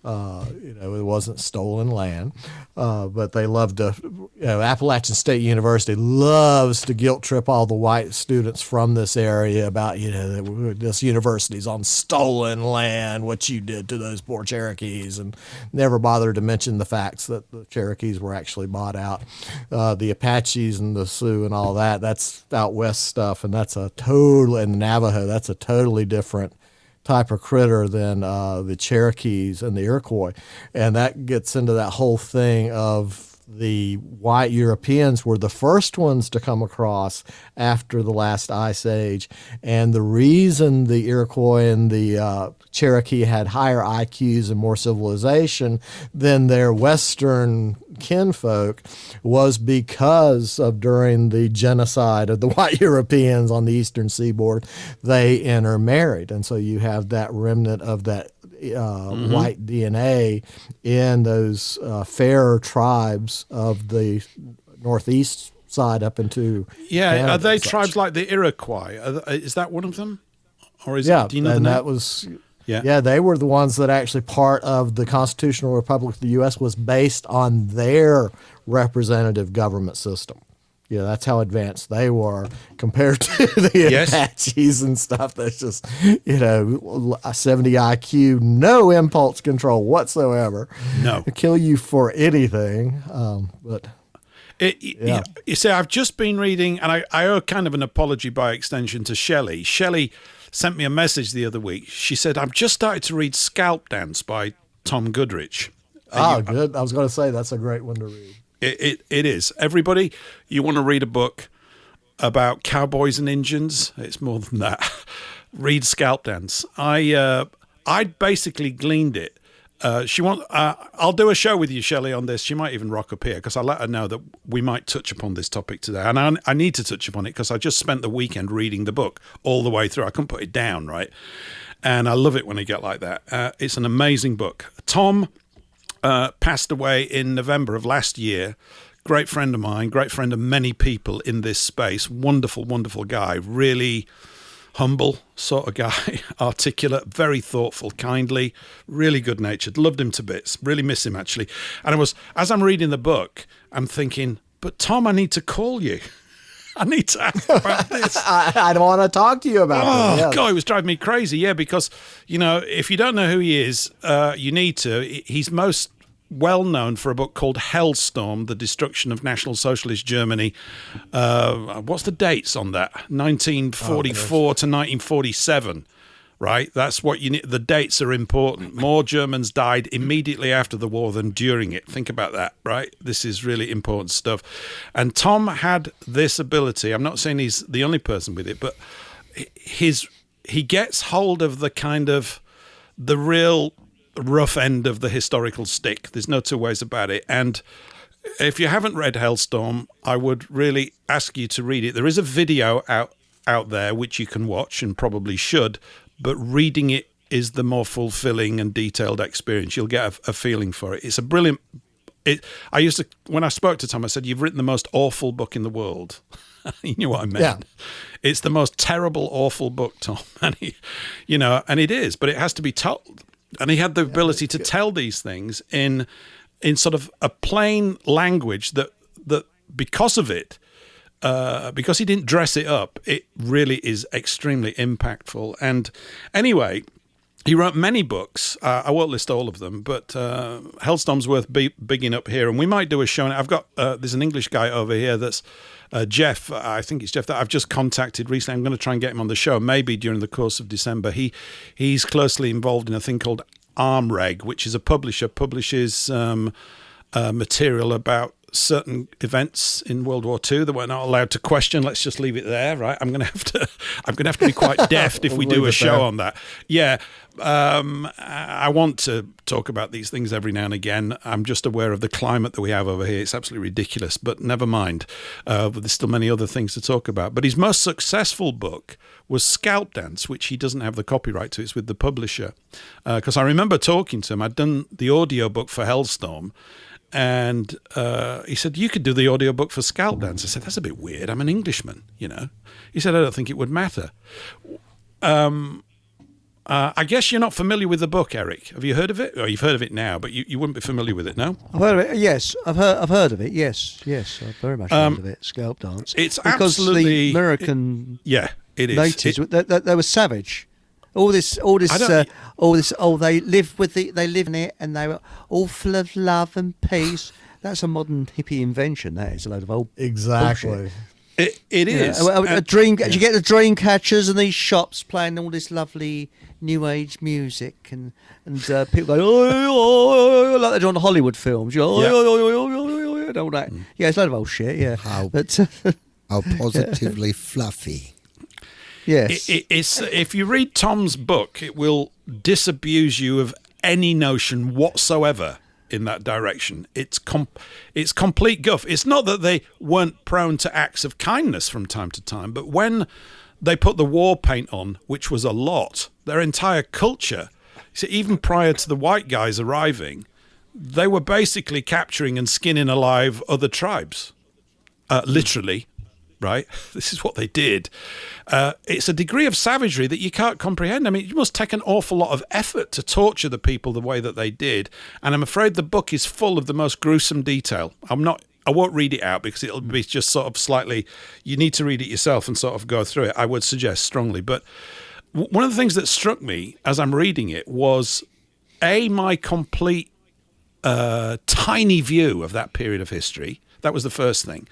it wasn't stolen land. But they loved to, Appalachian State University loves to guilt trip all the white students from this area about, this university's on stolen land, what you did to those poor Cherokees, and never bothered to mention the facts that the Cherokees were actually bought out. The Apaches and the Sioux and all that, that's out west stuff, and and the Navajo, that's a totally different type of critter than the Cherokees and the Iroquois. And that gets into that whole thing of the white Europeans were the first ones to come across after the last ice age. And the reason the Iroquois and the Cherokee had higher IQs and more civilization than their Western kinfolk was because of during the genocide of the white Europeans on the eastern seaboard, they intermarried. And so you have that remnant of that white DNA in those fairer tribes of the northeast side up into Canada are they and such. tribes like the Iroquois? Is that one of them? Or is Yeah, it, do you know the and name? that was Yeah. they were the ones that actually part of the Constitutional Republic of the U.S. was based on their representative government system. Yeah, that's how advanced they were compared to the Yes. Apaches and stuff. That's just, a 70 IQ, no impulse control whatsoever. No. Kill you for anything. But You see, I've just been reading, and I owe kind of an apology by extension to Shelley. Shelley sent me a message the other week. She said, I've just started to read Scalp Dance by Tom Goodrich. good. I was going to say that's a great one to read. It is. Everybody, you want to read a book about cowboys and Indians? It's more than that. Read Scalp Dance. I basically gleaned it. I'll do a show with you, Shelley, on this. She might even rock up here because I let her know that we might touch upon this topic today. And I need to touch upon it because I just spent the weekend reading the book all the way through. I couldn't put it down, right? And I love it when I get like that. It's an amazing book. Tom passed away in November of last year. Great friend of mine, great friend of many people in this space. Wonderful, wonderful guy. Really humble sort of guy, articulate, very thoughtful, kindly, really good-natured. Loved him to bits. Really miss him, actually. And as I'm reading the book, I'm thinking, but Tom, I need to call you. I need to ask about this. I don't want to talk to you about Oh, it. Yes. God, it was driving me crazy. Yeah, because, if you don't know who he is, you need to. He's most well known for a book called Hellstorm, The Destruction of National Socialist Germany. What's the dates on that? 1944 to 1947. Right? That's what you need. The dates are important. More Germans died immediately after the war than during it. Think about that, right? This is really important stuff. And Tom had this ability. I'm not saying he's the only person with it, but he gets hold of the real rough end of the historical stick. There's no two ways about it. And if you haven't read Hellstorm, I would really ask you to read it. There is a video out there which you can watch and probably should, but reading it is the more fulfilling and detailed experience. You'll get a feeling for it. It's a brilliant. When I spoke to Tom, I said, "You've written the most awful book in the world." He knew what I meant. Yeah. It's the most terrible, awful book, Tom, and and it is, but it has to be told. And he had the ability to tell these things in sort of a plain language that because of it. Because he didn't dress it up, it really is extremely impactful. And anyway, he wrote many books. I won't list all of them, but Hellstorm's worth bigging up here. And we might do a show. I've got there's an English guy over here that's Jeff. I think it's Jeff that I've just contacted recently. I'm going to try and get him on the show, maybe during the course of December. He's closely involved in a thing called Armreg, which is a publisher, publishes material about certain events in World War II that we're not allowed to question. Let's just leave it there, right? I'm going to have to be quite deft if we do a show on that. Yeah, I want to talk about these things every now and again. I'm just aware of the climate that we have over here. It's absolutely ridiculous, but never mind. There's still many other things to talk about. But his most successful book was Scalp Dance, which he doesn't have the copyright to. It's with the publisher. Because I remember talking to him. I'd done the audiobook for Hellstorm, and he said, "You could do the audiobook for Scalp Dance." I said, "That's a bit weird. I'm an Englishman, He said, "I don't think it would matter." I guess you're not familiar with the book, Eric. Have you heard of it? Or you've heard of it now, but you wouldn't be familiar with it, no? I've heard of it. Yes, I've heard of it. Yes, I've very much heard of it. Scalp Dance. It's because absolutely the American it is. natives they were savage. All this. They live in it, and they were all full of love and peace. That's a modern hippie invention. That is a load of old Exactly. bullshit. It is. A dream. You get the dream catchers and these shops playing all this lovely new age music, and people go, oh, like they do on the Hollywood films. and all that. Yeah, it's a load of old shit. Yeah, but How positively fluffy. yes, It's if you read Tom's book, it will disabuse you of any notion whatsoever in that direction. It's complete guff. It's not that they weren't prone to acts of kindness from time to time, but when they put the war paint on, which was a lot, their entire culture, so even prior to the white guys arriving, they were basically capturing and skinning alive other tribes, literally. Right? This is what they did. It's a degree of savagery that you can't comprehend. I mean, it must take an awful lot of effort to torture the people the way that they did. And I'm afraid the book is full of the most gruesome detail. I won't read it out because it'll be just sort of slightly, you need to read it yourself and sort of go through it. I would suggest strongly. But one of the things that struck me as I'm reading it was, my complete tiny view of that period of history. That was the first thing.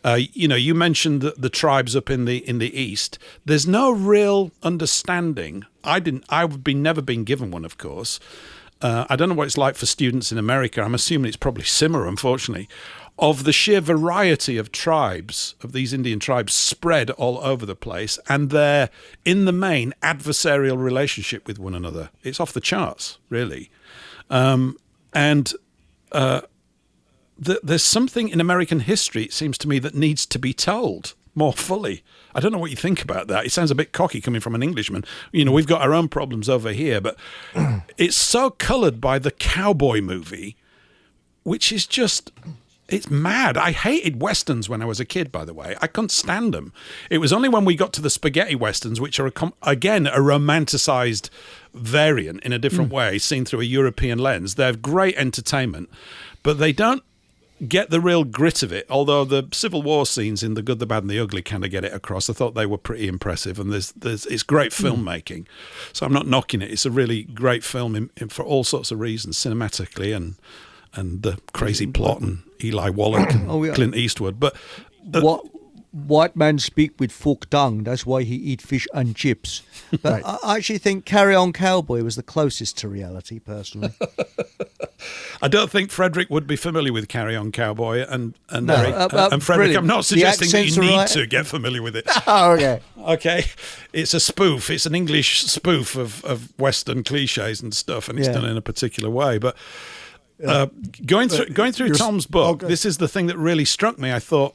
You mentioned the tribes up in the east. There's no real understanding. I've never been given one, of course. I don't know what it's like for students in America. I'm assuming it's probably similar, unfortunately, of the sheer variety of tribes, of these Indian tribes spread all over the place, and their, in the main, adversarial relationship with one another. It's off the charts, really. There's something in American history, it seems to me, that needs to be told more fully. I don't know what you think about that. It sounds a bit cocky coming from an Englishman. We've got our own problems over here, but it's so coloured by the cowboy movie, which is just, it's mad. I hated Westerns when I was a kid, by the way. I couldn't stand them. It was only when we got to the spaghetti Westerns, which are, again, a romanticised variant in a different way, seen through a European lens. They're great entertainment, but they don't get the real grit of it, although the Civil War scenes in The Good, the Bad and the Ugly kind of get it across. I thought they were pretty impressive, and it's great filmmaking. So I'm not knocking it. It's a really great film for all sorts of reasons, cinematically and the crazy plot and Eli Wallach and Clint Eastwood. But white man speak with forked tongue. That's why he eat fish and chips. But I actually think Carry On Cowboy was the closest to reality, personally. I don't think Frederick would be familiar with Carry On Cowboy, and Frederick, brilliant. I'm not suggesting that you need to get familiar with it. Oh, okay. Okay, it's a spoof. It's an English spoof of Western cliches and stuff, and it's done in a particular way. But going through Tom's book, this is the thing that really struck me. I thought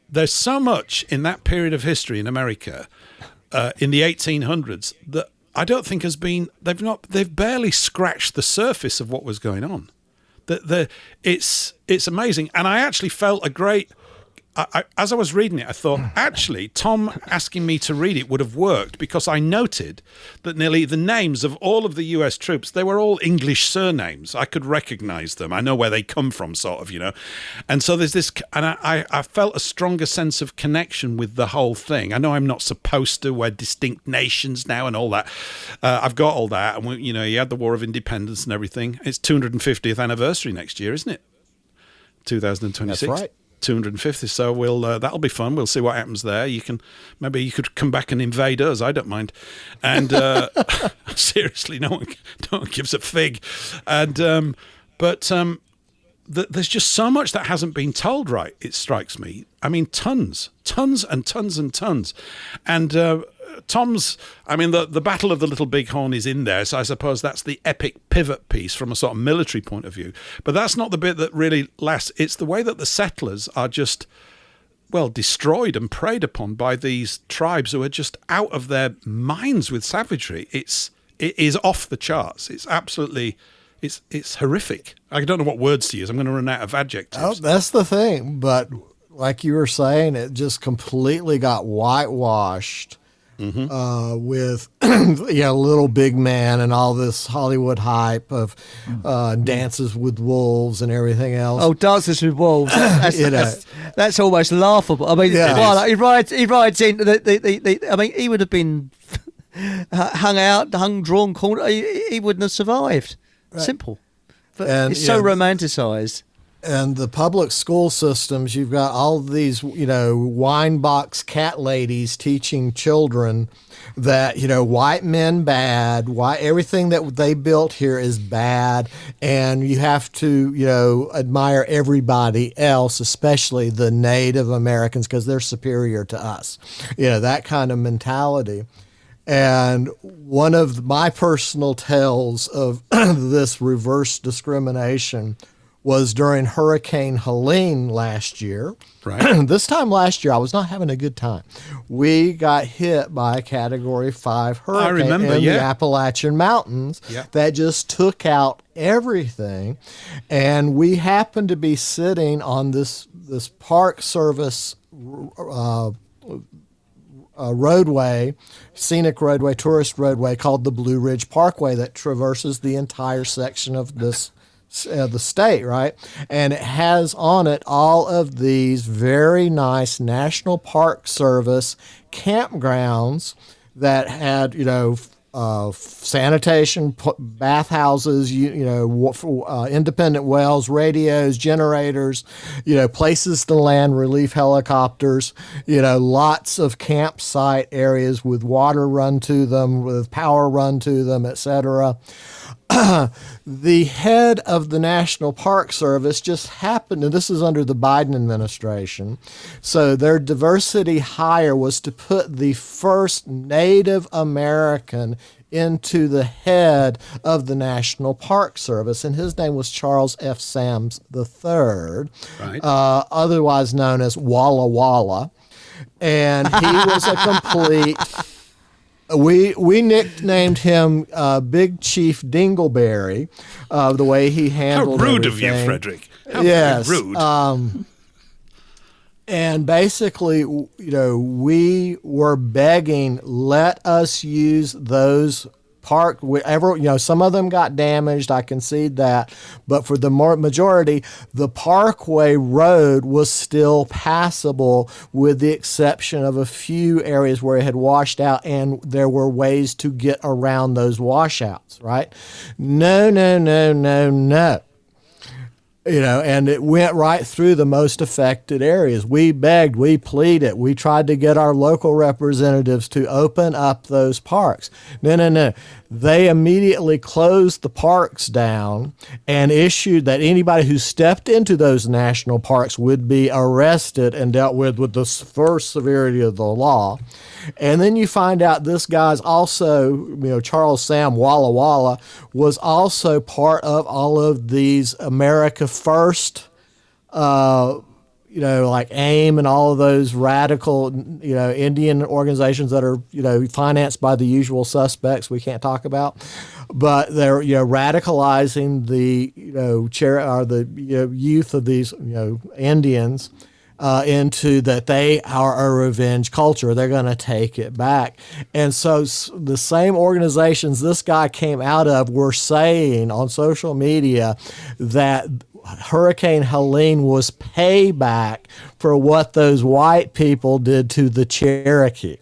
there's so much in that period of history in America, in the 1800s, that I don't think has been. They've barely scratched the surface of what was going on. It's amazing, and I actually felt a great. As I was reading it, I thought, actually, Tom asking me to read it would have worked, because I noted that nearly the names of all of the US troops, they were all English surnames. I could recognize them. I know where they come from, sort of, And so there's this, and I felt a stronger sense of connection with the whole thing. I know I'm not supposed to. We're distinct nations now and all that. I've got all that. And, you had the War of Independence and everything. It's 250th anniversary next year, isn't it? 2026. That's right. 250th, so we'll that'll be fun. We'll see what happens there. Maybe you could come back and invade us. I don't mind. And seriously, no one gives a fig. And but there's just so much that hasn't been told right. It strikes me. I mean, tons and tons and tons. And Tom's, the Battle of the Little Bighorn is in there, so I suppose that's the epic pivot piece from a sort of military point of view. But that's not the bit that really lasts. It's the way that the settlers are just, destroyed and preyed upon by these tribes who are just out of their minds with savagery. It is off the charts. It's absolutely, it's horrific. I don't know what words to use. I'm going to run out of adjectives. Oh, that's the thing. But like you were saying, it just completely got whitewashed. With Little Big Man and all this Hollywood hype of dances with wolves and everything else. Oh, dances with wolves! That's almost laughable. I mean, he rides in he would have been drawn, cornered. He wouldn't have survived. Right. Simple, but it's so romanticised. And the public school systems, you've got all these, wine box cat ladies teaching children that, white men bad, everything that they built here is bad, and you have to, admire everybody else, especially the Native Americans, because they're superior to us. That kind of mentality. And one of my personal tales of this reverse discrimination was during Hurricane Helene last year. Right. This time last year, I was not having a good time. We got hit by a Category 5 hurricane in the Appalachian Mountains that just took out everything. And we happened to be sitting on this Park Service roadway, scenic roadway, tourist roadway called the Blue Ridge Parkway that traverses the entire section of this the state, right? And it has on it all of these very nice National Park Service campgrounds that had, sanitation, bathhouses, independent wells, radios, generators, places to land relief helicopters, lots of campsite areas with water run to them, with power run to them, etc. The head of the National Park Service just happened, and this is under the Biden administration, so their diversity hire was to put the first Native American into the head of the National Park Service, and his name was Charles F. Sams III, Right. Otherwise known as Walla Walla, and he was a complete... We nicknamed him Big Chief Dingleberry, the way he handled How rude everything. of you, Frederick. How yes, very rude. And basically, we were begging, let us use those park. Some of them got damaged, I concede that, but for the majority, the Parkway Road was still passable, with the exception of a few areas where it had washed out, and there were ways to get around those washouts. Right? No. And it went right through the most affected areas. We begged, we pleaded, we tried to get our local representatives to open up those parks. No. They immediately closed the parks down and issued that anybody who stepped into those national parks would be arrested and dealt with the first severity of the law. And then you find out this guy's also, Charles Sam Walla Walla was also part of all of these America First, like AIM and all of those radical, Indian organizations that are, financed by the usual suspects we can't talk about. But they're, radicalizing the, youth of these, Indians into that they are a revenge culture. They're going to take it back. And so the same organizations this guy came out of were saying on social media that Hurricane Helene was payback for what those white people did to the Cherokee.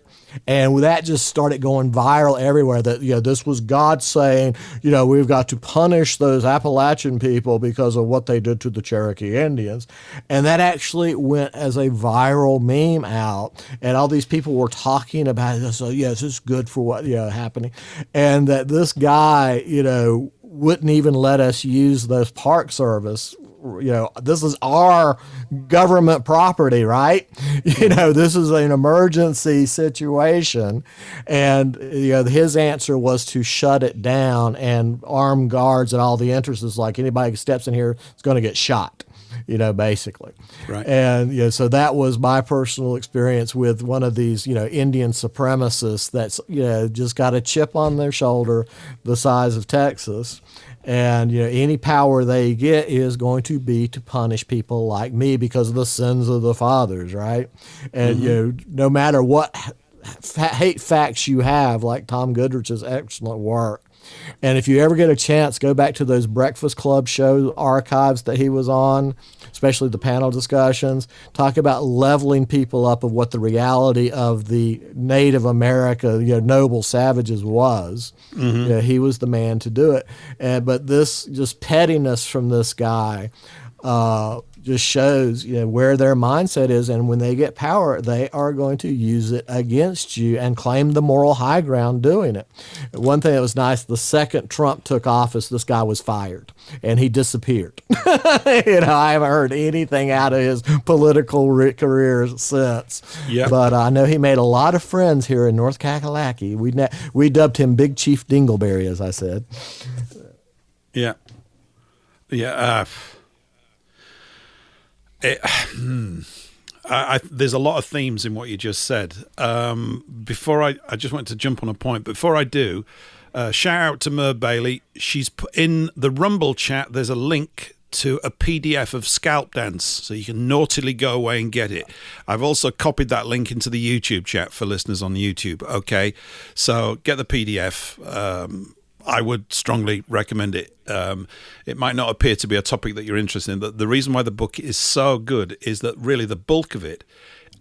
And that just started going viral everywhere, that, this was God saying, we've got to punish those Appalachian people because of what they did to the Cherokee Indians. And that actually went as a viral meme out. And all these people were talking about it. So, yes, it's good for what, happening. And that this guy, wouldn't even let us use those Park Service. This is our government property, right? This is an emergency situation. And, his answer was to shut it down and arm guards at all the entrances. Like anybody who steps in here is going to get shot, basically. Right. And, so that was my personal experience with one of these, Indian supremacists that's, just got a chip on their shoulder the size of Texas. And, any power they get is going to be to punish people like me because of the sins of the fathers, right? And, no matter what hate facts you have, like Tom Goodrich's excellent work. And if you ever get a chance, go back to those Breakfast Club show archives that he was on, especially the panel discussions. Talk about leveling people up of what the reality of the Native America, noble savages was. He was the man to do it. But this just pettiness from this guy just shows where their mindset is, and when they get power, they are going to use it against you and claim the moral high ground doing it. One thing that was nice: the second Trump took office, this guy was fired and he disappeared. I haven't heard anything out of his political career since. Yeah, but I know he made a lot of friends here in North Kakalaki. We dubbed him Big Chief Dingleberry, as I said. Yeah. There's a lot of themes in what you just said. Before I just want to jump on a point. Before I do, shout out to Mer Bailey. She's put in the Rumble chat. There's a link to a PDF of Scalp Dance, so you can naughtily go away and get it. I've also copied that link into the YouTube chat for listeners on YouTube. Okay, so get the PDF. I would strongly recommend it. It might not appear to be a topic that you're interested in, but the reason why the book is so good is that really the bulk of it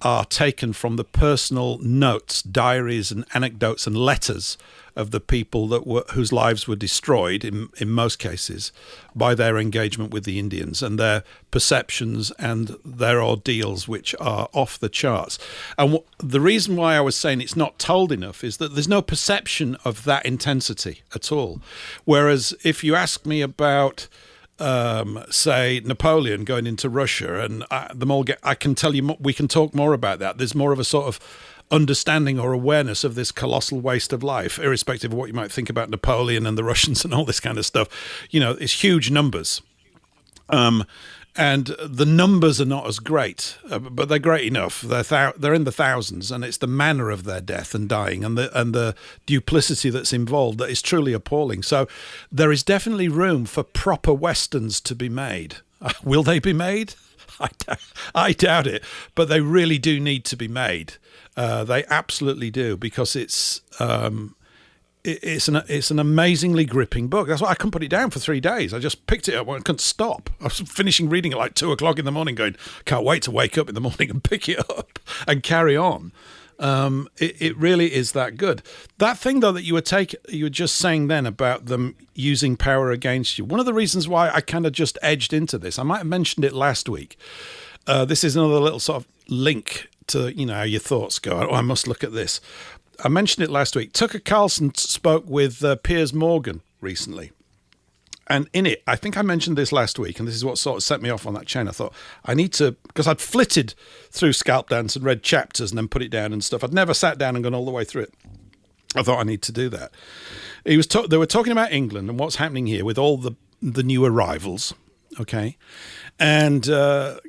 are taken from the personal notes, diaries and anecdotes and letters of the people whose lives were destroyed, in most cases, by their engagement with the Indians and their perceptions and their ordeals, which are off the charts. And the reason why I was saying it's not told enough is that there's no perception of that intensity at all. Whereas if you ask me about say Napoleon going into Russia, and I can tell you, we can talk more about that. There's more of a sort of understanding or awareness of this colossal waste of life, irrespective of what you might think about Napoleon and the Russians and all this kind of stuff. It's huge numbers. And the numbers are not as great, but they're great enough. They're in the thousands, and it's the manner of their death and dying and the duplicity that's involved that is truly appalling. So there is definitely room for proper Westerns to be made. Will they be made? I doubt it, but they really do need to be made. They absolutely do, because it's an amazingly gripping book. That's why I couldn't put it down for 3 days. I just picked it up and couldn't stop. I was finishing reading at like 2:00 in the morning, going, can't wait to wake up in the morning and pick it up and carry on. It really is that good. That thing though that you were just saying then about them using power against you. One of the reasons why I kind of just edged into this, I might have mentioned it last week. This is another little sort of link to how your thoughts go. I must look at this. I mentioned it last week. Tucker Carlson spoke with Piers Morgan recently. And in it, I think I mentioned this last week, and this is what sort of set me off on that chain. I thought, I need to, because I'd flitted through Scalp Dance and read chapters and then put it down and stuff. I'd never sat down and gone all the way through it. I thought I need to do that. They were talking about England and what's happening here with all the new arrivals, okay? And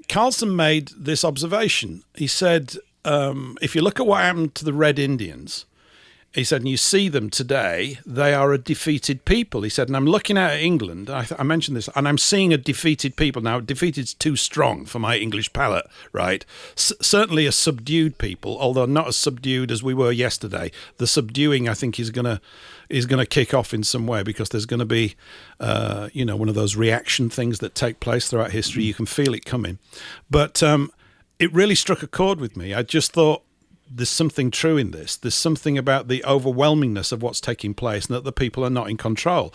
Carlson made this observation. He said, if you look at what happened to the Red Indians, he said, and you see them today, they are a defeated people. He said, and I'm looking at England, I mentioned this, and I'm seeing a defeated people. Now, defeated's too strong for my English palate, right? Certainly a subdued people, although not as subdued as we were yesterday. The subduing, I think, is going to kick off in some way, because there's going to be, one of those reaction things that take place throughout history. You can feel it coming. But it really struck a chord with me. I just thought, there's something true in this. There's something about the overwhelmingness of what's taking place and that the people are not in control.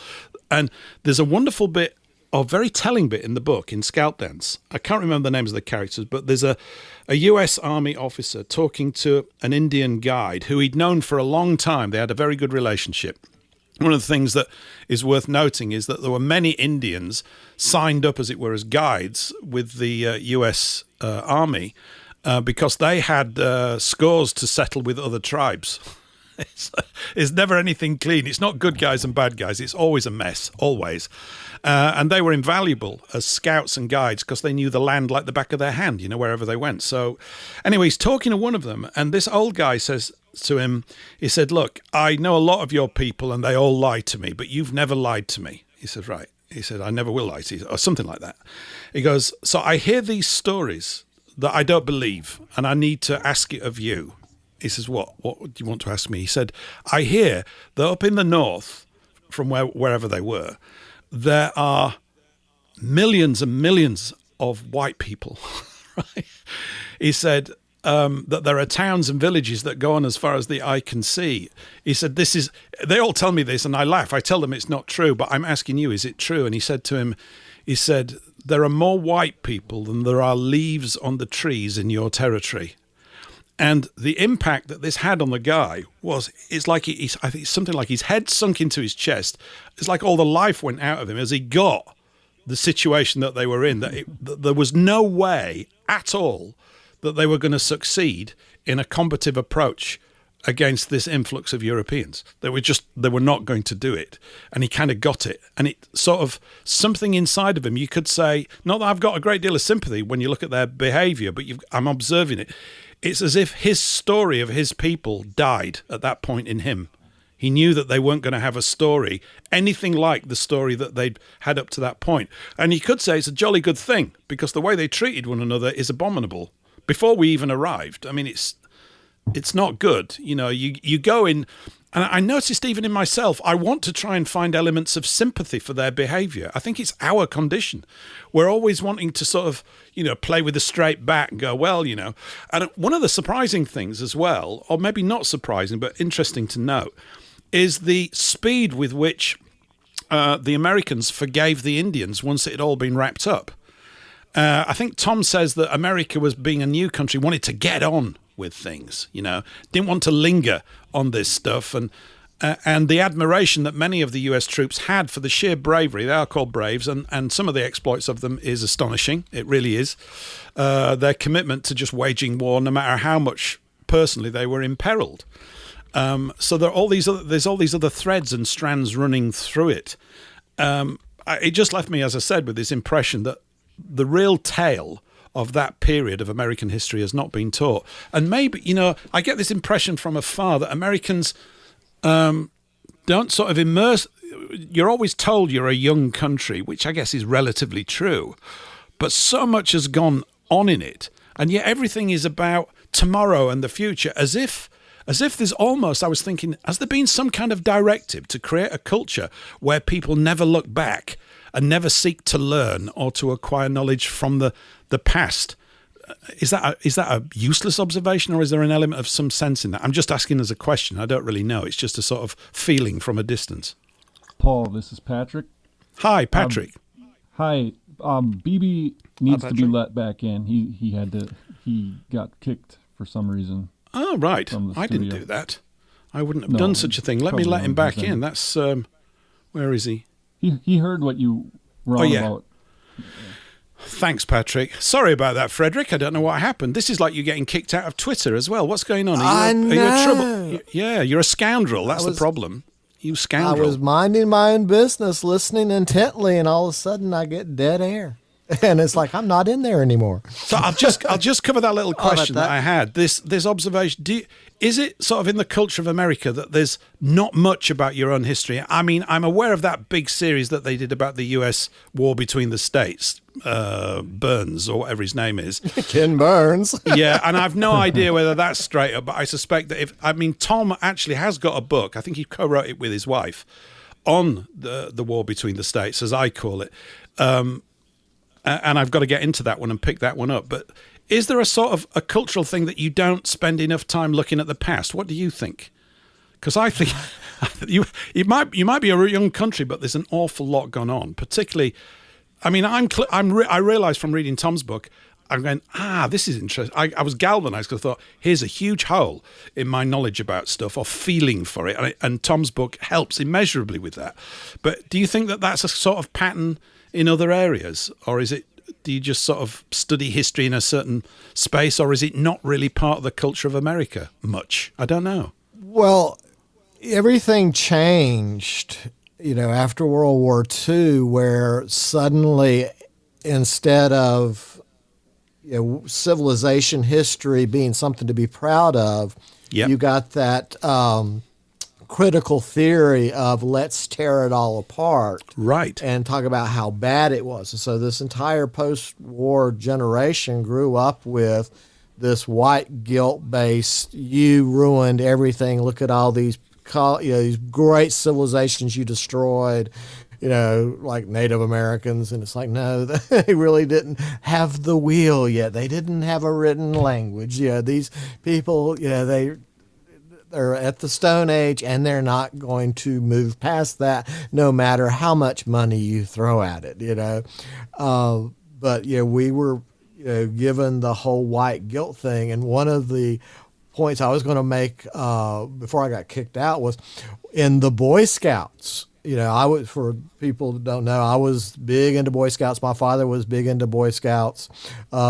And there's a wonderful bit, or very telling bit in the book, in Scalp Dance. I can't remember the names of the characters, but there's a US Army officer talking to an Indian guide who he'd known for a long time. They had a very good relationship. One of the things that is worth noting is that there were many Indians signed up, as it were, as guides with the US Army, because they had scores to settle with other tribes. It's never anything clean. It's not good guys and bad guys. It's always a mess, always. And they were invaluable as scouts and guides because they knew the land like the back of their hand, wherever they went. So anyway, he's talking to one of them, and this old guy says to him, he said, look, I know a lot of your people and they all lie to me, but you've never lied to me. He said, right. He said, I never will lie to you, or something like that. He goes, so I hear these stories that I don't believe, and I need to ask it of you. He says, what do you want to ask me? He said, I hear that up in the north, from wherever they were, there are millions and millions of white people. Right? He said that there are towns and villages that go on as far as the eye can see. He said, they all tell me this, and I laugh. I tell them it's not true, but I'm asking you, is it true? And he said to him, He said, there are more white people than there are leaves on the trees in your territory. And the impact that this had on the guy it's like I think it's something like his head sunk into his chest. It's like all the life went out of him as he got the situation that they were in, that there was no way at all that they were going to succeed in a combative approach against this influx of Europeans. They were not going to do it. And he kind of got it. And it sort of, something inside of him, you could say, not that I've got a great deal of sympathy when you look at their behavior, but I'm observing it. It's as if his story of his people died at that point in him. He knew that they weren't going to have a story, anything like the story that they'd had up to that point. And you could say it's a jolly good thing, because the way they treated one another is abominable. Before we even arrived, I mean, it's not good. You know, you go in, and I noticed even in myself, I want to try and find elements of sympathy for their behavior. I think it's our condition. We're always wanting to sort of, you know, play with a straight bat and go, well, you know. And one of the surprising things as well, or maybe not surprising, but interesting to note, is the speed with which the Americans forgave the Indians once it had all been wrapped up. I think Tom says that America, was being a new country, wanted to get on with things, you know, didn't want to linger on this stuff. And the admiration that many of the US troops had for the sheer bravery, they are called Braves, and some of the exploits of them is astonishing. It really is. Their commitment to just waging war, no matter how much personally they were imperiled. So there's all these other threads and strands running through it. It just left me, as I said, with this impression that the real tale of that period of American history has not been taught. And maybe, you know, I get this impression from afar that Americans don't sort of immerse. You're always told you're a young country, which I guess is relatively true, but so much has gone on in it, and yet everything is about tomorrow and the future, as if there's almost, I was thinking, has there been some kind of directive to create a culture where people never look back and never seek to learn or to acquire knowledge from the past? Is that a useless observation, or is there an element of some sense in that? I'm just asking as a question. I don't really know. It's just a sort of feeling from a distance. Paul, this is Patrick. Hi, Patrick. Hi. BB needs to be let back in. He got kicked for some reason. Oh, right. I didn't do that. I wouldn't have done such a thing. Let me let him back in. That's, where is he? He heard what you were on about. Thanks, Patrick. Sorry about that, Frederick. I don't know what happened. This is like you getting kicked out of Twitter as well. What's going on? Are you in trouble? Yeah, you're a scoundrel. That's the problem. You scoundrel. I was minding my own business, listening intently, and all of a sudden I get dead air. And it's like, I'm not in there anymore. So I'll just cover that little question that I had. This observation. Is it sort of in the culture of America that there's not much about your own history? I mean, I'm aware of that big series that they did about the U.S. war between the states, Burns or whatever his name is. Ken Burns. Yeah, and I've no idea whether that's straight up, but I suspect that Tom actually has got a book. I think he co-wrote it with his wife on the war between the states, as I call it. And I've got to get into that one and pick that one up. But is there a sort of a cultural thing that you don't spend enough time looking at the past? What do you think? Because I think you might be a young country, but there's an awful lot gone on. Particularly, I mean, I realised from reading Tom's book, I'm going, this is interesting. I was galvanised because I thought, here's a huge hole in my knowledge about stuff or feeling for it. And Tom's book helps immeasurably with that. But do you think that that's a sort of pattern in other areas, or do you just sort of study history in a certain space, or is it not really part of the culture of America much? I don't know. Well, everything changed, after World War II, where suddenly, instead of civilization history being something to be proud of, you got that critical theory of let's tear it all apart, right, and talk about how bad it was. And so this entire post-war generation grew up with this white guilt-based, you ruined everything, look at all these these great civilizations you destroyed, like Native Americans. And it's like, no, they really didn't have the wheel yet. They didn't have a written language. These people, they're at the Stone Age, and they're not going to move past that, no matter how much money you throw at it. But we were given the whole white guilt thing, and one of the points I was going to make before I got kicked out was in the Boy Scouts. I was, for people that don't know, I was big into Boy Scouts. My father was big into Boy Scouts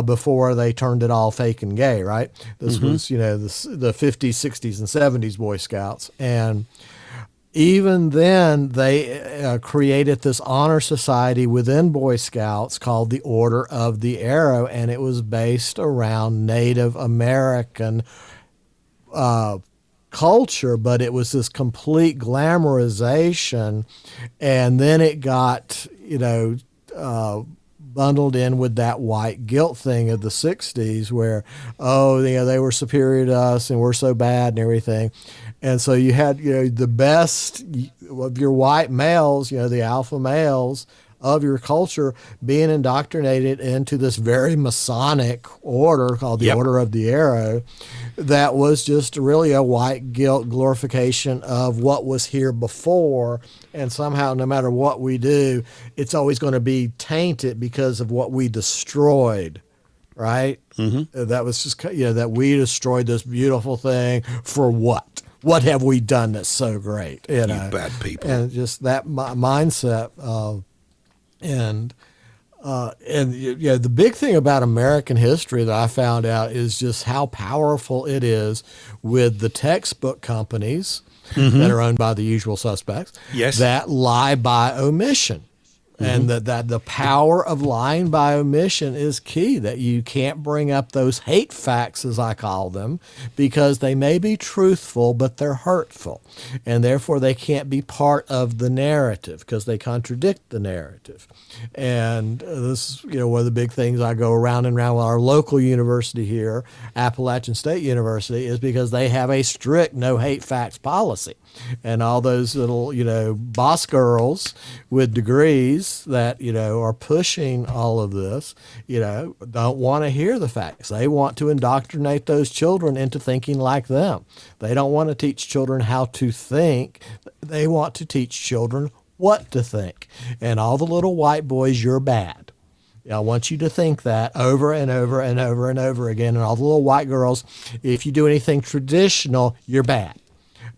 before they turned it all fake and gay, right? This was, the 50s, 60s, and 70s Boy Scouts. And even then, they created this honor society within Boy Scouts called the Order of the Arrow, and it was based around Native American culture, but it was this complete glamorization, and then it got bundled in with that white guilt thing of the 60s where they were superior to us and we're so bad and everything. And so you had the best of your white males, the alpha males of your culture, being indoctrinated into this very Masonic order called the Order of the Arrow, that was just really a white guilt glorification of what was here before. And somehow, no matter what we do, it's always going to be tainted because of what we destroyed, right? That was just, that we destroyed this beautiful thing for what? What have we done that's so great? You bad people. And just that mindset. The big thing about American history that I found out is just how powerful it is with the textbook companies that are owned by the usual suspects that lie by omission. And that the power of lying by omission is key, that you can't bring up those hate facts, as I call them, because they may be truthful, but they're hurtful. And therefore, they can't be part of the narrative because they contradict the narrative. And this is, one of the big things I go around and around with our local university here, Appalachian State University, is because they have a strict no hate facts policy. And all those little, boss girls with degrees that, are pushing all of this, don't want to hear the facts. They want to indoctrinate those children into thinking like them. They don't want to teach children how to think. They want to teach children what to think. And all the little white boys, you're bad. I want you to think that over and over and over and over again. And all the little white girls, if you do anything traditional, you're bad.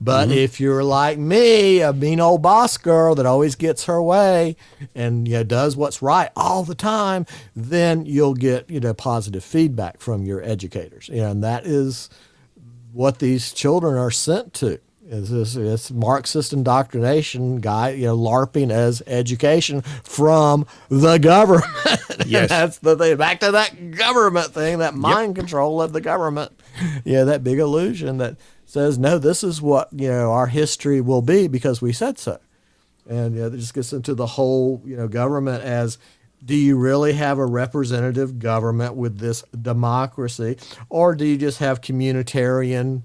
But if you're like me, a mean old boss girl that always gets her way and does what's right all the time, then you'll get positive feedback from your educators. And that is what these children are sent to. Is this Marxist indoctrination guy, LARPing as education from the government. Yes, that's the thing. Back to that government thing, that mind control of the government. That big illusion that says, no, this is what, our history will be because we said so. And it just gets into the whole, government as, do you really have a representative government with this democracy, or do you just have communitarian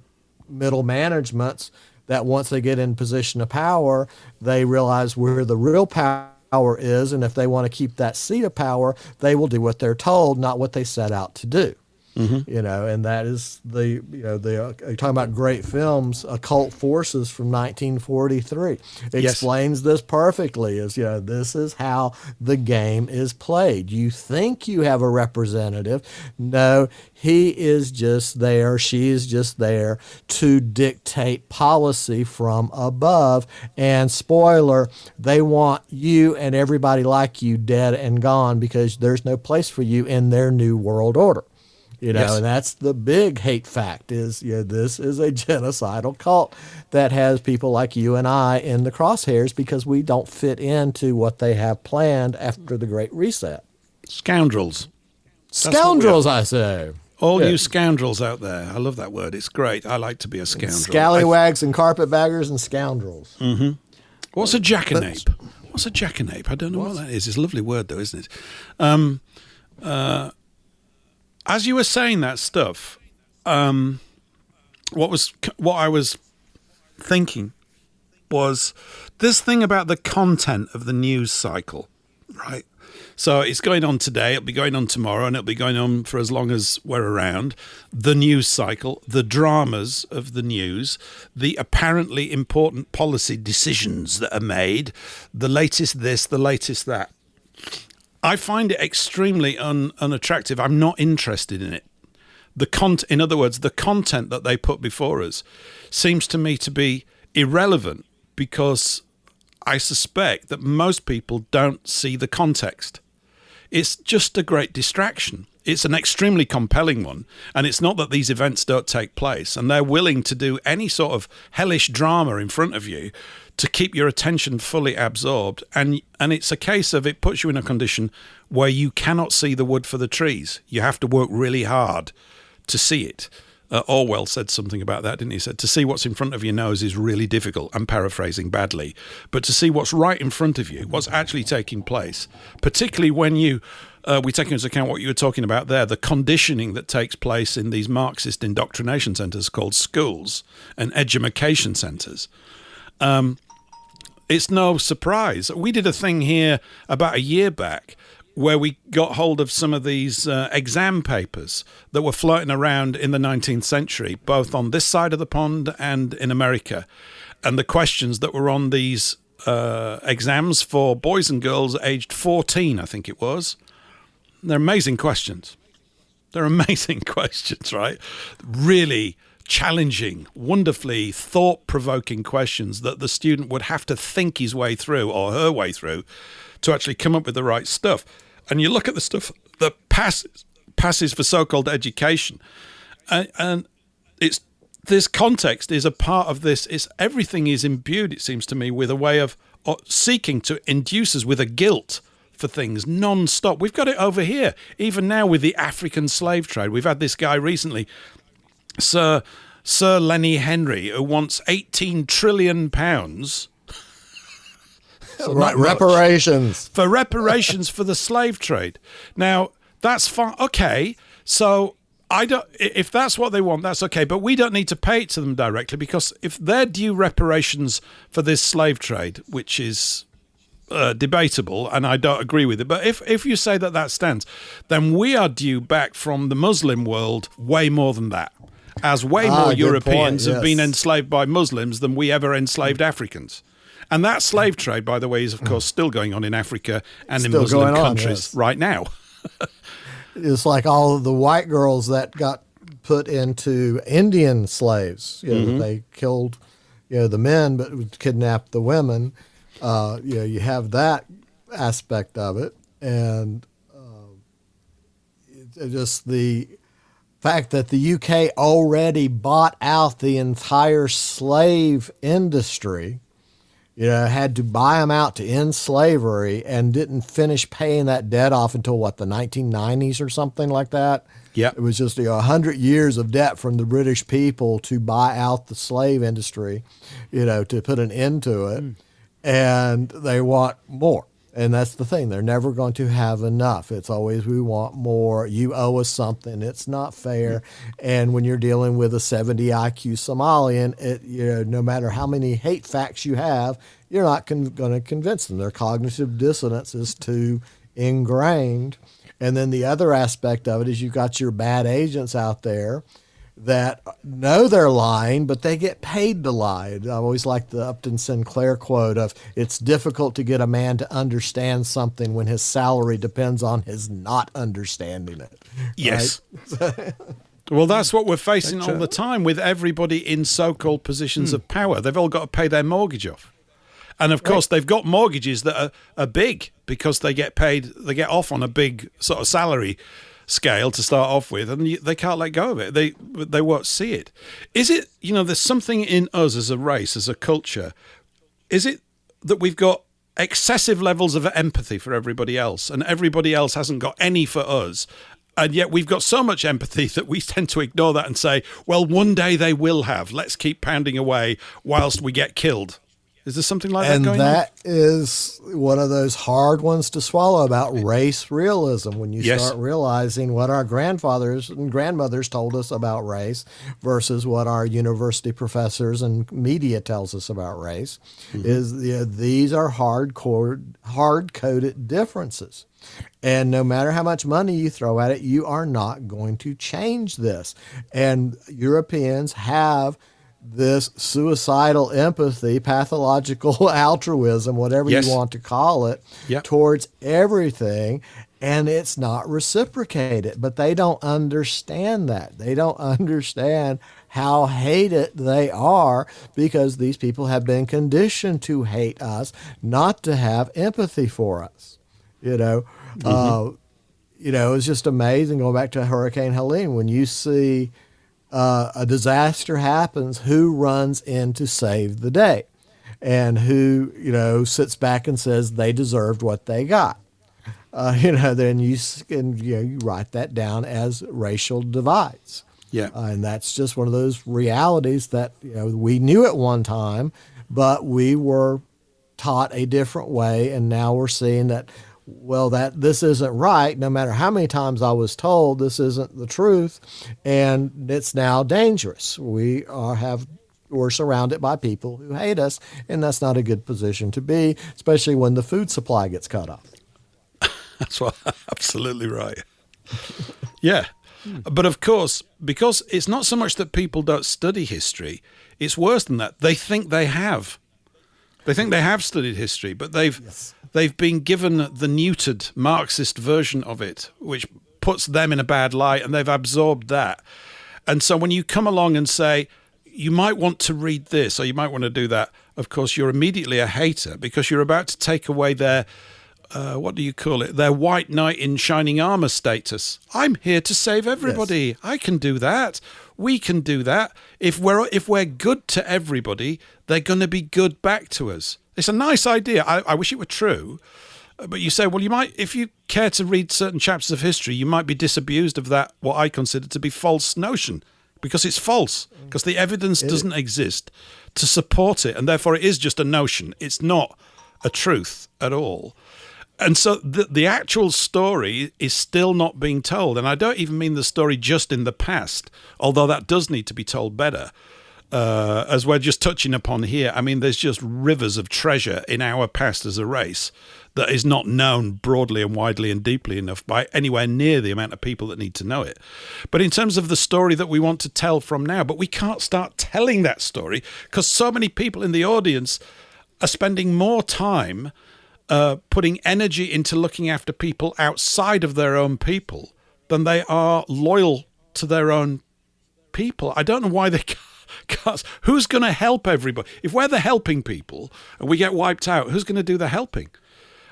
middle managements that once they get in position of power, they realize where the real power is, and if they want to keep that seat of power, they will do what they're told, not what they set out to do. And that is you're talking about great films, Occult Forces from 1943. Explains this perfectly. This is how the game is played. You think you have a representative. No, he is just there, she is just there to dictate policy from above. And spoiler, they want you and everybody like you dead and gone because there's no place for you in their new world order. And that's the big hate fact is, this is a genocidal cult that has people like you and I in the crosshairs because we don't fit into what they have planned after the Great Reset. Scoundrels. Scoundrels, I say. All you scoundrels out there. I love that word. It's great. I like to be a scoundrel. Scallywags and carpetbaggers and scoundrels. What's a jackanape? What's a jackanape? I don't know what that is. It's a lovely word, though, isn't it? As you were saying that stuff, what I was thinking was this thing about the content of the news cycle, right? So it's going on today, it'll be going on tomorrow, and it'll be going on for as long as we're around. The news cycle, the dramas of the news, the apparently important policy decisions that are made, the latest this, the latest that. I find it extremely unattractive. I'm not interested in it. In other words, the content that they put before us seems to me to be irrelevant, because I suspect that most people don't see the context. It's just a great distraction. It's an extremely compelling one, and it's not that these events don't take place, and they're willing to do any sort of hellish drama in front of you to keep your attention fully absorbed, and it's a case of it puts you in a condition where you cannot see the wood for the trees. You have to work really hard to see it. Orwell said something about that, didn't he? He said, to see what's in front of your nose is really difficult. I'm paraphrasing badly. But to see what's right in front of you, what's actually taking place, particularly when we take into account what you were talking about there, the conditioning that takes place in these Marxist indoctrination centres called schools and education centres. It's no surprise. We did a thing here about a year back where we got hold of some of these exam papers that were floating around in the 19th century, both on this side of the pond and in America. And the questions that were on these exams for boys and girls aged 14, I think it was. They're amazing questions. They're amazing questions, right? Really challenging, wonderfully thought-provoking questions that the student would have to think his way through, or her way through, to actually come up with the right stuff. And you look at the stuff that passes for so-called education, and it's this context is a part of this. Everything is imbued, it seems to me, with a way of seeking to induce us with a guilt for things non-stop. We've got it over here, even now with the African slave trade. We've had this guy recently, Sir Lenny Henry, who wants £18 trillion. So right, reparations. For reparations for the slave trade. Now, that's fine. Okay, so if that's what they want, that's okay. But we don't need to pay it to them directly, because if they're due reparations for this slave trade, which is debatable, and I don't agree with it, but if you say that stands, then we are due back from the Muslim world way more than that, as way more Europeans have been enslaved by Muslims than we ever enslaved Africans. And that slave trade, by the way, is, of course, still going on in Africa and in Muslim countries right now. It's like all of the white girls that got put into Indian slaves. They killed, the men, but kidnapped the women. You have that aspect of it. And just the fact that the UK already bought out the entire slave industry, had to buy them out to end slavery, and didn't finish paying that debt off until the 1990s or something like that. Yeah, it was just 100 years of debt from the British people to buy out the slave industry, to put an end to it, and they want more. And that's the thing. They're never going to have enough. It's always, we want more. You owe us something. It's not fair. And when you're dealing with a 70 IQ Somalian, no matter how many hate facts you have, you're not going to convince them. Their cognitive dissonance is too ingrained. And then the other aspect of it is you've got your bad agents out there that know they're lying, but they get paid to lie. I always like the Upton Sinclair quote of, it's difficult to get a man to understand something when his salary depends on his not understanding it. Yes. Right? Well, that's what we're facing all the time with everybody in so-called positions of power. They've all got to pay their mortgage off. And of course, they've got mortgages that are big, because they get off on a big sort of salary scale to start off with, and they can't let go of it. They won't see it. Is it, there's something in us as a race, as a culture, is it that we've got excessive levels of empathy for everybody else, and everybody else hasn't got any for us, and yet we've got so much empathy that we tend to ignore that and say, well, one day they will have. Let's keep pounding away whilst we get killed. Is there something like that And going on? that is one of those hard ones to swallow about race realism, when you Yes. start realizing what our grandfathers and grandmothers told us about race versus what our university professors and media tells us about race. Is these are hard-coded differences. And no matter how much money you throw at it, you are not going to change this. And Europeans have this suicidal empathy, pathological altruism, whatever Yes. you want to call it, Yep. towards everything, and it's not reciprocated. But they don't understand that. They don't understand how hated they are, because these people have been conditioned to hate us, not to have empathy for us. It's just amazing going back to Hurricane Helene, when you see a disaster happens, who runs in to save the day, and who sits back and says they deserved what they got. Then you write that down as racial divides. Yeah. And that's just one of those realities that we knew at one time, but we were taught a different way, and now we're seeing that. Well, that this isn't right. No matter how many times I was told this isn't the truth, and it's now dangerous. We're surrounded by people who hate us, and that's not a good position to be, especially when the food supply gets cut off. That's absolutely right. Yeah. But of course, because it's not so much that people don't study history, it's worse than that. They think they have. They think they have studied history, but they've been given the neutered Marxist version of it, which puts them in a bad light, and they've absorbed that. And so when you come along and say, you might want to read this or you might want to do that, of course, you're immediately a hater, because you're about to take away their, what do you call it, their white knight in shining armor status. I'm here to save everybody. Yes. I can do that. We can do that. If we're good to everybody, they're going to be good back to us. It's a nice idea. I wish it were true. But you say, well, you might, if you care to read certain chapters of history, you might be disabused of that, what I consider to be false notion, because it's false, because the evidence doesn't exist to support it. And therefore it is just a notion. It's not a truth at all. And so the actual story is still not being told. And I don't even mean the story just in the past, although that does need to be told better, as we're just touching upon here. I mean, there's just rivers of treasure in our past as a race that is not known broadly and widely and deeply enough by anywhere near the amount of people that need to know it. But in terms of the story that we want to tell from now, but we can't start telling that story because so many people in the audience are spending more time putting energy into looking after people outside of their own people than they are loyal to their own people. I don't know why they can't. Who's going to help everybody? If we're the helping people and we get wiped out, who's going to do the helping?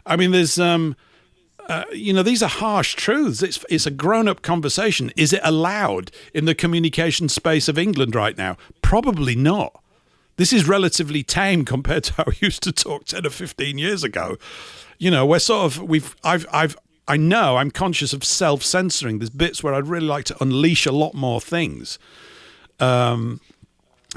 I mean, there's, these are harsh truths. It's a grown-up conversation. Is it allowed in the communication space of England right now? Probably not. This is relatively tame compared to how we used to talk 10 or 15 years ago. We're sort of, I know I'm conscious of self-censoring. There's bits where I'd really like to unleash a lot more things.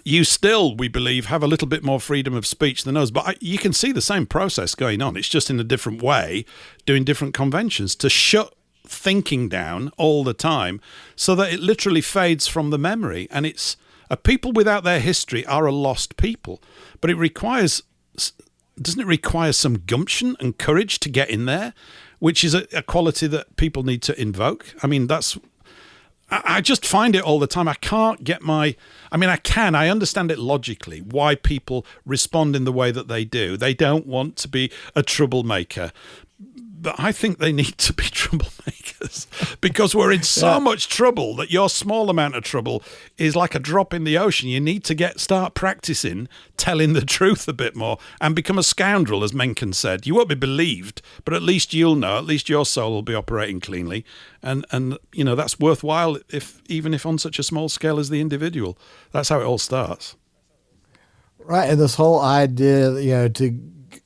You still, we believe, have a little bit more freedom of speech than us, but you can see the same process going on. It's just in a different way, doing different conventions to shut thinking down all the time so that it literally fades from the memory. And it's, people without their history are a lost people. But doesn't it require some gumption and courage to get in there, which is a quality that people need to invoke? I mean, I just find it all the time. I understand it logically, why people respond in the way that they do. They don't want to be a troublemaker. But I think they need to be troublemakers because we're in so much trouble that your small amount of trouble is like a drop in the ocean. You need to start practicing telling the truth a bit more and become a scoundrel, as Mencken said. You won't be believed, but at least you'll know. At least your soul will be operating cleanly, and that's worthwhile. Even if on such a small scale as the individual, that's how it all starts. Right, and this whole idea, to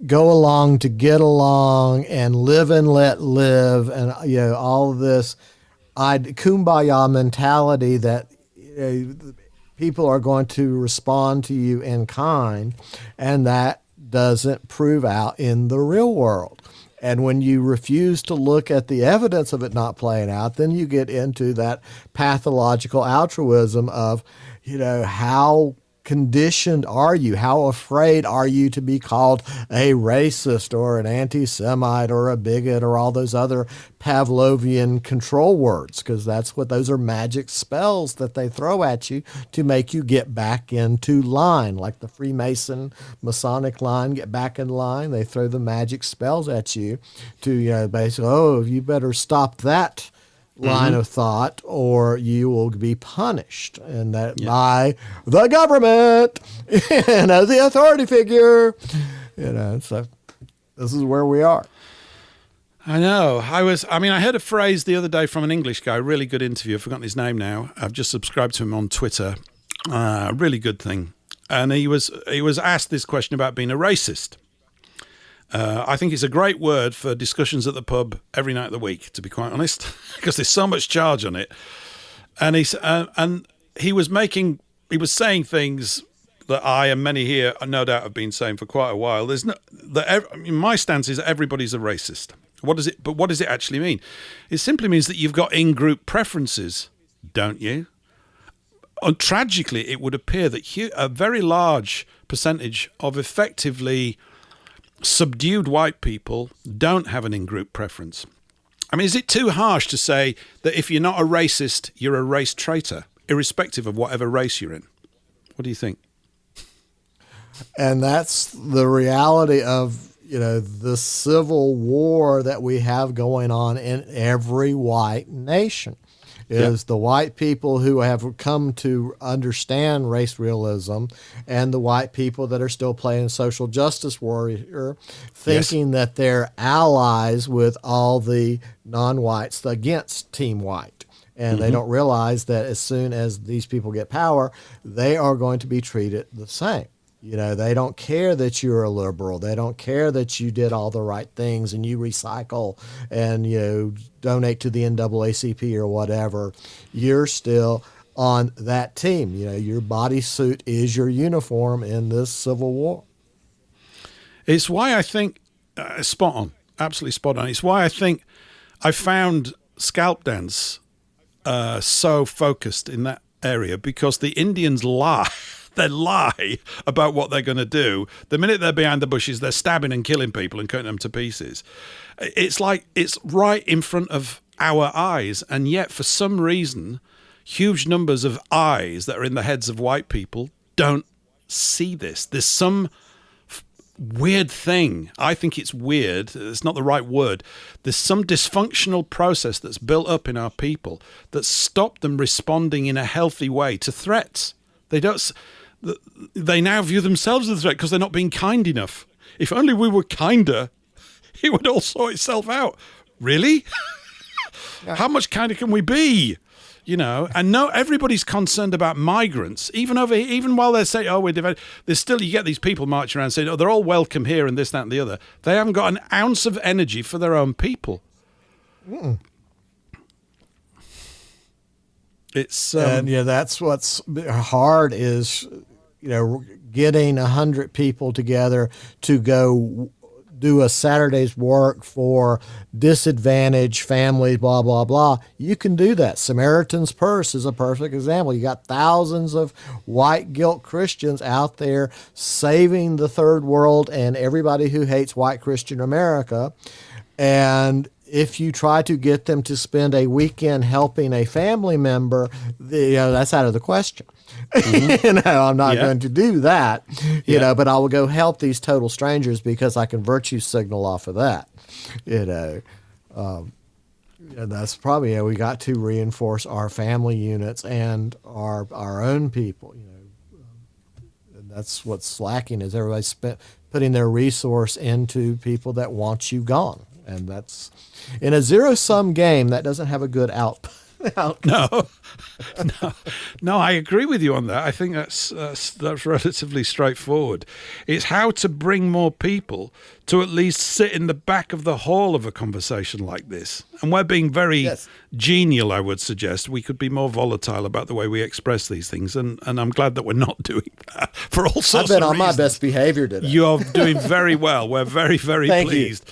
go along to get along and live and let live, and all of this kumbaya mentality that people are going to respond to you in kind, and that doesn't prove out in the real world. And when you refuse to look at the evidence of it not playing out, then you get into that pathological altruism of, how conditioned are you? How afraid are you to be called a racist or an anti-Semite or a bigot or all those other Pavlovian control words? Because those are magic spells that they throw at you to make you get back into line, like the Freemason Masonic line, get back in line. They throw the magic spells at you to, basically, you better stop that line of thought or you will be punished, and that by the government, the authority figure, so this is where we are. I know. I heard a phrase the other day from an English guy, really good interview. I've forgotten his name now. I've just subscribed to him on Twitter. Really good thing. And he was asked this question about being a racist. I think it's a great word for discussions at the pub every night of the week, to be quite honest, because there's so much charge on it. And he was saying things that I and many here, no doubt, have been saying for quite a while. My stance is that everybody's a racist. What does it actually mean? It simply means that you've got in-group preferences, don't you? And tragically, it would appear that a very large percentage of effectively subdued white people don't have an in-group preference. I mean, is it too harsh to say that if you're not a racist, you're a race traitor, irrespective of whatever race you're in? What do you think? And that's the reality of, the civil war that we have going on in every white nation. Is the white people who have come to understand race realism and the white people that are still playing social justice warrior, thinking that they're allies with all the non-whites against Team White. And they don't realize that as soon as these people get power, they are going to be treated the same. They don't care that you're a liberal. They don't care that you did all the right things and you recycle and, donate to the NAACP or whatever. You're still on that team. Your bodysuit is your uniform in this civil war. It's why I think, spot on, absolutely spot on. It's why I think I found scalp dance so focused in that area, because the Indians lie. They lie about what they're going to do. The minute they're behind the bushes, they're stabbing and killing people and cutting them to pieces. It's like it's right in front of our eyes. And yet, for some reason, huge numbers of eyes that are in the heads of white people don't see this. There's some weird thing. I think it's weird. It's not the right word. There's some dysfunctional process that's built up in our people that stop them responding in a healthy way to threats. They now view themselves as a threat because they're not being kind enough. If only we were kinder, it would all sort itself out. Really? How much kinder can we be? And no, everybody's concerned about migrants, even while they're saying, we're divided. There's still, you get these people marching around saying, they're all welcome here and this, that, and the other. They haven't got an ounce of energy for their own people. It's and that's what's hard is, getting 100 people together to go do a Saturday's work for disadvantaged families, blah, blah, blah. You can do that. Samaritan's Purse is a perfect example. You got thousands of white guilt Christians out there saving the third world and everybody who hates white Christian America. And if you try to get them to spend a weekend helping a family member, that's out of the question. I'm not going to do that, but I will go help these total strangers because I can virtue signal off of that, and that's probably, we got to reinforce our family units and our own people, and that's what's lacking is everybody's putting their resource into people that want you gone. And that's in a zero-sum game that doesn't have a good output. No, I agree with you on that. I think that's relatively straightforward. It's how to bring more people to at least sit in the back of the hall of a conversation like this. And we're being very genial, I would suggest. We could be more volatile about the way we express these things, and I'm glad that we're not doing that for all sorts of reasons. I've been on my best behavior today. You're doing very well. We're very, very pleased.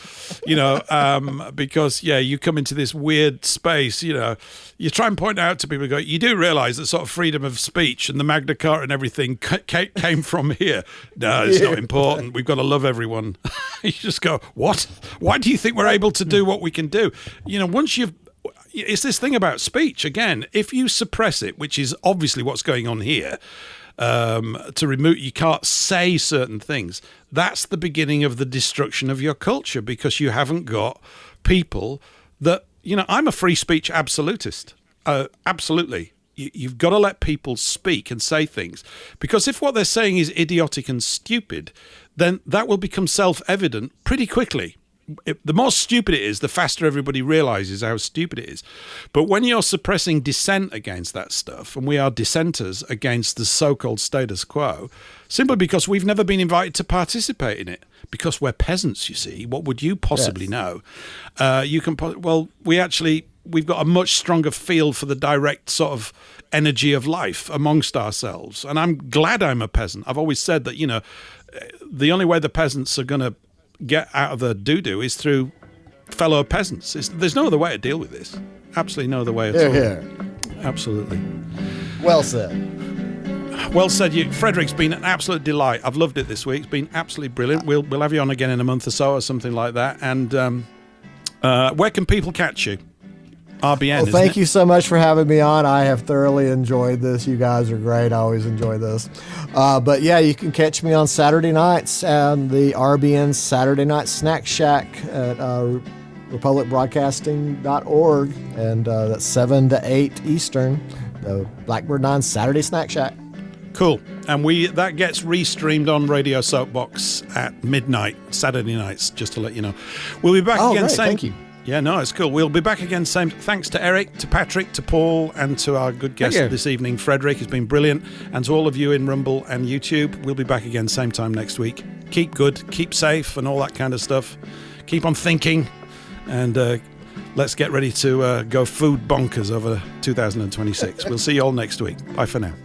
Because you come into this weird space, you try and point out to people, you do realise that sort of freedom of speech and the Magna Carta and everything came from here. No, it's not important. We've got to love everyone. You just go, what? Why do you think we're able to do what we can do? It's this thing about speech, again, if you suppress it, which is obviously what's going on here, to remove, you can't say certain things. That's the beginning of the destruction of your culture, because you haven't got people that, I'm a free speech absolutist. Absolutely. You've got to let people speak and say things, because if what they're saying is idiotic and stupid, then that will become self-evident pretty quickly. The more stupid it is, the faster everybody realizes how stupid it is. But when you're suppressing dissent against that stuff, and we are dissenters against the so-called status quo, simply because we've never been invited to participate in it, because we're peasants, you see. What would you possibly know? We've got a much stronger feel for the direct sort of energy of life amongst ourselves. And I'm glad I'm a peasant. I've always said that, the only way the peasants are going to get out of the doo-doo is through fellow peasants. There's no other way to deal with this. Absolutely no other way at all. Yeah. Absolutely. Well said. Well said. Frederick's been an absolute delight. I've loved it this week. It's been absolutely brilliant. We'll have you on again in a month or so or something like that. And where can people catch you? RBN, thank you so much for having me on. I have thoroughly enjoyed this. You guys are great. I always enjoy this. But you can catch me on Saturday nights on the RBN Saturday Night Snack Shack at republicbroadcasting.org, and that's 7 to 8 Eastern, the Blackbird 9 Saturday Snack Shack. Cool. And that gets restreamed on Radio SOAPBOX at midnight, Saturday nights, just to let you know. We'll be back again. Great. Thank you. Yeah, no, it's cool. We'll be back again. Same. Thanks to Eric, to Patrick, to Paul, and to our good guest this evening, Frederick. It's been brilliant. And to all of you in Rumble and YouTube, we'll be back again same time next week. Keep good, keep safe, and all that kind of stuff. Keep on thinking, and let's get ready to go food bonkers over 2026. We'll see you all next week. Bye for now.